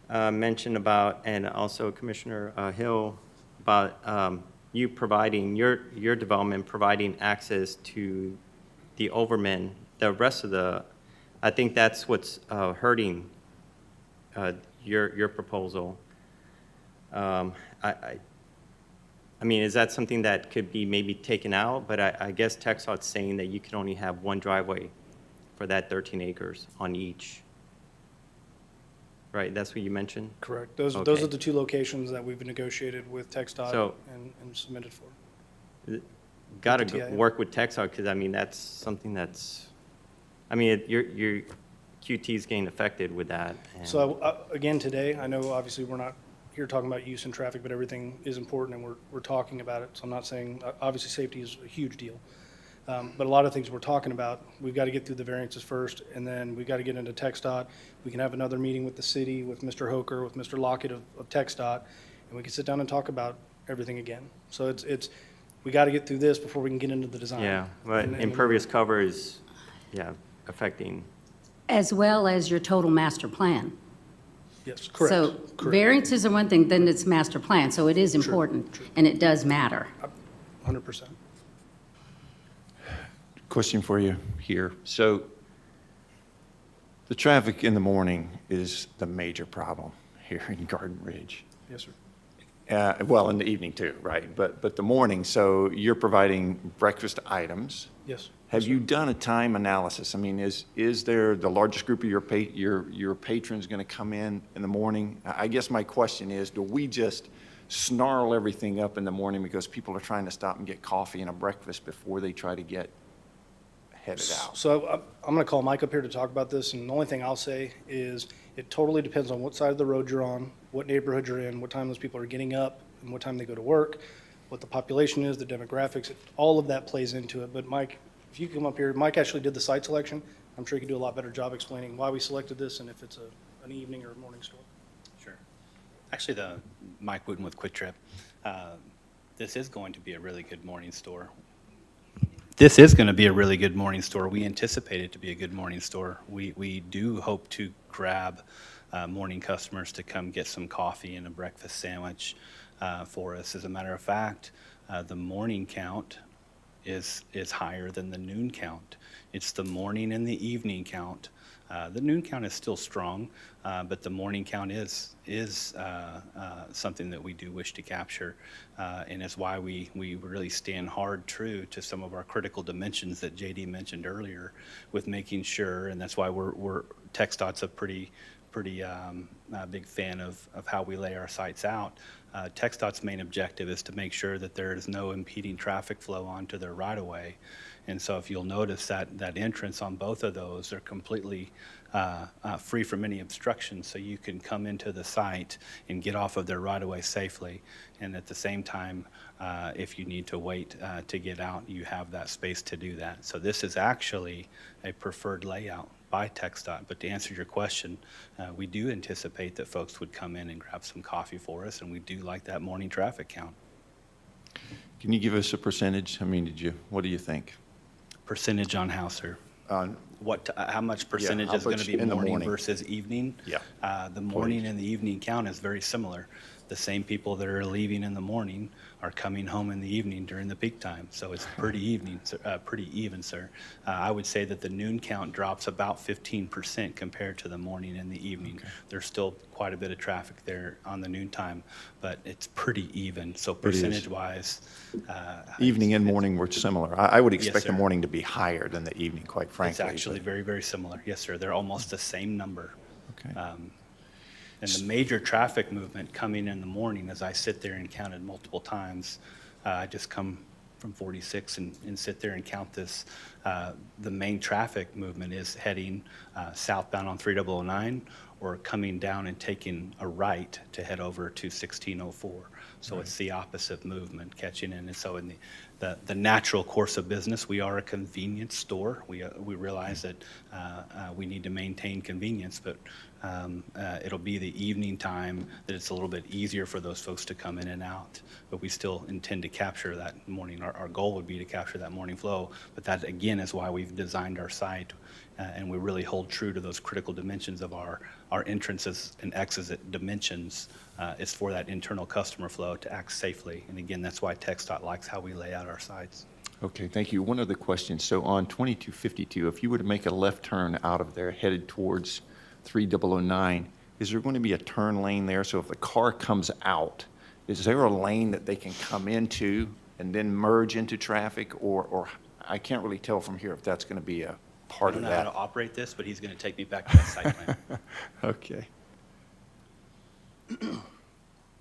mentioned about, and also Commissioner Hill, about you providing, your development providing access to the overmen, the rest of the, I think that's what's hurting your proposal. I mean, is that something that could be maybe taken out? But I guess TxDOT's saying that you can only have one driveway for that 13 acres on each. Right, that's what you mentioned? Correct. Those Okay. are the two locations that we've negotiated with TxDOT So- and submitted for. Got the to TIA. work with TxDOT, because I mean, that's something that's, I mean, your QT's getting affected with that. and- So again, today, I know obviously we're not here talking about use and traffic, but everything is important and we're talking about it. So I'm not saying, obviously, safety is a huge deal. But a lot of things we're talking about, we've got to get through the variances first, and then we've got to get into TxDOT. We can have another meeting with the city, with Mr. Hoker, with Mr. Lockett of TxDOT, and we can sit down and talk about everything again. So it's, we got to get through this before we can get into the design. Yeah, but And- impervious cover is, yeah, affecting. As well as your total master plan. Yes, correct. So Correct. variances are one thing, then it's master plan, so it is important, and it does matter. 100%. Question for you here. So the traffic in the morning is the major problem here in Garden Ridge. Yes, sir. Well, in the evening too, right? But the morning, so you're providing breakfast items. Yes. Have you done a time analysis? I mean, is there the largest group of your patrons going to come in the morning? I guess my question is, do we just snarl everything up in the morning because people are trying to stop and get coffee and a breakfast before they try to get headed out? So I'm going to call Mike up here to talk about this, and the only thing I'll say is it totally depends on what side of the road you're on, what neighborhood you're in, what time those people are getting up, and what time they go to work, what the population is, the demographics, all of that plays into it. But Mike, if you come up here, Mike actually did the site selection. I'm sure he could do a lot better job explaining why we selected this and if it's an evening or morning store. Sure. Actually, Mike Wooten with Quick Trip. This is going to be a really good morning store. This is going to be a really good morning store. We anticipate it to be a good morning store. We do hope to grab morning customers to come get some coffee and a breakfast sandwich for us. As a matter of fact, the morning count is higher than the noon count. It's the morning and the evening count. The noon count is still strong, but the morning count is something that we do wish to capture, and it's why we really stand hard true to some of our critical dimensions that JD mentioned earlier, with making sure, and that's why we're TxDOT's a pretty big fan of how we lay our sites out. TxDOT's main objective is to make sure that there is no impeding traffic flow onto their right-of-way. And so if you'll notice that entrance on both of those are completely free from any obstruction, so you can come into the site and get off of their right-of-way safely. And at the same time, if you need to wait to get out, you have that space to do that. So this is actually a preferred layout by TxDOT. But to answer your question, we do anticipate that folks would come in and grab some coffee for us, and we do like that morning traffic count. Can you give us a percentage? I mean, what do you think? Percentage on how, sir? How much percentage how is going much to be in the morning morning? versus evening? Yeah. The morning and the evening count is very similar. The same people that are leaving in the morning are coming home in the evening during the peak time. So it's pretty even, sir. I would say that the noon count drops about 15% compared to the morning and the evening. Okay. There's still quite a bit of traffic there on the noon time, but it's pretty even. So percentage-wise, Evening and morning were similar. I would expect the sir. morning to be higher than the evening, quite frankly. it's actually very, very similar. Yes, sir. They're almost the same number. Okay. And the major traffic movement coming in the morning, as I sit there and counted multiple times, I just come from 46 and sit there and count this. The main traffic movement is heading southbound on 3009 or coming down and taking a right to head over to 1604. So it's the opposite movement catching in. And so in the natural course of business, we are a convenience store. We realize that we need to maintain convenience, but it'll be the evening time that it's a little bit easier for those folks to come in and out. But we still intend to capture that morning. Our goal would be to capture that morning flow, but that again is why we've designed our site and we really hold true to those critical dimensions of our entrances and exit dimensions. Is for that internal customer flow to act safely. And again, that's why TxDOT likes how we lay out our sites. Okay, thank you. One other question. So on 2252, if you were to make a left turn out of there headed towards 3009, is there going to be a turn lane there? So if the car comes out, is there a lane that they can come into and then merge into traffic? Or I can't really tell from here if that's going to be a part of that. I don't know how to operate this, but he's going to take me back to that site plan. Okay.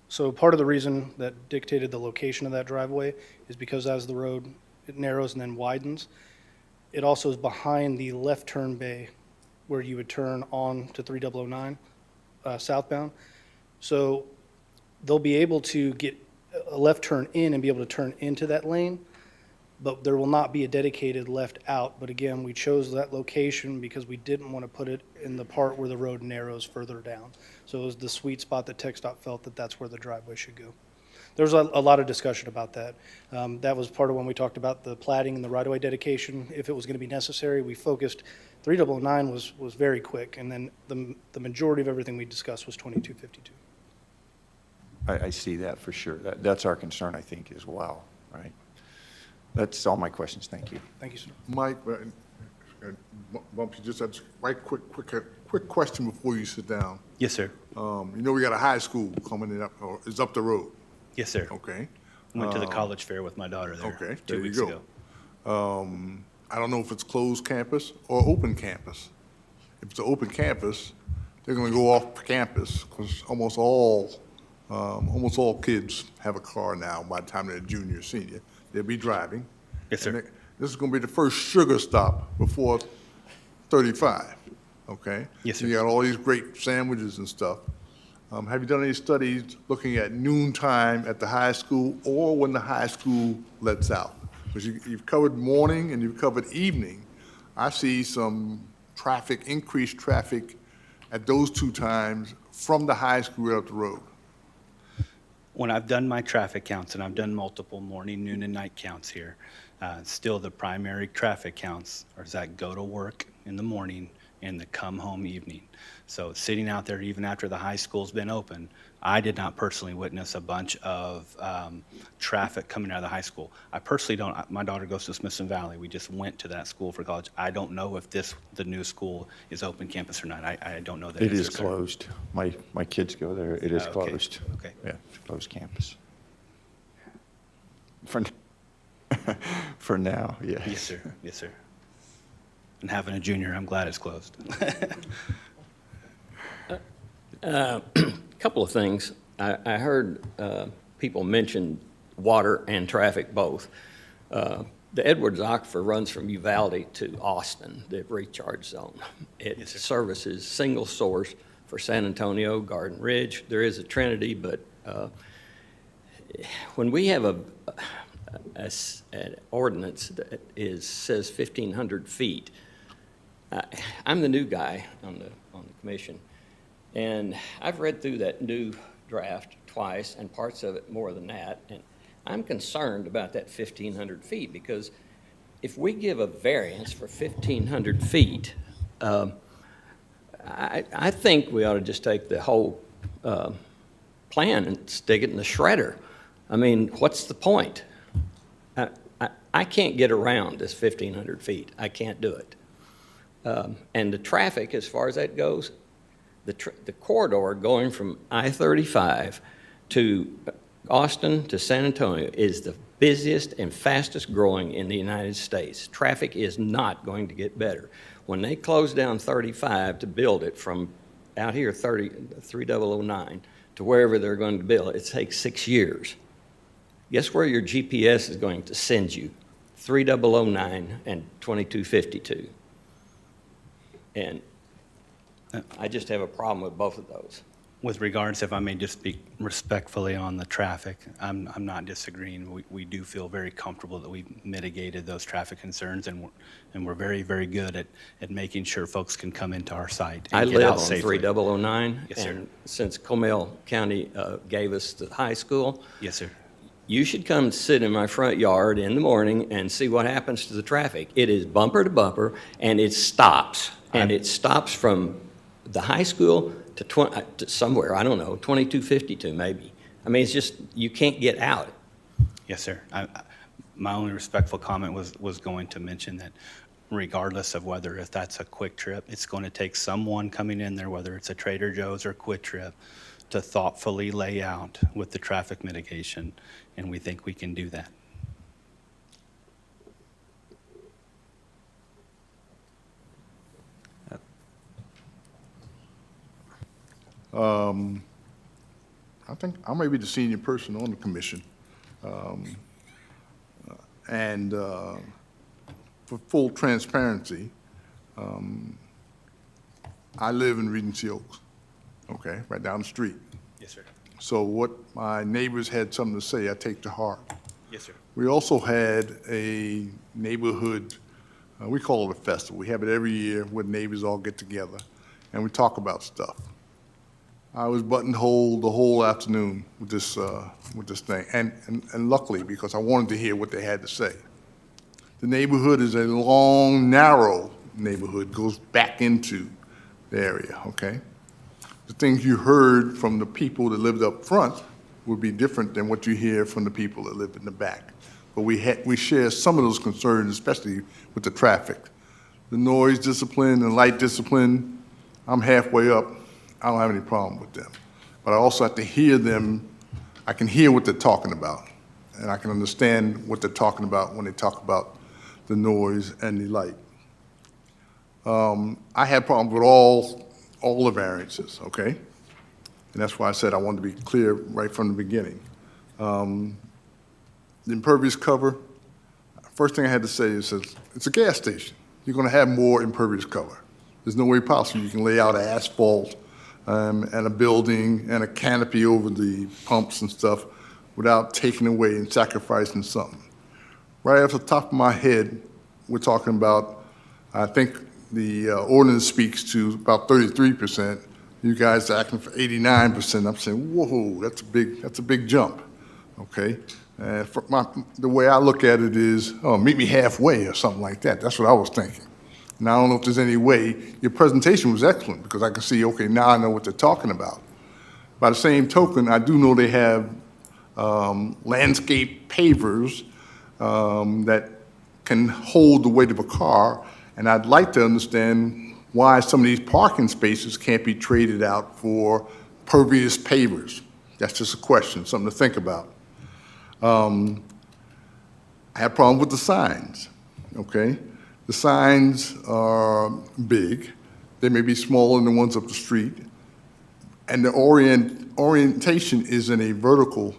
So part of the reason that dictated the location of that driveway is because as the road, it narrows and then widens, it also is behind the left turn bay where you would turn on to 3009 southbound. So they'll be able to get a left turn in and be able to turn into that lane, but there will not be a dedicated left out. But again, we chose that location because we didn't want to put it in the part where the road narrows further down. So it was the sweet spot that TxDOT felt that that's where the driveway should go. There was a lot of discussion about that. That was part of when we talked about the platting and the right-of-way dedication. If it was going to be necessary, we focused, 3009 was very quick, and then the majority of everything we discussed was 2252. I see that for sure. That's our concern, I think, as well, right? That's all my questions. Thank you. Thank you, sir. Mike, Bumpy, just a quick question before you sit down. Yes, sir. You know we got a high school coming up, or is up the road. Yes, sir. Okay. Went to the college fair with my daughter there Okay, 2 there you weeks go. ago. I don't know if it's closed campus or open campus. If it's an open campus, they're going to go off campus because almost all kids have a car now by the time they're junior or senior. They'll be driving. Yes, sir. And this is going to be the first sugar stop before 35, okay? Yes, sir. You got all these great sandwiches and stuff. Have you done any studies looking at noon time at the high school or when the high school lets out? Because you've covered morning and you've covered evening. I see some traffic, increased traffic at those two times from the high school up the road. When I've done my traffic counts, and I've done multiple morning, noon, and night counts here, still the primary traffic counts are that go to work in the morning and the come home evening. So sitting out there even after the high school's been open, I did not personally witness a bunch of traffic coming out of the high school. I personally don't. My daughter goes to Smithson Valley. We just went to that school for college. I don't know if the new school is open campus or not. I don't know that. It is answer, sir. closed. My kids go there. It is Okay. closed. Okay. Yeah, it's a closed campus. For now, yes. Yes, sir. Yes, sir. And having a junior, I'm glad it's closed. Couple of things. I heard people mention water and traffic both. The Edwards Aquifer runs from Uvalde to Austin, the recharge zone. It services single source for San Antonio, Garden Ridge. There is a Trinity, but when we have an ordinance that says 1,500 feet, I'm the new guy on the commission, and I've read through that new draft twice and parts of it more than that, and I'm concerned about that 1,500 feet because if we give a variance for 1,500 feet, I think we ought to just take the whole plan and stick it in the shredder. I mean, what's the point? I can't get around this 1,500 feet. I can't do it. And the traffic, as far as that goes, the corridor going from I-35 to Austin to San Antonio is the busiest and fastest growing in the United States. Traffic is not going to get better. When they close down 35 to build it from out here 3009 to wherever they're going to build, it takes 6 years. Guess where your GPS is going to send you? 3009 and 2252. And I just have a problem with both of those. With regards, if I may just speak respectfully on the traffic, I'm not disagreeing. We do feel very comfortable that we've mitigated those traffic concerns, and we're very, very good at making sure folks can come into our site I and get live out on safely. 3009. Yes, sir. And since Comal County gave us the high school. Yes, sir. You should come sit in my front yard in the morning and see what happens to the traffic. It is bumper to bumper, and it stops. And it stops from the high school to somewhere, I don't know, 2252 maybe. I mean, it's just, you can't get out. Yes, sir. My only respectful comment was going to mention that regardless of whether if that's a Quick Trip, it's going to take someone coming in there, whether it's a Trader Joe's or Quick Trip, to thoughtfully lay out with the traffic mitigation, and we think we can do that. I think I may be the senior person on the commission. And for full transparency, I live in Regency Oaks, okay, right down the street. Yes, sir. So what my neighbors had something to say, I take to heart. Yes, sir. We also had a neighborhood, we call it a festival. We have it every year where neighbors all get together and we talk about stuff. I was buttonholed the whole afternoon with this thing, and luckily, because I wanted to hear what they had to say. The neighborhood is a long, narrow neighborhood, goes back into the area, okay? The things you heard from the people that lived up front would be different than what you hear from the people that live in the back. But we share some of those concerns, especially with the traffic. The noise discipline and light discipline, I'm halfway up. I don't have any problem with them. But I also have to hear them. I can hear what they're talking about, and I can understand what they're talking about when they talk about the noise and the light. I had problems with all the variances, okay? And that's why I said I wanted to be clear right from the beginning. The impervious cover, first thing I had to say is it's a gas station. You're going to have more impervious cover. There's no way possible you can lay out asphalt and a building and a canopy over the pumps and stuff without taking away and sacrificing something. Right off the top of my head, we're talking about, I think the ordinance speaks to about 33%. You guys are asking for 89%. I'm saying, whoa, that's a big jump, okay? The way I look at it is, oh, meet me halfway or something like that. That's what I was thinking. And I don't know if there's any way. Your presentation was excellent because I can see, okay, now I know what they're talking about. By the same token, I do know they have landscape pavers that can hold the weight of a car, and I'd like to understand why some of these parking spaces can't be traded out for pervious pavers. That's just a question, something to think about. I have a problem with the signs, okay? The signs are big. They may be smaller than the ones up the street. And the orientation is in a vertical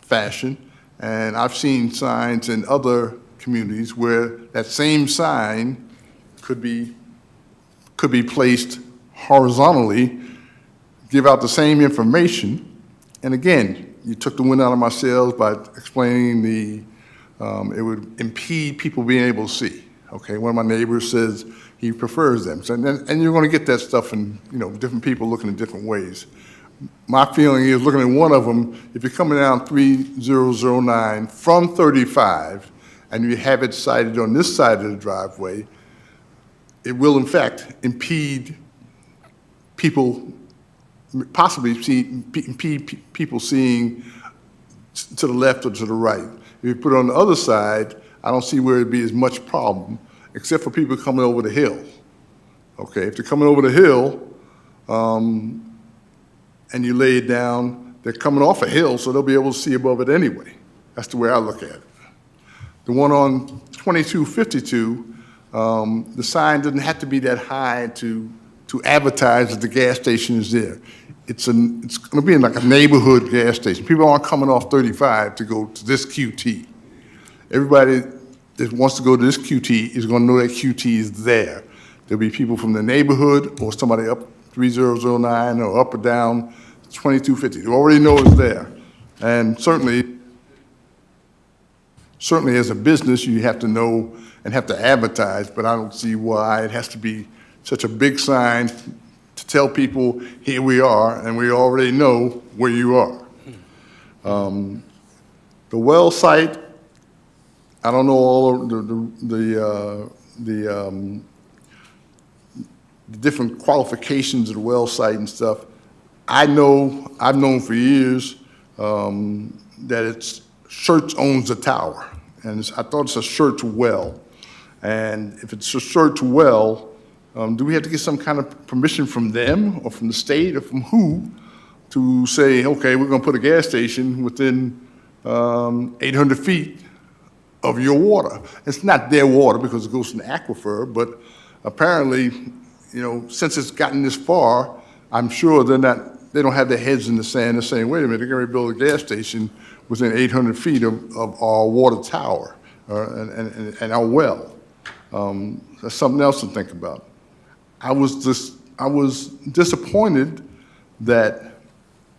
fashion. And I've seen signs in other communities where that same sign could be placed horizontally, give out the same information. And again, you took the wind out of my sails by explaining it would impede people being able to see. Okay, one of my neighbors says he prefers them. So, and you're going to get that stuff in, different people looking in different ways. My feeling is, looking at one of them, if you're coming down 3009 from 35 and you have it sited on this side of the driveway, it will in fact impede people, possibly impede people seeing to the left or to the right. If you put it on the other side, I don't see where it'd be as much problem, except for people coming over the hill. Okay, if they're coming over the hill, and you lay it down, they're coming off a hill, so they'll be able to see above it anyway. That's the way I look at it. The one on 2252, the sign doesn't have to be that high to advertise that the gas station is there. It's going to be in like a neighborhood gas station. People aren't coming off 35 to go to this QT. everybody that wants to go to this QT is going to know that QT is there. There'll be people from the neighborhood or somebody up 3009 or up or down 2250. They already know it's there. And certainly as a business, you have to know and have to advertise, but I don't see why it has to be such a big sign to tell people, here we are, and we already know where you are. The well site, I don't know all of the different qualifications of the well site and stuff. I've known for years that it's Schertz owns the tower, and I thought it's a Schertz well. And if it's a Schertz well, do we have to get some kind of permission from them or from the state or from who to say, okay, we're going to put a gas station within 800 feet of your water? It's not their water because it goes to an aquifer, but apparently, you know, since it's gotten this far, I'm sure they don't have their heads in the sand and saying, wait a minute, they're going to build a gas station within 800 feet of our water tower and our well. That's something else to think about. I was disappointed that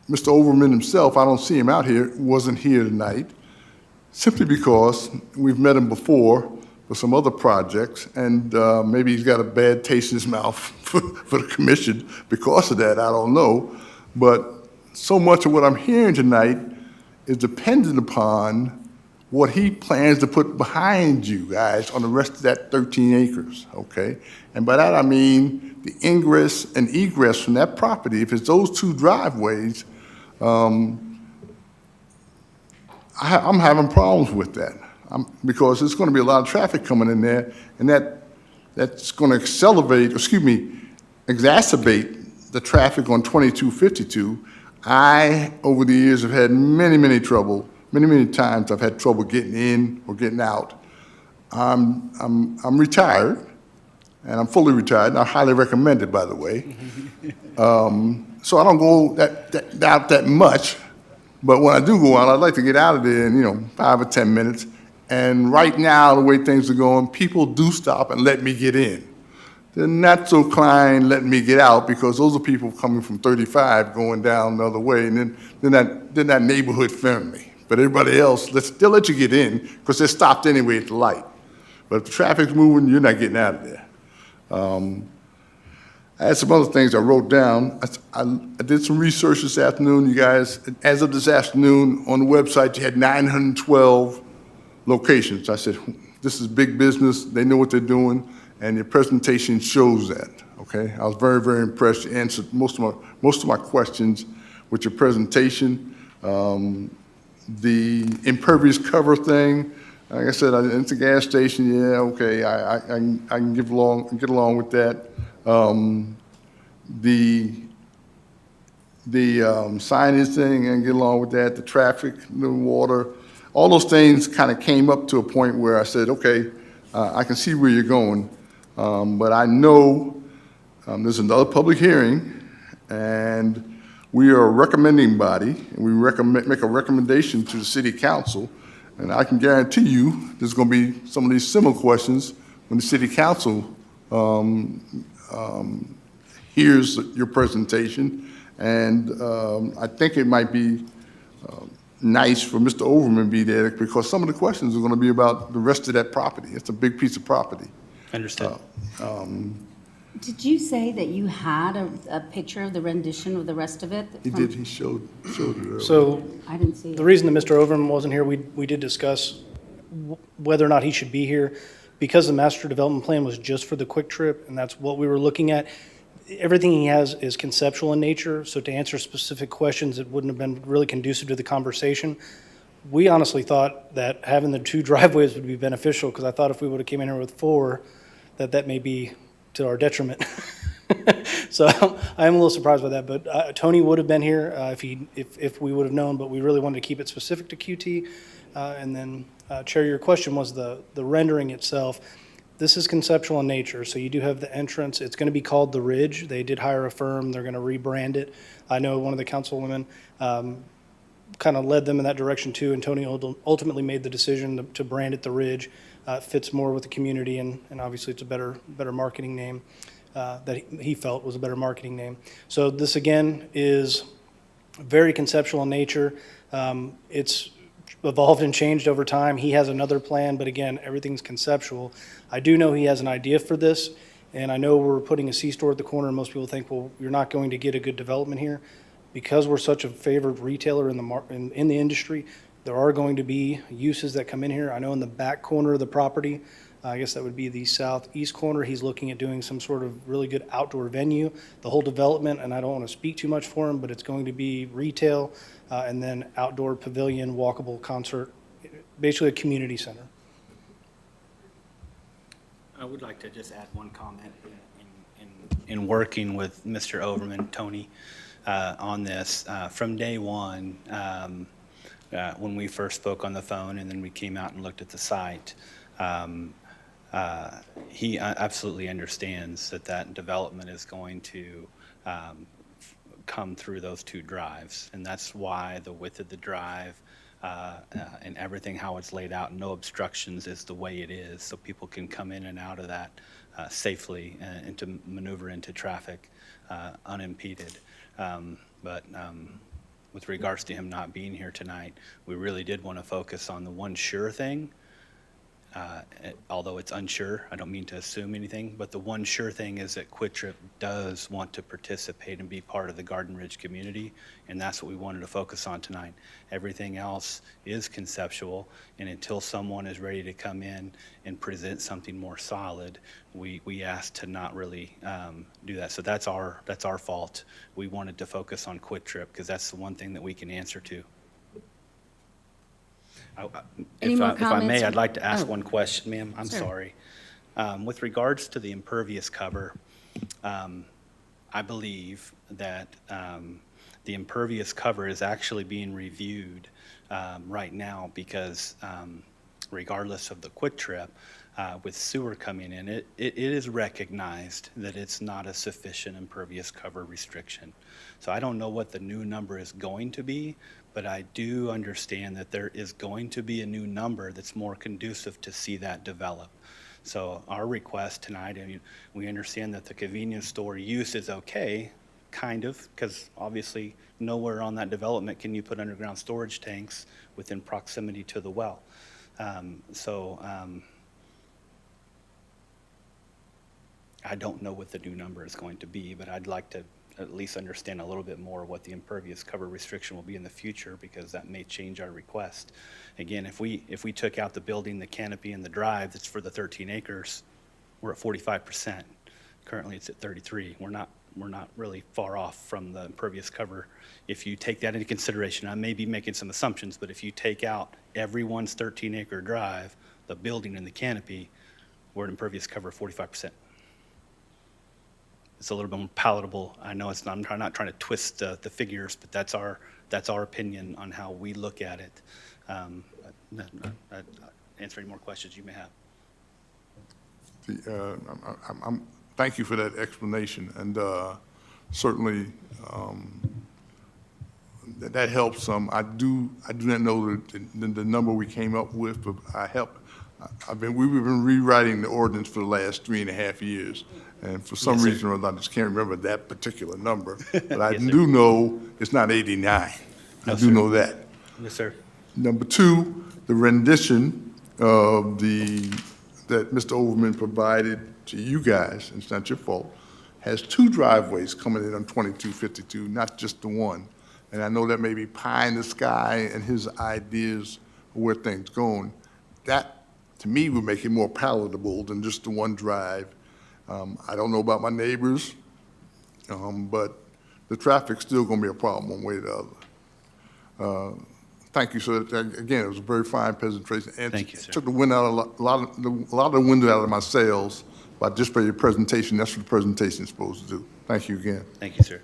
Mr. Overman himself, I don't see him out here, wasn't here tonight, simply because we've met him before for some other projects, and maybe he's got a bad taste in his mouth for the commission because of that, I don't know. But so much of what I'm hearing tonight is dependent upon what he plans to put behind you guys on the rest of that 13 acres, okay? And by that I mean the ingress and egress from that property. If it's those two driveways, I'm having problems with that because there's going to be a lot of traffic coming in there, and that's going to exacerbate the traffic on 2252. I, over the years, have had many times I've had trouble getting in or getting out. I'm retired, and I'm fully retired, and I highly recommend it, by the way. So I don't go out that much, but when I do go out, I'd like to get out of there in 5 or 10 minutes. And right now, the way things are going, people do stop and let me get in. They're not so kind letting me get out because those are people coming from 35 going down the other way, and then that neighborhood friendly. But everybody else, they'll let you get in because they're stopped anyway at the light. But if the traffic's moving, you're not getting out of there. I had some other things I wrote down. I did some research this afternoon. You guys, as of this afternoon, on the website, you had 912 locations. I said, this is big business. They know what they're doing, and your presentation shows that, okay? I was very, very impressed. You answered most of my questions with your presentation. The impervious cover thing, like I said, it's a gas station, yeah, okay, I can get along with that. The signage thing, I can get along with that. The traffic, the water, all those things kind of came up to a point where I said, okay, I can see where you're going, but I know there's another public hearing, and we are a recommending body, and we make a recommendation to the city council, and I can guarantee you there's going to be some of these similar questions when the city council hears your presentation, and I think it might be nice for Mr. Overman to be there because some of the questions are going to be about the rest of that property. It's a big piece of property. Understood. Did you say that you had a picture of the rendition of the rest of it? He did. He showed it earlier. So I didn't see it. the reason that Mr. Overman wasn't here, we did discuss whether or not he should be here because the master development plan was just for the Quick Trip, and that's what we were looking at. Everything he has is conceptual in nature, so to answer specific questions, it wouldn't have been really conducive to the conversation. We honestly thought that having the two driveways would be beneficial because I thought if we would have came in here with 4, that may be to our detriment. So I am a little surprised by that, but Tony would have been here if we would have known, but we really wanted to keep it specific to QT. And then, Chair, your question was the rendering itself. This is conceptual in nature, so you do have the entrance. It's going to be called The Ridge. They did hire a firm. They're going to rebrand it. I know one of the councilwomen kind of led them in that direction too, and Tony ultimately made the decision to brand it the Ridge. It fits more with the community, and obviously it's a better marketing name that he felt was a better marketing name. So this again is very conceptual in nature. It's evolved and changed over time. He has another plan, but again, everything's conceptual. I do know he has an idea for this, and I know we're putting a C-store at the corner, and most people think, well, you're not going to get a good development here. Because we're such a favored retailer in the industry, there are going to be uses that come in here. I know in the back corner of the property, I guess that would be the southeast corner, he's looking at doing some sort of really good outdoor venue. The whole development, and I don't want to speak too much for him, but it's going to be retail and then outdoor pavilion, walkable concert, basically a community center. I would like to just add one comment. In working with Mr. Overman, Tony, on this, from day one, when we first spoke on the phone and then we came out and looked at the site, he absolutely understands that development is going to come through those two drives. And that's why the width of the drive and everything, how it's laid out, no obstructions, is the way it is, so people can come in and out of that safely and to maneuver into traffic unimpeded. But with regards to him not being here tonight, we really did want to focus on the one sure thing. Although it's unsure, I don't mean to assume anything, but the one sure thing is that QuikTrip does want to participate and be part of the Garden Ridge community, and that's what we wanted to focus on tonight. Everything else is conceptual, and until someone is ready to come in and present something more solid, we asked to not really do that. So that's our fault. We wanted to focus on QuikTrip because that's the one thing that we can answer to. If I may, I'd like to ask one question, ma'am. I'm sorry. With regards to the impervious cover, I believe that the impervious cover is actually being reviewed right now because regardless of the QuikTrip, with sewer coming in, it is recognized that it's not a sufficient impervious cover restriction. So I don't know what the new number is going to be, but I do understand that there is going to be a new number that's more conducive to see that develop. So our request tonight, I mean, we understand that the convenience store use is okay, kind of, because obviously nowhere on that development can you put underground storage tanks within proximity to the well. I don't know what the new number is going to be, but I'd like to at least understand a little bit more what the impervious cover restriction will be in the future, because that may change our request. Again, if we took out the building, the canopy, and the drive that's for the 13 acres, we're at 45%. Currently, it's at 33. We're not really far off from the impervious cover. If you take that into consideration, I may be making some assumptions, but if you take out everyone's 13-acre drive, the building and the canopy, we're at impervious cover of 45%. It's a little bit more palatable. I know it's not, I'm not trying to twist the figures, but that's our opinion on how we look at it. Answer any more questions you may have. Thank you for that explanation, and certainly that helps some. I do not know the number we came up with, but we've been rewriting the ordinance for the last 3.5 years. And for some reason or other, I just can't remember that particular number. But I do know it's not 89. I do know that. Yes, sir. Number two, the rendition of that Mr. Overman provided to you guys, and it's not your fault, has 2 driveways coming in on 2252, not just the one. And I know that may be pie in the sky and his ideas of where things going. That, to me, would make it more palatable than just the one drive. I don't know about my neighbors, but the traffic's still going to be a problem one way or the other. Thank you, sir. Again, it was a very fine presentation. And thank you, sir. Took the wind out of a lot of the wind out of my sails by just by your presentation. That's what the presentation is supposed to do. Thank you again. Thank you, sir.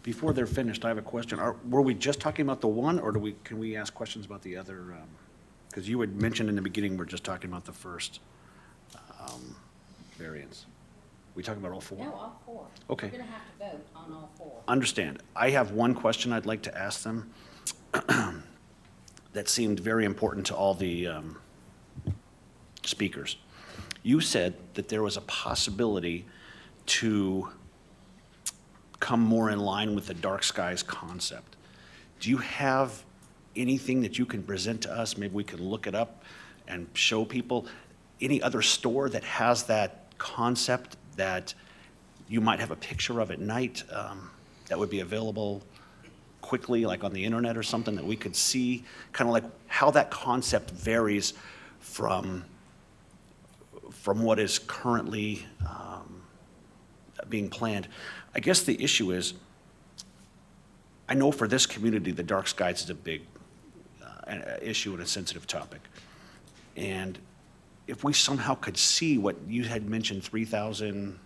Before they're finished, I have a question. Were we just talking about the one, or can we ask questions about the other? Because you had mentioned in the beginning we're just talking about the first variance. We talking about all four? No, all four. Okay. We're going to have to vote on all four. Understand. I have one question I'd like to ask them that seemed very important to all the speakers. You said that there was a possibility to come more in line with the dark skies concept. Do you have anything that you can present to us? Maybe we can look it up and show people. Any other store that has that concept that you might have a picture of at night that would be available quickly, like on the internet or something, that we could see kind of like how that concept varies from what is currently being planned? I guess the issue is, I know for this community, the dark skies is a big issue and a sensitive topic. And if we somehow could see what you had mentioned, 3,000,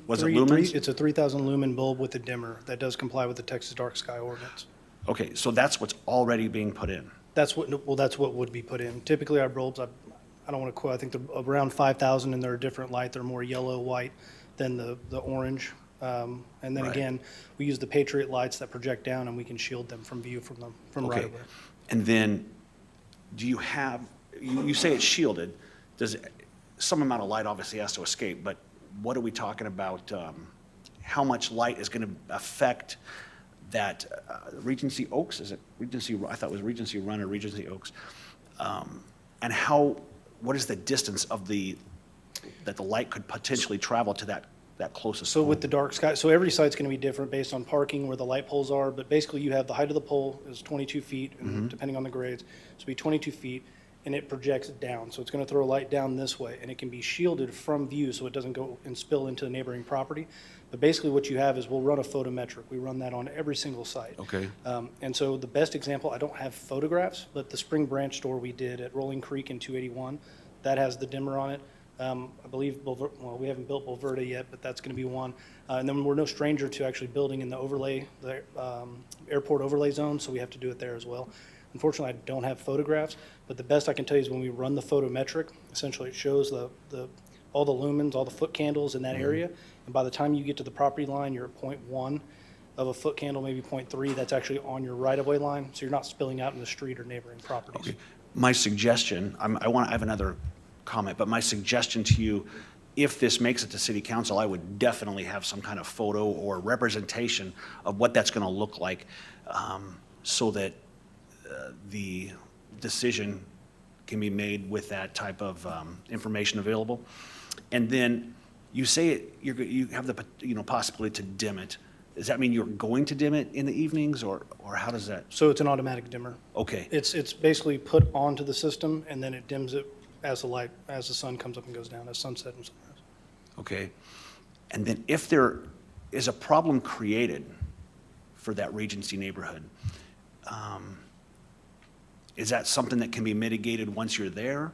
was it lumens? It's a 3,000 lumen bulb with a dimmer that does comply with the Texas Dark Sky Ordinance. Okay, so that's what's already being put in. That's what would be put in. Typically, our bulbs, I don't want to quote, I think they're around 5,000, and they're a different light. They're more yellow, white than the orange. And then Right. again, we use the Patriot lights that project down, and we can shield them from view from Okay. right away. And then, do you have, you say it's shielded, some amount of light obviously has to escape, but what are we talking about? How much light is going to affect that Regency Oaks? Is it Regency? I thought it was Regency Run or Regency Oaks. And what is the distance of that the light could potentially travel to that closest? So with the dark sky, so every site's going to be different based on parking, where the light poles are, but basically you have the height of the pole is 22 feet, and depending on the grades, so it'll be 22 feet, and it projects down. So it's going to throw light down this way, and it can be shielded from view so it doesn't go and spill into the neighboring property. But basically what you have is we'll run a photometric. We run that on every single site. Okay. And so the best example, I don't have photographs, but the Spring Branch store we did at Rolling Creek in 281, that has the dimmer on it. I believe, we haven't built Bulverde yet, but that's going to be one. And then we're no stranger to actually building in the overlay, the airport overlay zone, so we have to do it there as well. Unfortunately, I don't have photographs, but the best I can tell you is when we run the photometric, essentially it shows all the lumens, all the foot candles in that area, and by the time you get to the property line, you're at 0.1 of a foot candle, maybe 0.3, that's actually on your right-of-way line, so you're not spilling out in the street or neighboring properties. Okay. My suggestion, I have another comment, but my suggestion to you, if this makes it to city council, I would definitely have some kind of photo or representation of what that's going to look like, so that the decision can be made with that type of information available. And then you say you have the possibility to dim it. Does that mean you're going to dim it in the evenings, or how does that? So it's an automatic dimmer. Okay. It's basically put onto the system, and then it dims it as the sun comes up and goes down, as sunset and sunrise. Okay. And then if there is a problem created for that Regency neighborhood, is that something that can be mitigated once you're there?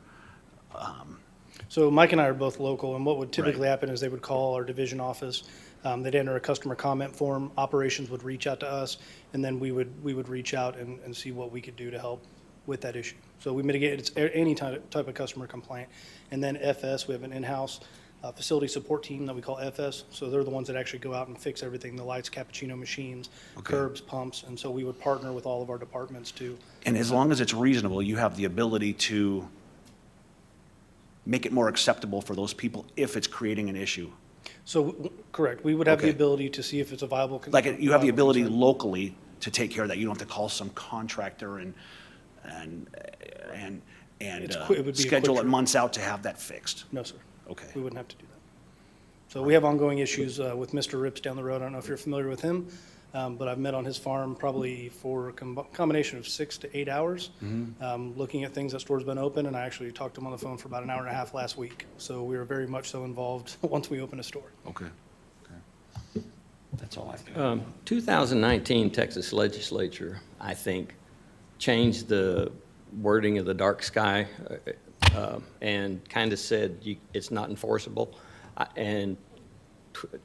So Mike and I are both local, and what would typically happen is they would call our division office. They'd enter a customer comment form. Operations would reach out to us, and then we would reach out and see what we could do to help with that issue. So we mitigate it's any type of customer complaint. And then FS, we have an in-house facility support team that we call FS. So they're the ones that actually go out and fix everything, the lights, cappuccino machines, curbs, pumps. And so we would partner with all of our departments to. And as long as it's reasonable, you have the ability to make it more acceptable for those people if it's creating an issue. So, correct. We would have the Okay. ability to see if it's a viable. Like, you have the viable ability concern. locally to take care of that. You don't have to call some contractor and It would be a schedule quick it months out to have that fixed. No, sir. Okay. We wouldn't have to do that. So we have ongoing issues with Mr. Rips down the road. I don't know if you're familiar with him, but I've met on his farm probably for a combination of 6 to 8 hours, looking at things that store's been open, and I actually talked to him on the phone for about an hour and a half last week. So we were very much so involved once we opened a store. Okay. That's all I've got. 2019 Texas legislature, I think, changed the wording of the dark sky and kind of said it's not enforceable. And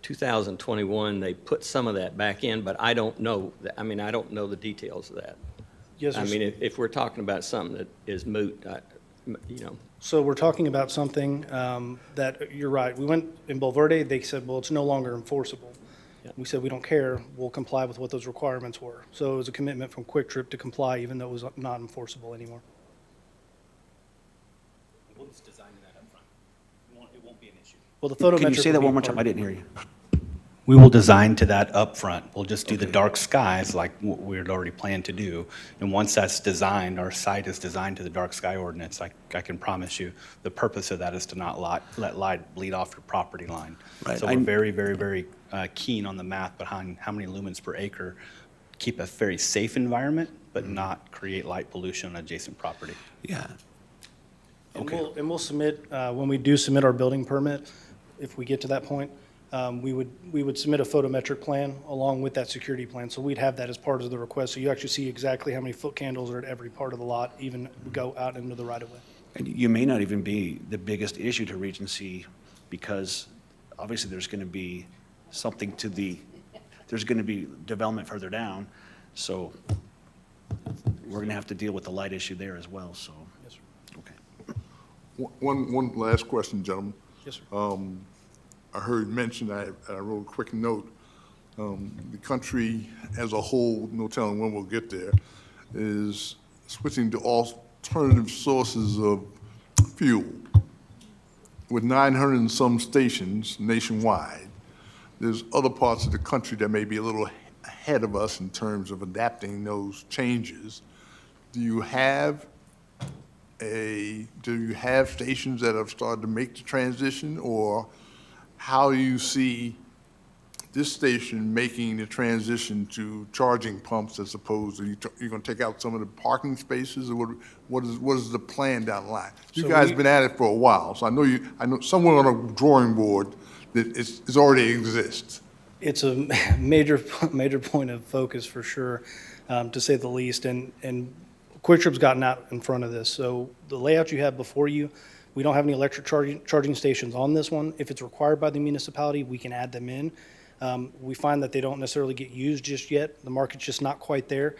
2021, they put some of that back in, but I don't know. I don't know the details of that. Yes, I sir. mean, if we're talking about something that is moot, you know. So we're talking about something that, you're right, we went in Bulverde, they said, well, it's no longer enforceable. We said, we don't care, we'll comply with what those requirements were. So it was a commitment from Quick Trip to comply, even though it was not enforceable anymore. We'll just design that up front. It won't be an issue. Well, the photometric. Can you say that would be one more part time? I didn't hear you. We will design to that up front. We'll just do the dark skies like what we had already planned to do. And once that's designed, our site is designed to the dark sky ordinance, I can promise you, the purpose of that is to not let light bleed off your property line. Right. So we're very, very, very keen on the math behind how many lumens per acre, keep a very safe environment, but not create light pollution on adjacent property. Yeah. And we'll submit, when we do submit our building permit, if we get to that point, we would submit a photometric plan along with that security plan. So we'd have that as part of the request. So you actually see exactly how many foot candles are at every part of the lot, even go out into the right of way. And you may not even be the biggest issue to Regency because obviously there's going to be something there's going to be development further down. So we're going to have to deal with the light issue there as well, so. Yes, sir. Okay. One last question, gentlemen. Yes, sir. I heard mentioned, I wrote a quick note, the country as a whole, no telling when we'll get there, is switching to alternative sources of fuel. With 900 and some stations nationwide, there's other parts of the country that may be a little ahead of us in terms of adapting those changes. Do you have stations that have started to make the transition, or how do you see this station making the transition to charging pumps as opposed to you're going to take out some of the parking spaces, or what is the plan down the line? You So guys we- been at it for a while, so I know somewhere on a drawing board that it's already exists. It's a major point of focus for sure, to say the least. And Quick Trip's gotten out in front of this. So the layout you have before you, we don't have any electric charging stations on this one. If it's required by the municipality, we can add them in. We find that they don't necessarily get used just yet. The market's just not quite there.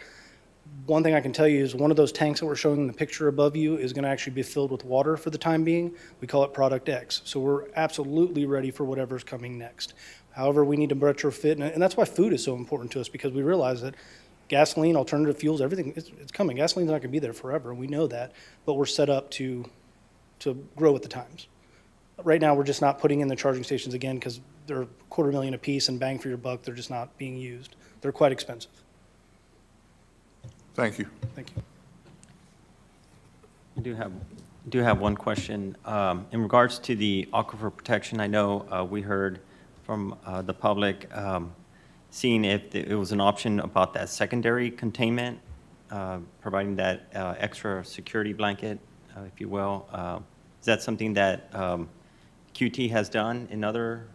One thing I can tell you is one of those tanks that we're showing in the picture above you is going to actually be filled with water for the time being. We call it Product X. So we're absolutely ready for whatever's coming next. However, we need to retrofit, and that's why food is so important to us, because we realize that gasoline, alternative fuels, everything, it's coming. Gasoline's not going to be there forever, and we know that, but we're set up to grow with the times. Right now, we're just not putting in the charging stations again because they're $250,000 a piece, and bang for your buck, they're just not being used. They're quite expensive. Thank you. Thank you. I do have one question. In regards to the aquifer protection, I know we heard from the public, seeing if it was an option about that secondary containment, providing that extra security blanket, if you will. Is that something that QT has done in other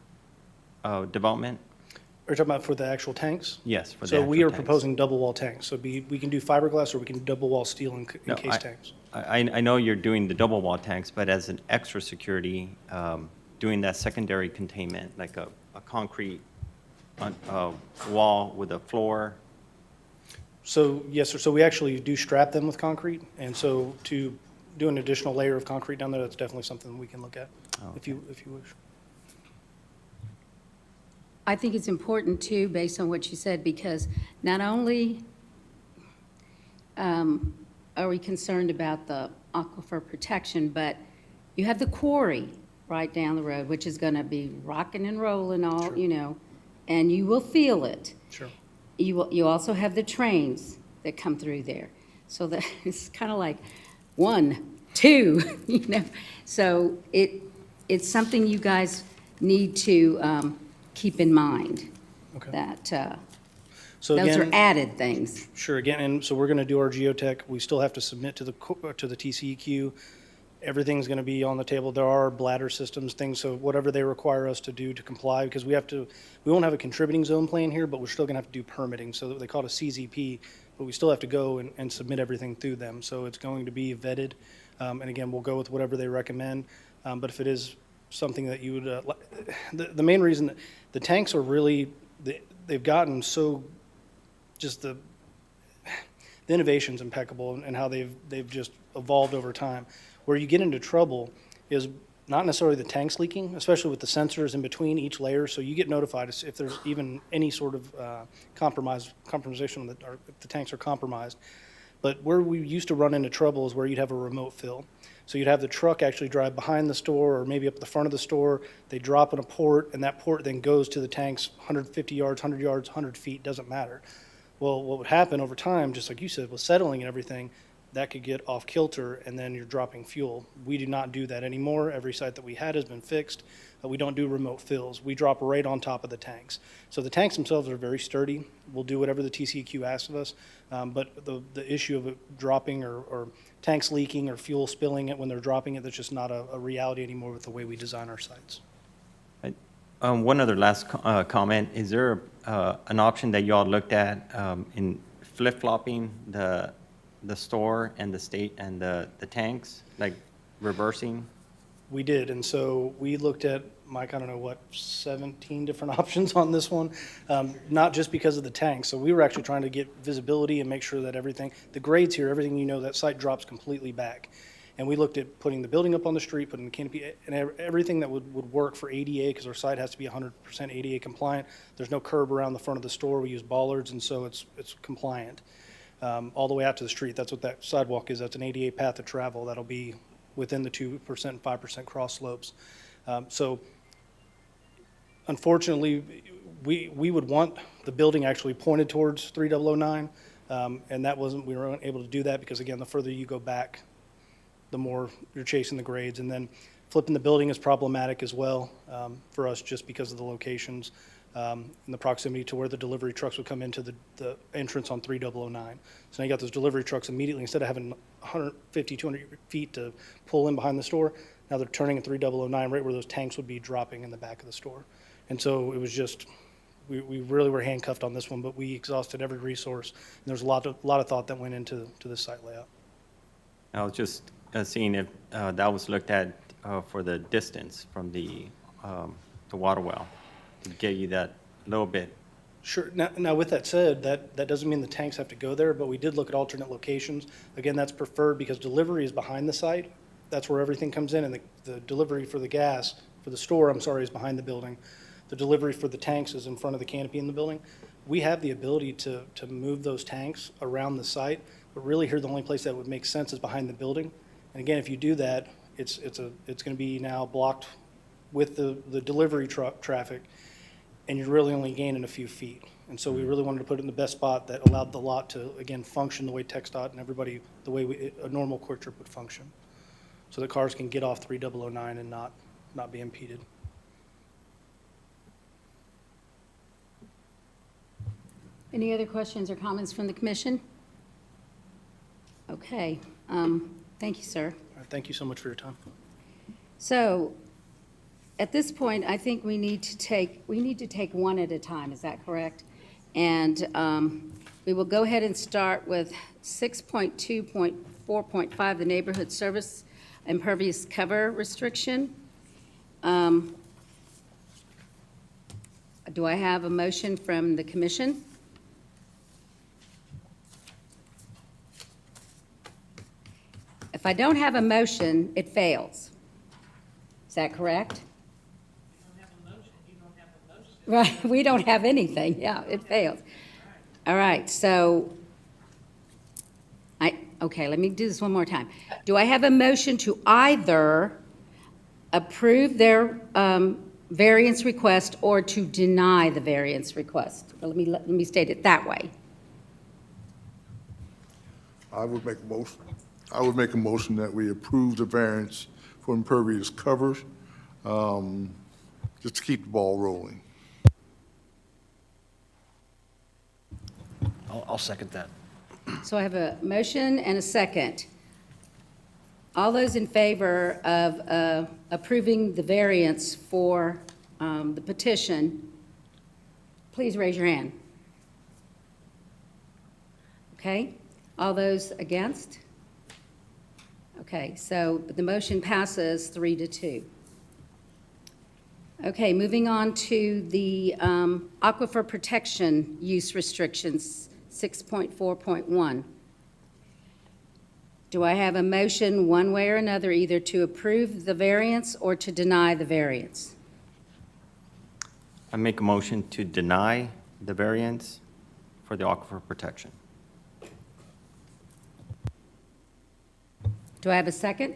development? Are you talking about for the actual tanks? Yes, for the So we actual are tanks. proposing double wall tanks. So we can do fiberglass or we can do double wall steel No, encased tanks. I know you're doing the double wall tanks, but as an extra security, doing that secondary containment, like a concrete wall with a floor. So, yes, sir. So we actually do strap them with concrete. And so to do an additional layer of concrete down there, that's definitely something we can look at if you wish. I think it's important too, based on what you said, because not only are we concerned about the aquifer protection, but you have the quarry right down the road, which is going to be rocking and rolling all, you know, and you will feel it. Sure. You also have the trains that come through there. So that it's kind of like 1, 2, you know. So it's something you guys need to keep in mind. Okay. That So those again, are added things. Sure, again, and so we're going to do our geotech. We still have to submit to the TCEQ. Everything's going to be on the table. There are bladder systems, things, so whatever they require us to do to comply, because we won't have a contributing zone plan here, but we're still going to have to do permitting. So they call it a CZP, but we still have to go and submit everything through them. So it's going to be vetted. And again, we'll go with whatever they recommend. But if it is something that you would, the main reason, the tanks are really, they've gotten so, just the innovation's impeccable and how they've just evolved over time. Where you get into trouble is not necessarily the tanks leaking, especially with the sensors in between each layer, so you get notified if there's even any sort of compromisation, or if the tanks are compromised. But where we used to run into trouble is where you'd have a remote fill. So you'd have the truck actually drive behind the store or maybe up the front of the store. They drop in a port, and that port then goes to the tanks 150 yards, 100 yards, 100 feet, doesn't matter. Well, what would happen over time, just like you said, with settling and everything, that could get off kilter, and then you're dropping fuel. We do not do that anymore. Every site that we had has been fixed. We don't do remote fills. We drop right on top of the tanks. So the tanks themselves are very sturdy. We'll do whatever the TCEQ asks of us, but the issue of it dropping or tanks leaking or fuel spilling it when they're dropping it, that's just not a reality anymore with the way we design our sites. One other last comment. Is there an option that y'all looked at in flip-flopping the store and the state and the tanks, like reversing? We did, and so we looked at, Mike, I don't know, what, 17 different options on this one, not just because of the tanks. So we were actually trying to get visibility and make sure that everything, the grades here, everything, you know, that site drops completely back. And we looked at putting the building up on the street, putting the canopy, and everything that would work for ADA, because our site has to be 100% ADA compliant. There's no curb around the front of the store. We use bollards, and so it's compliant. All the way out to the street. That's what that sidewalk is. That's an ADA path of travel. That'll be within the 2% and 5% cross slopes. So unfortunately, we would want the building actually pointed towards 3009, and that wasn't, we weren't able to do that because, again, the further you go back, the more you're chasing the grades. And then flipping the building is problematic as well for us just because of the locations. And the proximity to where the delivery trucks would come into the entrance on 3009. So now you got those delivery trucks immediately, instead of having 150, 200 feet to pull in behind the store, now they're turning at 3009 right where those tanks would be dropping in the back of the store. And so it was just, we really were handcuffed on this one, but we exhausted every resource. And there's a lot of thought that went into this site layout. I was just seeing if that was looked at for the distance from the water well, to get you that little bit. Sure. Now with that said, that doesn't mean the tanks have to go there, but we did look at alternate locations. Again, that's preferred because delivery is behind the site. That's where everything comes in, and the delivery for the gas, for the store, I'm sorry, is behind the building. The delivery for the tanks is in front of the canopy in the building. We have the ability to move those tanks around the site, but really here the only place that would make sense is behind the building. And again, if you do that, it's going to be now blocked with the delivery truck traffic, and you're really only gaining a few feet. And so we really wanted to put it in the best spot that allowed the lot to, again, function the way TxDOT and everybody, the way a normal Quick Trip would function. So the cars can get off 3009 and not be impeded. Any other questions or comments from the commission? Okay, thank you, sir. Thank you so much for your time. So, at this point, I think we need to take one at a time, is that correct? And we will go ahead and start with 6.2.4.5, the neighborhood service impervious cover restriction. Do I have a motion from the commission? If I don't have a motion, it fails. Is that correct? Right, we don't have anything, yeah, it fails. All right, so, okay, let me do this one more time. Do I have a motion to either approve their variance request or to deny the variance request? Let me state it that way. I would make a motion that we approve the variance for impervious covers, just to keep the ball rolling. I'll second that. So I have a motion and a second. All those in favor of approving the variance for the petition, please raise your hand. Okay, all those against? Okay, so the motion passes 3-2. Okay, moving on to the aquifer protection use restrictions, 6.4.1. Do I have a motion one way or another, either to approve the variance or to deny the variance? I make a motion to deny the variance for the aquifer protection. Do I have a second?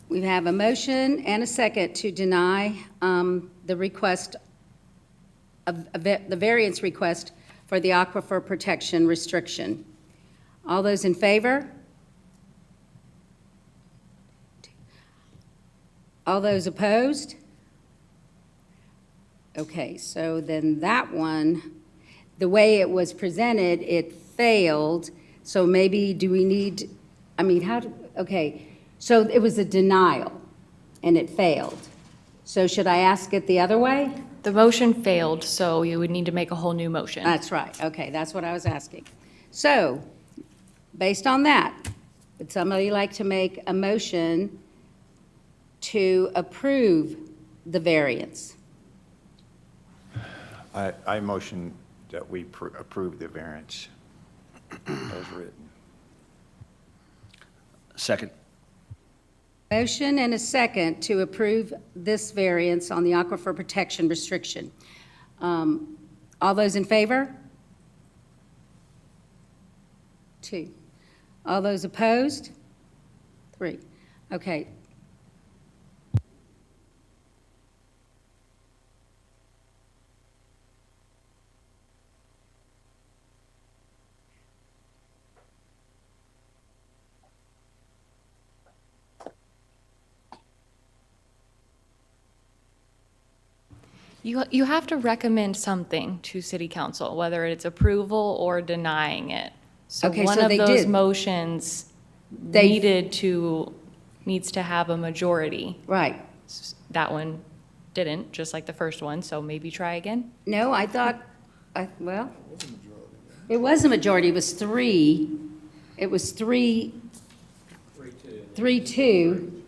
We have a motion and a second to deny the request the variance request for the aquifer protection restriction. All those in favor? All those opposed? Okay, so then that one, the way it was presented, it failed. So maybe do we need, I mean, okay, so it was a denial and it failed. So should I ask it the other way? The motion failed, so you would need to make a whole new motion. That's right. Okay, that's what I was asking. So, based on that, would somebody like to make a motion to approve the variance? I motion that we approve the variance as written. Second. Motion and a second to approve this variance on the aquifer protection restriction. All those in favor? 2. All those opposed? 3. Okay. You have to recommend something to city council, whether it's approval or denying it. So Okay, one so of they those did. motions They- needs to have a majority. Right. That one didn't, just like the first one, so maybe try again. No, I thought, well, it was a majority. It was 3. It was 3. 3-2.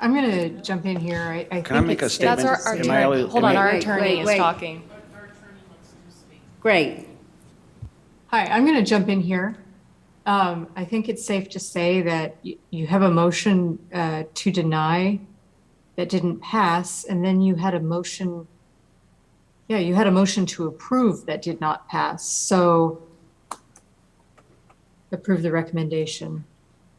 I'm going to jump in here. I think Can I make a it's- statement? That's our Am I attorney. allowed- Hold on, am I- our Wait, attorney wait, is wait. talking. Great. Hi, I'm going to jump in here. I think it's safe to say that you have a motion to deny that didn't pass, and then you had a motion, you had a motion to approve that did not pass. So approve the recommendation.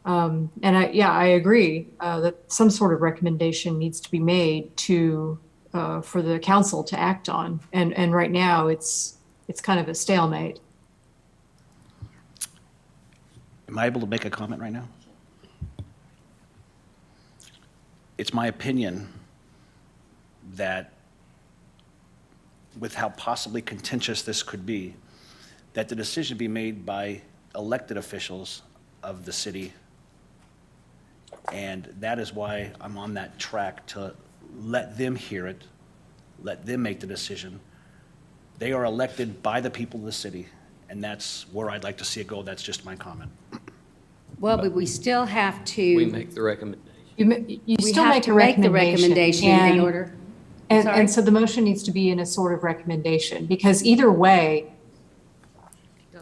And I agree that some sort of recommendation needs to be made for the council to act on. And right now, it's kind of a stalemate. Am I able to make a comment right now? It's my opinion that with how possibly contentious this could be, that the decision be made by elected officials of the city. And that is why I'm on that track to let them hear it, let them make the decision. They are elected by the people of the city, and that's where I'd like to see it go. That's just my comment. Well, but we still have to. We make the recommendation. You We still have make to a make the recommendation. recommendation in order. Sorry? And so the motion needs to be in a sort of recommendation, because either way,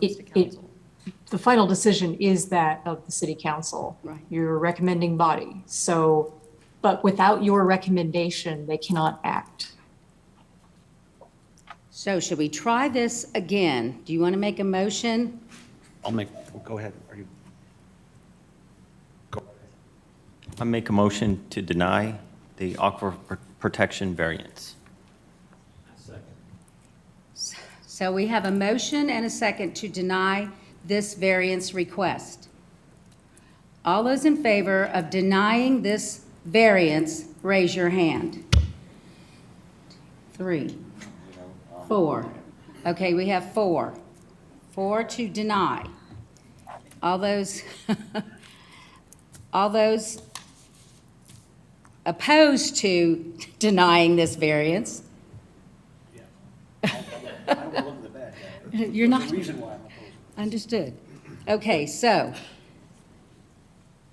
the final decision is that of the city council. Right. Your recommending body. So, but without your recommendation, they cannot act. So should we try this again? Do you want to make a motion? Go ahead. Are you? I make a motion to deny the aquifer protection variance. So we have a motion and a second to deny this variance request. All those in favor of denying this variance, raise your hand. 3, 4. Okay, we have 4. 4 to deny. All those opposed to denying this variance? You're not. Understood. Okay, so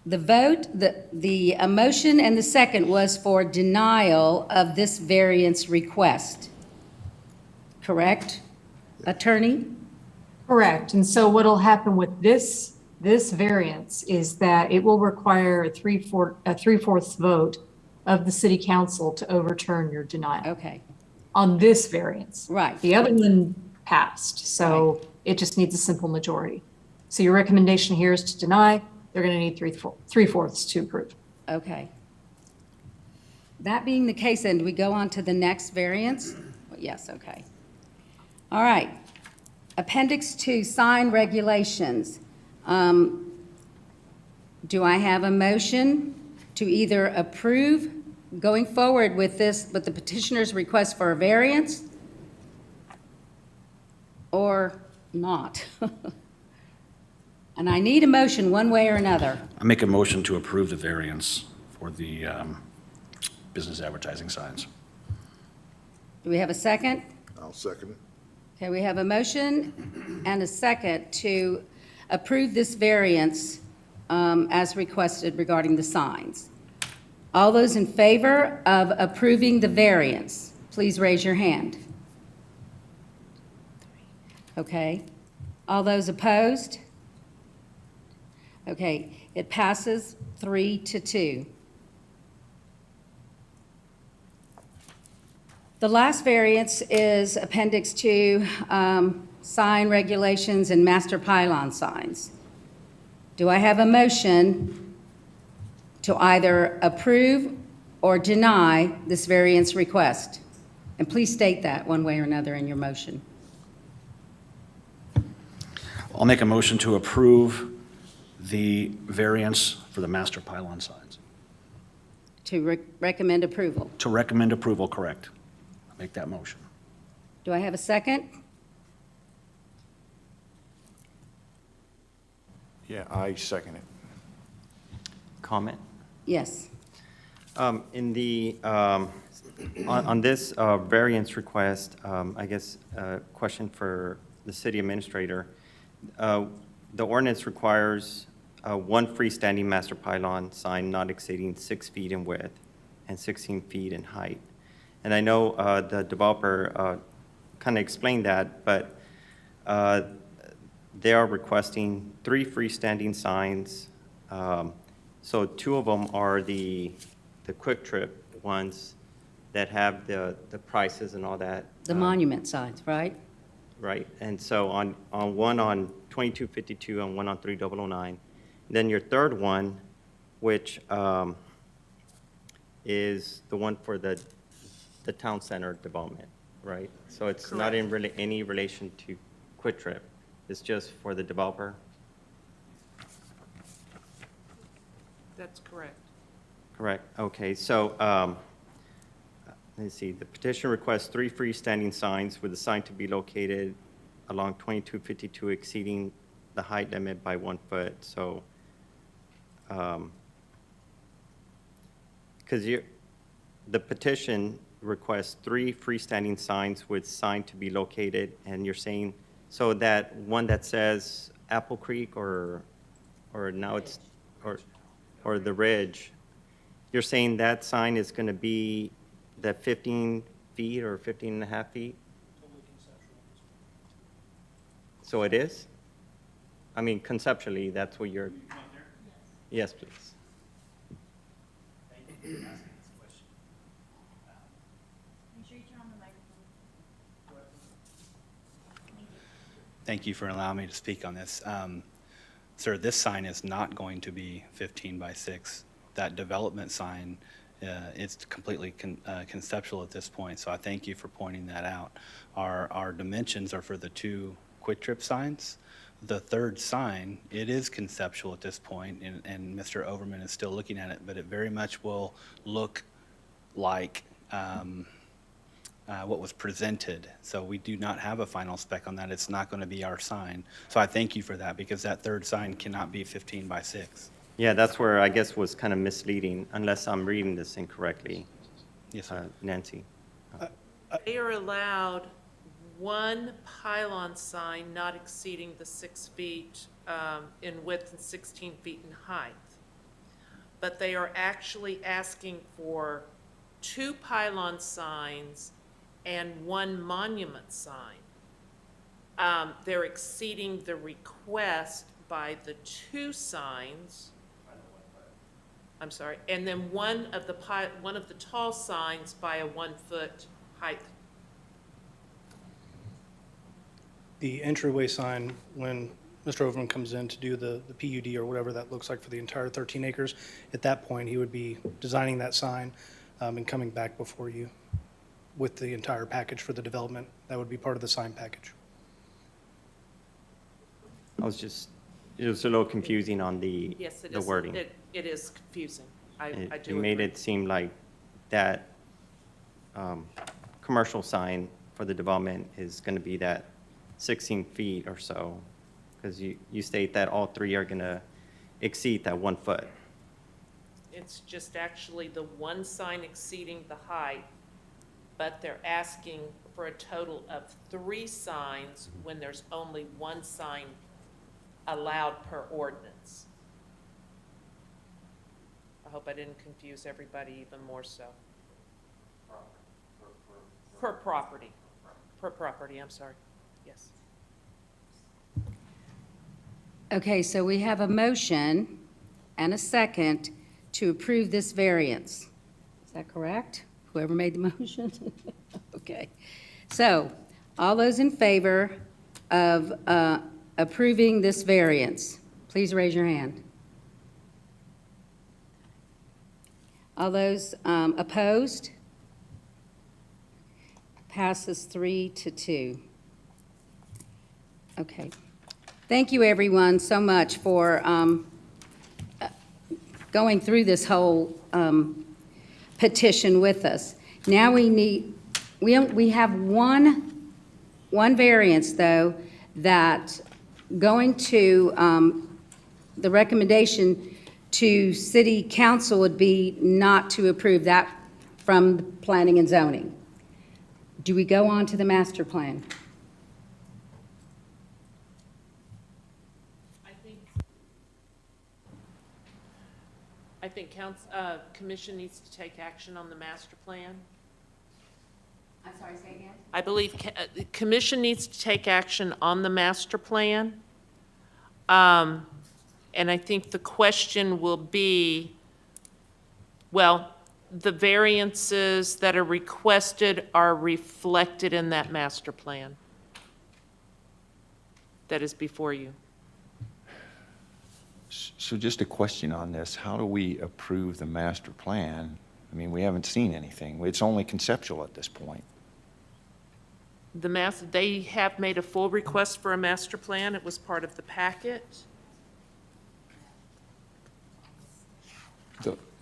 the vote, the motion and the second was for denial of this variance request. Correct, attorney? Correct. And so what'll happen with this variance is that it will require a three-fourths vote of the city council to overturn your denial. Okay, On this variance. right. The other one passed, so it just needs a simple majority. So your recommendation here is to deny. They're going to need three-fourths to approve. Okay. That being the case, then, do we go on to the next variance? Yes, okay. All right. Appendix 2, sign regulations. Do I have a motion to either approve going forward with this, with the petitioner's request for a variance, or not? And I need a motion one way or another. I make a motion to approve the variance for the business advertising signs. Do we have a second? I'll second it. Okay, we have a motion and a second to approve this variance as requested regarding the signs. All those in favor of approving the variance, please raise your hand. Okay. All those opposed? Okay, it passes 3-2. The last variance is Appendix 2, sign regulations and master pylon signs. Do I have a motion to either approve or deny this variance request? And please state that one way or another in your motion. I'll make a motion to approve the variance for the master pylon signs. To recommend approval. To recommend approval, correct. I'll make that motion. Do I have a second? Yeah, I second it. Comment? Yes. In the, on this variance request, I guess, question for the city administrator. The ordinance requires one freestanding master pylon sign not exceeding 6 feet in width and 16 feet in height. And I know the developer kind of explained that, but they are requesting 3 freestanding signs. So 2 of them are the Quick Trip ones that have the prices and all that. The monument signs, right? Right, and so on one on 2252 and one on 3009. Then your third one, which is the one for the town center development, right? So it's not in really any relation to Quick Trip. It's just for the developer? That's correct. Correct, okay, so, let's see, the petition requests 3 freestanding signs with a sign to be located along 2252 exceeding the height limit by 1 foot, so, because the petition requests 3 freestanding signs with sign to be located, and you're saying, so that one that says Apple Creek or now it's, or the Ridge, you're saying that sign is going to be that 15 feet or 15 and a half feet? So it is? I mean, conceptually, that's what you're... Yes, please. Thank you for allowing me to speak on this. Sir, this sign is not going to be 15 by 6. That development sign, it's completely conceptual at this point, so I thank you for pointing that out. Our dimensions are for the 2 Quick Trip signs. The third sign, it is conceptual at this point, and Mr. Overman is still looking at it, but it very much will look like what was presented. So we do not have a final spec on that. It's not going to be our sign. So I thank you for that, because that third sign cannot be 15 by 6. Yeah, that's where I guess was kind of misleading, unless I'm reading this incorrectly. Yes, sir. Nancy. They are allowed 1 pylon sign not exceeding the 6 feet in width and 16 feet in height. But they are actually asking for 2 pylon signs and 1 monument sign. they're exceeding the request by the 2 signs. I'm sorry, and then one of the tall signs by a 1-foot height. The entryway sign, when Mr. Overman comes in to do the PUD or whatever that looks like for the entire 13 acres, at that point, he would be designing that sign and coming back before you with the entire package for the development. That would be part of the sign package. It was a little confusing on the Yes, it the is. wording. It is confusing. I It do made agree. it seem like that commercial sign for the development is going to be that 16 feet or so, because you state that all 3 are going to exceed that 1 foot. It's just actually the 1 sign exceeding the height, but they're asking for a total of 3 signs when there's only 1 sign allowed per ordinance. I hope I didn't confuse everybody even more so. Per property. Per property, I'm sorry. Yes. Okay, so we have a motion and a second to approve this variance. Is that correct? Whoever made the motion? Okay. So, all those in favor of approving this variance, please raise your hand. All those opposed? Passes 3-2. Okay. Thank you, everyone, so much for going through this whole petition with us. Now we have one variance, though, that going to the recommendation to city council would be not to approve that from the planning and zoning. Do we go on to the master plan? I think commission needs to take action on the master plan. I'm sorry, say again? I believe the commission needs to take action on the master plan. And I think the question will be, well, the variances that are requested are reflected in that master plan that is before you. So just a question on this, how do we approve the master plan? I mean, we haven't seen anything. It's only conceptual at this point. They have made a full request for a master plan. It was part of the packet.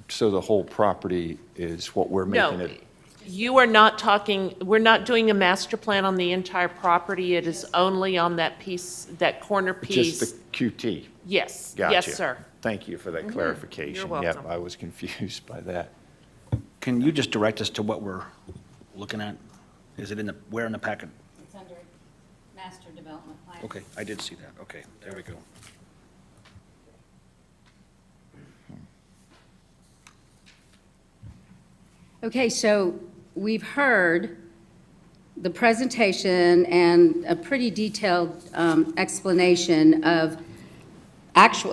So the whole property is what we're making No, it? you are not talking, we're not doing a master plan on the entire property. It is only on that piece, that corner piece. Just the QT? Yes, Gotcha. yes, sir. Thank you for that clarification. You're welcome. Yep, I was confused by that. Can you just direct us to what we're looking at? Is it where in the packet? It's under master development plan. Okay, I did see that. Okay, there we go. Okay, so we've heard the presentation and a pretty detailed explanation of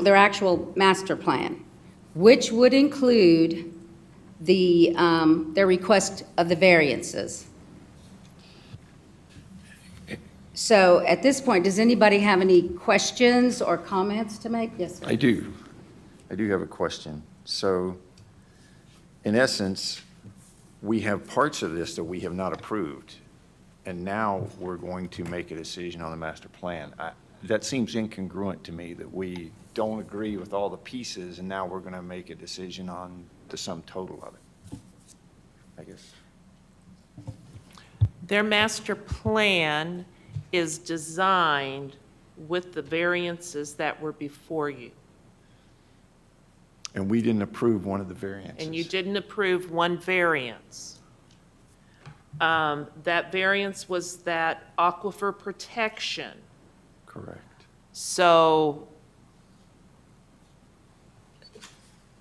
their actual master plan, which would include their request of the variances. So at this point, does anybody have any questions or comments to make? Yes, sir. I do. I do have a question. So, in essence, we have parts of this that we have not approved, and now we're going to make a decision on the master plan. That seems incongruent to me, that we don't agree with all the pieces, and now we're going to make a decision on the sum total of it, I guess. Their master plan is designed with the variances that were before you. And we didn't approve one of the variances. And you didn't approve one variance. That variance was that aquifer protection. Correct. So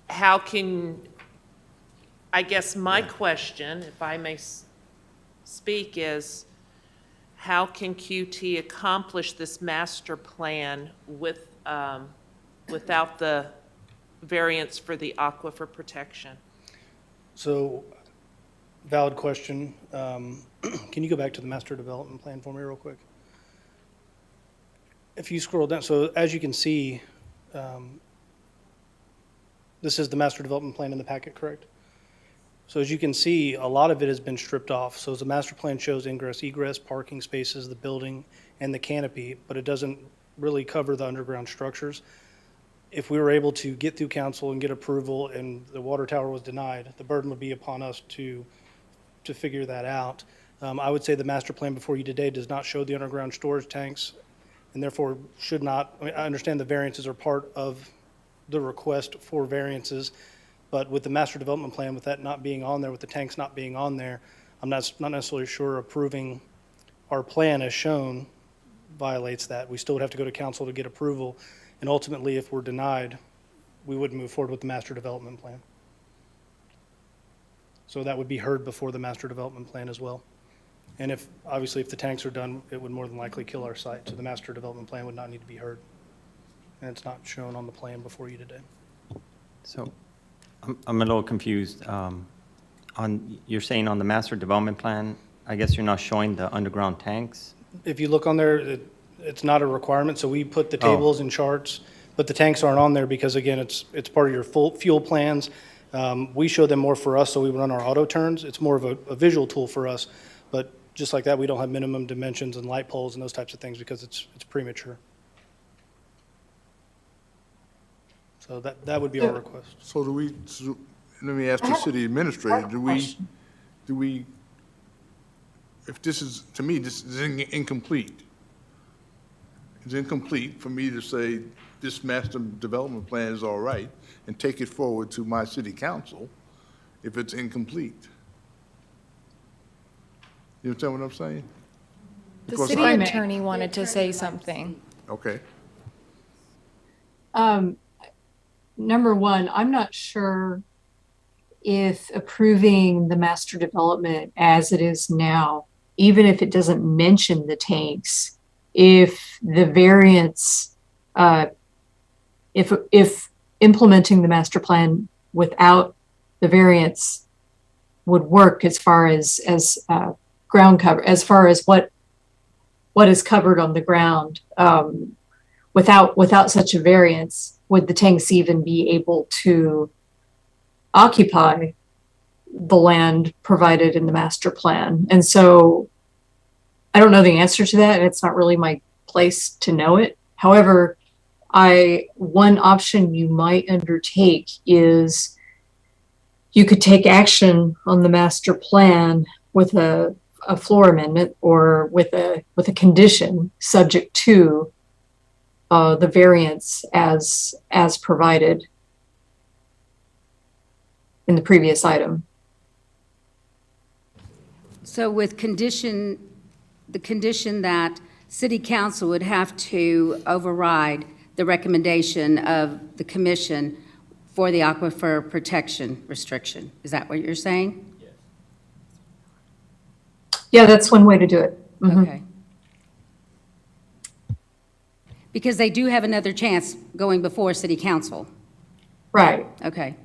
how can, I guess my question, if I may speak, is how can QT accomplish this master plan with, without the variance for the aquifer protection? So, valid question. Can you go back to the master development plan for me real quick? If you scroll down, so as you can see, this is the master development plan in the packet, correct? So as you can see, a lot of it has been stripped off. So the master plan shows ingress, egress, parking spaces, the building, and the canopy, but it doesn't really cover the underground structures. If we were able to get through council and get approval and the water tower was denied, the burden would be upon us to figure that out. I would say the master plan before you today does not show the underground storage tanks, and therefore should not, I mean, I understand the variances are part of the request for variances, but with the master development plan, with that not being on there, with the tanks not being on there, I'm not necessarily sure approving our plan as shown violates that. We still would have to go to council to get approval, and ultimately, if we're denied, we wouldn't move forward with the master development plan. So that would be heard before the master development plan as well. And if, obviously, if the tanks are done, it would more than likely kill our site, so the master development plan would not need to be heard. And it's not shown on the plan before you today. So I'm a little confused. You're saying on the master development plan, I guess you're not showing the underground tanks? If you look on there, it's not a requirement, so we put the tables and charts, but the tanks aren't on there because, again, it's part of your full fuel plans. We show them more for us, so we run our auto turns. It's more of a visual tool for us, but just like that, we don't have minimum dimensions and light poles and those types of things because it's premature. So that would be our request. So let me ask the city administrator, do we, if this is, to me, this is incomplete. It's incomplete for me to say this master development plan is all right and take it forward to my city council if it's incomplete. You understand what I'm saying? The Because city I- attorney wanted to say something. Okay. Number one, I'm not sure if approving the master development as it is now, even if it doesn't mention the tanks, if the variance, if implementing the master plan without the variance would work as far as ground cover, as far as what is covered on the ground, without such a variance, would the tanks even be able to occupy the land provided in the master plan? And so I don't know the answer to that, and it's not really my place to know it. However, one option you might undertake is you could take action on the master plan with a floor amendment or with a condition subject to the variance as provided in the previous item. So with the condition that city council would have to override the recommendation of the commission for the aquifer protection restriction. Is that what you're saying? Yeah, that's one way to do it. Mhm. Okay. Because they do have another chance going before city council. Right. Okay.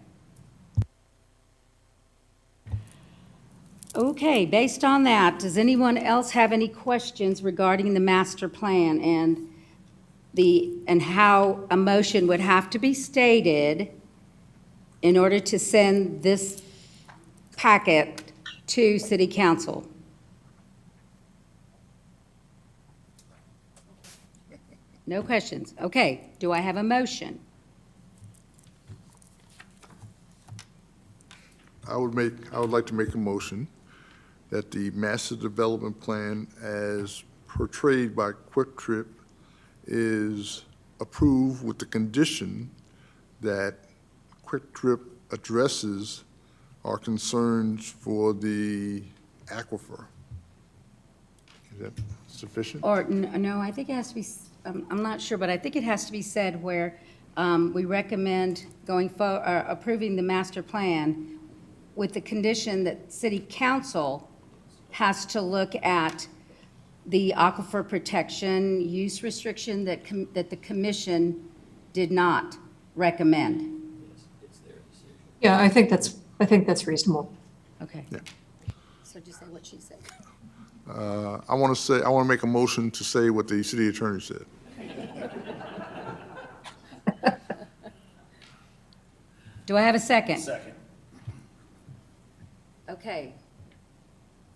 Okay, based on that, does anyone else have any questions regarding the master plan and how a motion would have to be stated in order to send this packet to city council? No questions. Okay, do I have a motion? I would like to make a motion that the master development plan as portrayed by Quick Trip is approved with the condition that Quick Trip addresses our concerns for the aquifer. Is that sufficient? Or, no, I think it has to be, I'm not sure, but I think it has to be said where we recommend approving the master plan with the condition that city council has to look at the aquifer protection use restriction that, that the commission did not recommend. Yeah, I think that's reasonable. Okay. Yeah. So just say what she said. I want to make a motion to say what the city attorney said. Do I have a second? Second. Okay.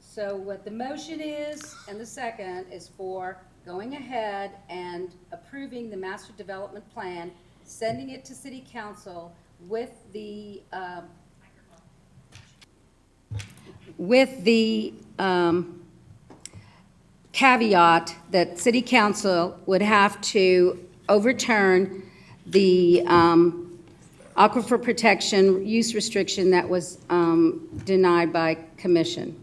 So what the motion is and the second is for going ahead and approving the master development plan, sending it to city council with the caveat that city council would have to overturn the aquifer protection use restriction that was denied by commission.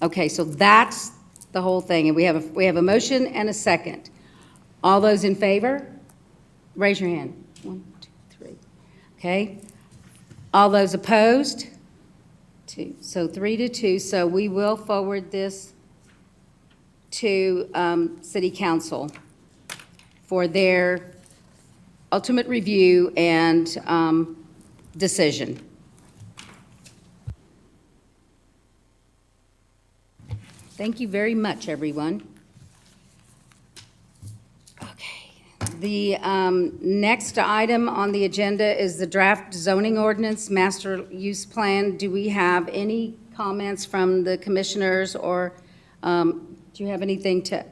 Okay, so that's the whole thing, and we have a motion and a second. All those in favor? Raise your hand. 1, 2, 3. Okay. All those opposed? 2. So 3-2. So we will forward this to city council for their ultimate review and decision. Thank you very much, everyone. Okay. The next item on the agenda is the draft zoning ordinance master use plan. Do we have any comments from the commissioners, or do you have anything to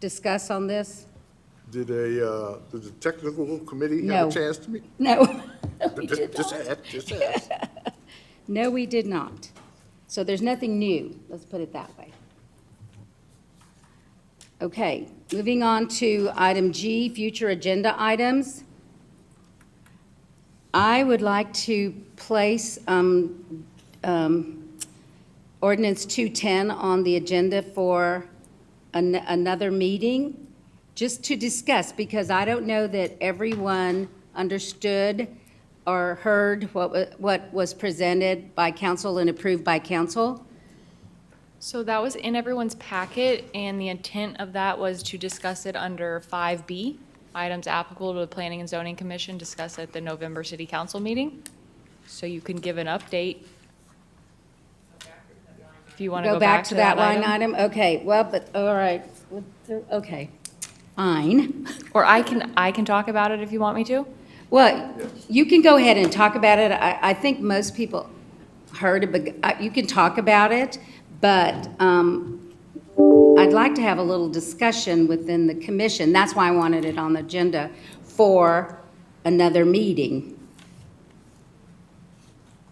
discuss on this? Did the technical committee No. have a chance to meet? No. We did Just not. ask, just ask. No, we did not. So there's nothing new, let's put it that way. Okay, moving on to item G, future agenda items. I would like to place ordinance 210 on the agenda for another meeting, just to discuss, because I don't know that everyone understood or heard what was presented by council and approved by council. So that was in everyone's packet, and the intent of that was to discuss it under 5B, items applicable to the Planning and Zoning Commission, discussed at the November City Council meeting. So you can give an update if you want to Go back to that line item? Okay, well, but, all right, okay, fine. Or I can talk about it if you want me to. Well, you can go ahead and talk about it. I think most people heard it, but you can talk about it, but I'd like to have a little discussion within the commission. That's why I wanted it on the agenda for another meeting.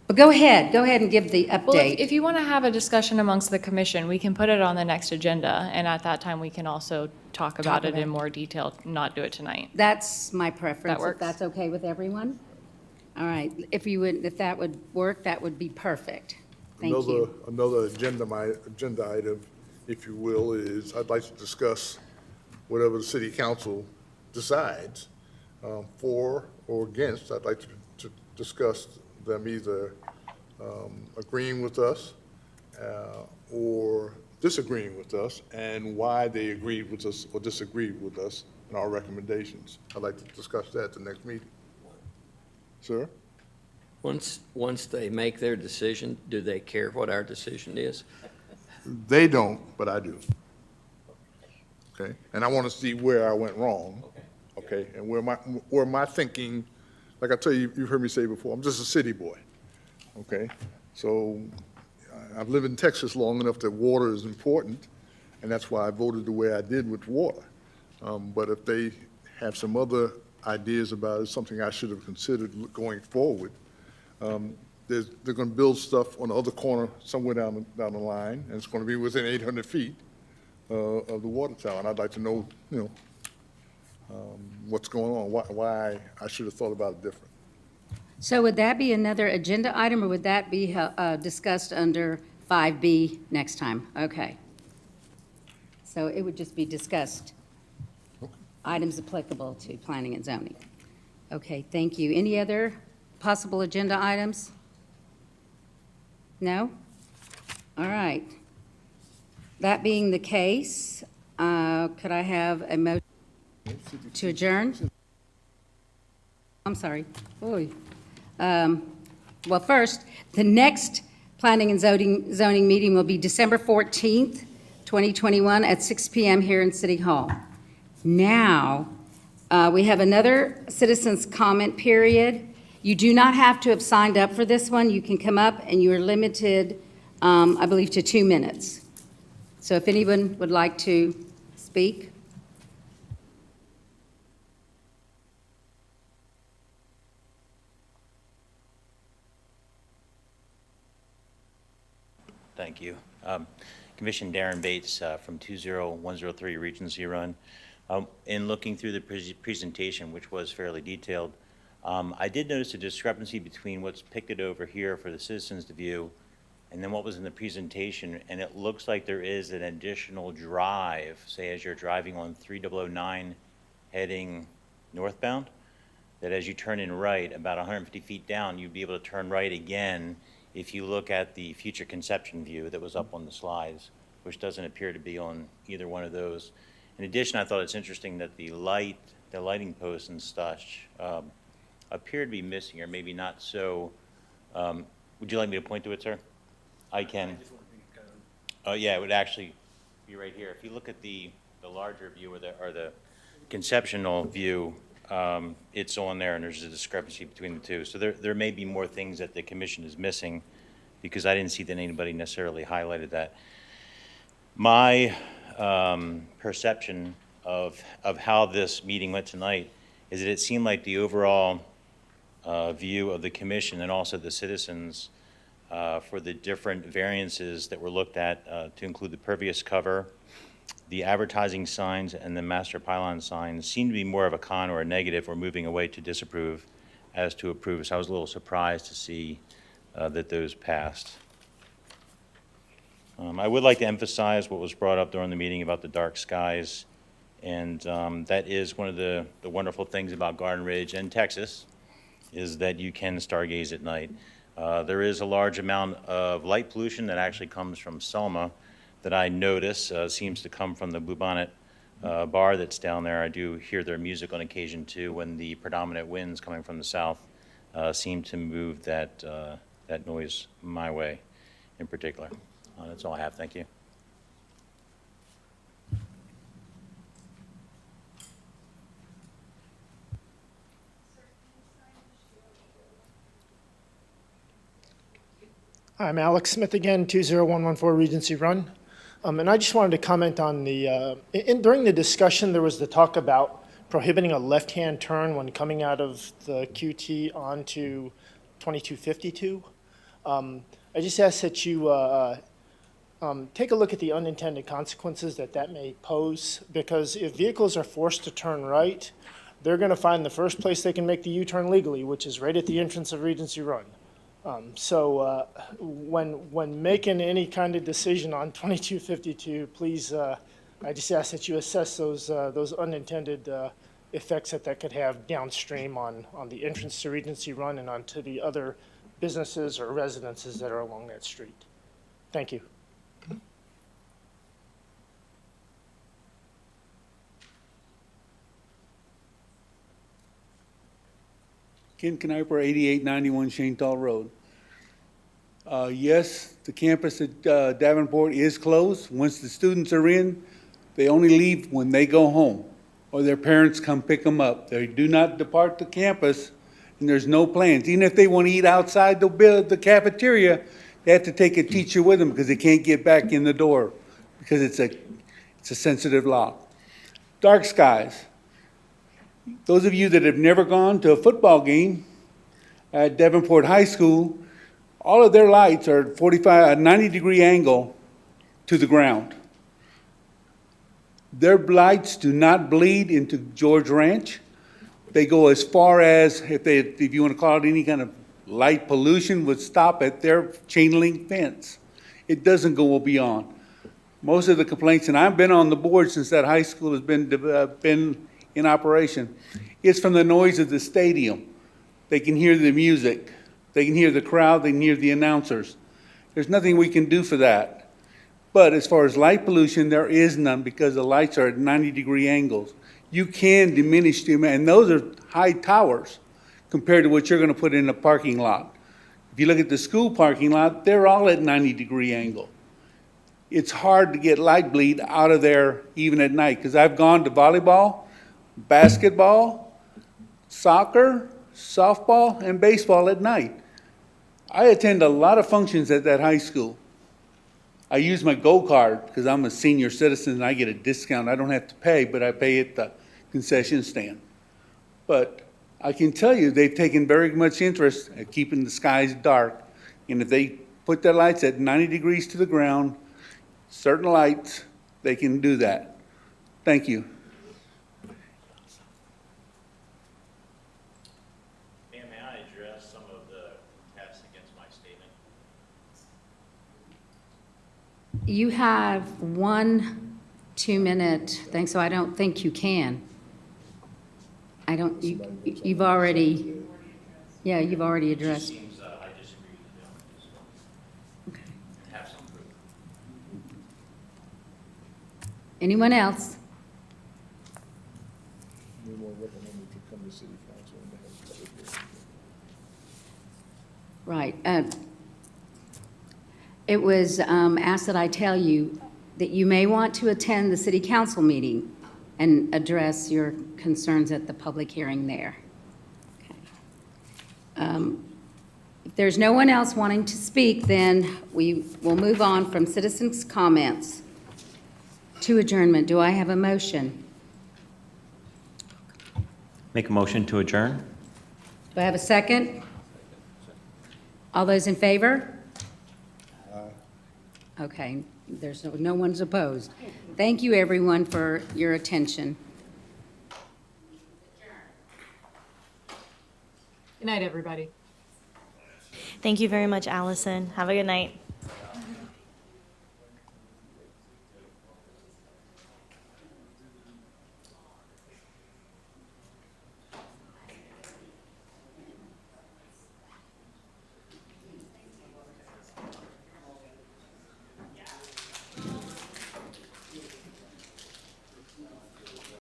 But go ahead and give the Well, update. if you want to have a discussion amongst the commission, we can put it on the next agenda, and at that time, we can also talk about it in more detail, not do it tonight. That's my preference, if works? that's okay with everyone? All right, if that would work, that would be perfect. Thank you. Another agenda item, if you will, is I'd like to discuss whatever the city council decides, for or against. I'd like to discuss them either agreeing with us or disagreeing with us, and why they agreed with us or disagreed with us in our recommendations. I'd like to discuss that at the next meeting. Sir? Once they make their decision, do they care what our decision is? They don't, but I do. Okay? And I want to see where I went wrong. Okay? And where my thinking, like I tell you, you've heard me say before, I'm just a city boy. Okay? So I've lived in Texas long enough that water is important, and that's why I voted the way I did with water. But if they have some other ideas about it, something I should have considered going forward, they're going to build stuff on the other corner somewhere down the line, and it's going to be within 800 feet of the water tower. And I'd like to know, what's going on, why I should have thought about it different. So would that be another agenda item, or would that be discussed under 5B next time? Okay. So it would just be discussed, items applicable to planning and zoning. Okay, thank you. Any other possible agenda items? No? All right. That being the case, could I have a motion to adjourn? I'm sorry. Oy. Well, first, the next Planning and Zoning meeting will be December 14th, 2021 at 6 p.m. here in City Hall. Now, we have another citizens' comment period. You do not have to have signed up for this one. You can come up and you are limited, I believe, to 2 minutes. So if anyone would like to speak. Thank you. Commissioner Darren Bates from 20103 Regency Run. In looking through the presentation, which was fairly detailed, I did notice a discrepancy between what's picketed over here for the citizens to view and then what was in the presentation, and it looks like there is an additional drive, say as you're driving on 3009 heading northbound, that as you turn in right, about 150 feet down, you'd be able to turn right again if you look at the future conception view that was up on the slides, which doesn't appear to be on either one of those. In addition, I thought it's interesting that the lighting posts and such appear to be missing, or maybe not so. Would you like me to point to it, sir? I can. Oh, yeah, it would actually be right here. If you look at the larger view or the conceptual view, it's on there, and there's a discrepancy between the two. So there may be more things that the commission is missing, because I didn't see that anybody necessarily highlighted that. My perception of how this meeting went tonight is that it seemed like the overall view of the commission and also the citizens for the different variances that were looked at to include the pervious cover, the advertising signs, and the master pylon signs seemed to be more of a con or a negative, or moving away to disapprove as to approve. So I was a little surprised to see that those passed. I would like to emphasize what was brought up during the meeting about the dark skies, and that is one of the wonderful things about Garden Ridge and Texas, is that you can stargaze at night. There is a large amount of light pollution that actually comes from Selma that I notice seems to come from the Bluebonnet bar that's down there. I do hear their music on occasion too, when the predominant winds coming from the south seem to move that noise my way in particular. That's all I have. Thank you. I'm Alex Smith again, 20114 Regency Run. And I just wanted to comment on during the discussion, there was the talk about prohibiting a left-hand turn when coming out of the QT onto 2252. I just ask that you take a look at the unintended consequences that may pose, because if vehicles are forced to turn right, they're going to find the first place they can make the U-turn legally, which is right at the entrance of Regency Run. So when making any kind of decision on 2252, please, I just ask that you assess those unintended effects that could have downstream on the entrance to Regency Run and onto the other businesses or residences that are along that street. Thank you. Ken Kniper, 8891 Shanetal Road. Yes, the campus at Davenport is closed. Once the students are in, they only leave when they go home, or their parents come pick them up. They do not depart the campus, and there's no plans. Even if they want to eat outside the cafeteria, they have to take a teacher with them because they can't get back in the door because it's a sensitive lock. Dark skies. Those of you that have never gone to a football game at Davenport High School, all of their lights are 90-degree angle to the ground. Their lights do not bleed into George Ranch. They go as far as, if you want to call it any kind of light pollution, would stop at their chain link fence. It doesn't go beyond. Most of the complaints, and I've been on the board since that high school has been in operation, it's from the noise of the stadium. They can hear the music. They can hear the crowd. They can hear the announcers. There's nothing we can do for that. But as far as light pollution, there is none because the lights are at 90-degree angles. You can diminish the amount, and those are high towers compared to what you're going to put in a parking lot. If you look at the school parking lot, they're all at 90-degree angle. It's hard to get light bleed out of there even at night, because I've gone to volleyball, basketball, soccer, softball, and baseball at night. I attend a lot of functions at that high school. I use my Go card because I'm a senior citizen and I get a discount. I don't have to pay, but I pay at the concession stand. But I can tell you, they've taken very much interest at keeping the skies dark. And if they put their lights at 90 degrees to the ground, certain lights, they can do that. Thank you. Ma'am, may I address some of the tests against my statement? You have 1 2-minute thing, so I don't think you can. I don't, you've already, yeah, you've already addressed. It seems I disagree with the gentleman as well. Okay. Have some proof. Anyone else? Right. It was asked that I tell you that you may want to attend the city council meeting and address your concerns at the public hearing there. Okay. If there's no one else wanting to speak, then we will move on from citizens' comments to adjournment. Do I have a motion? Make a motion to adjourn? Do I have a second? All those in favor? Okay, there's no one's opposed. Thank you, everyone, for your attention. Good night, everybody. Thank you very much, Allison. Have a good night.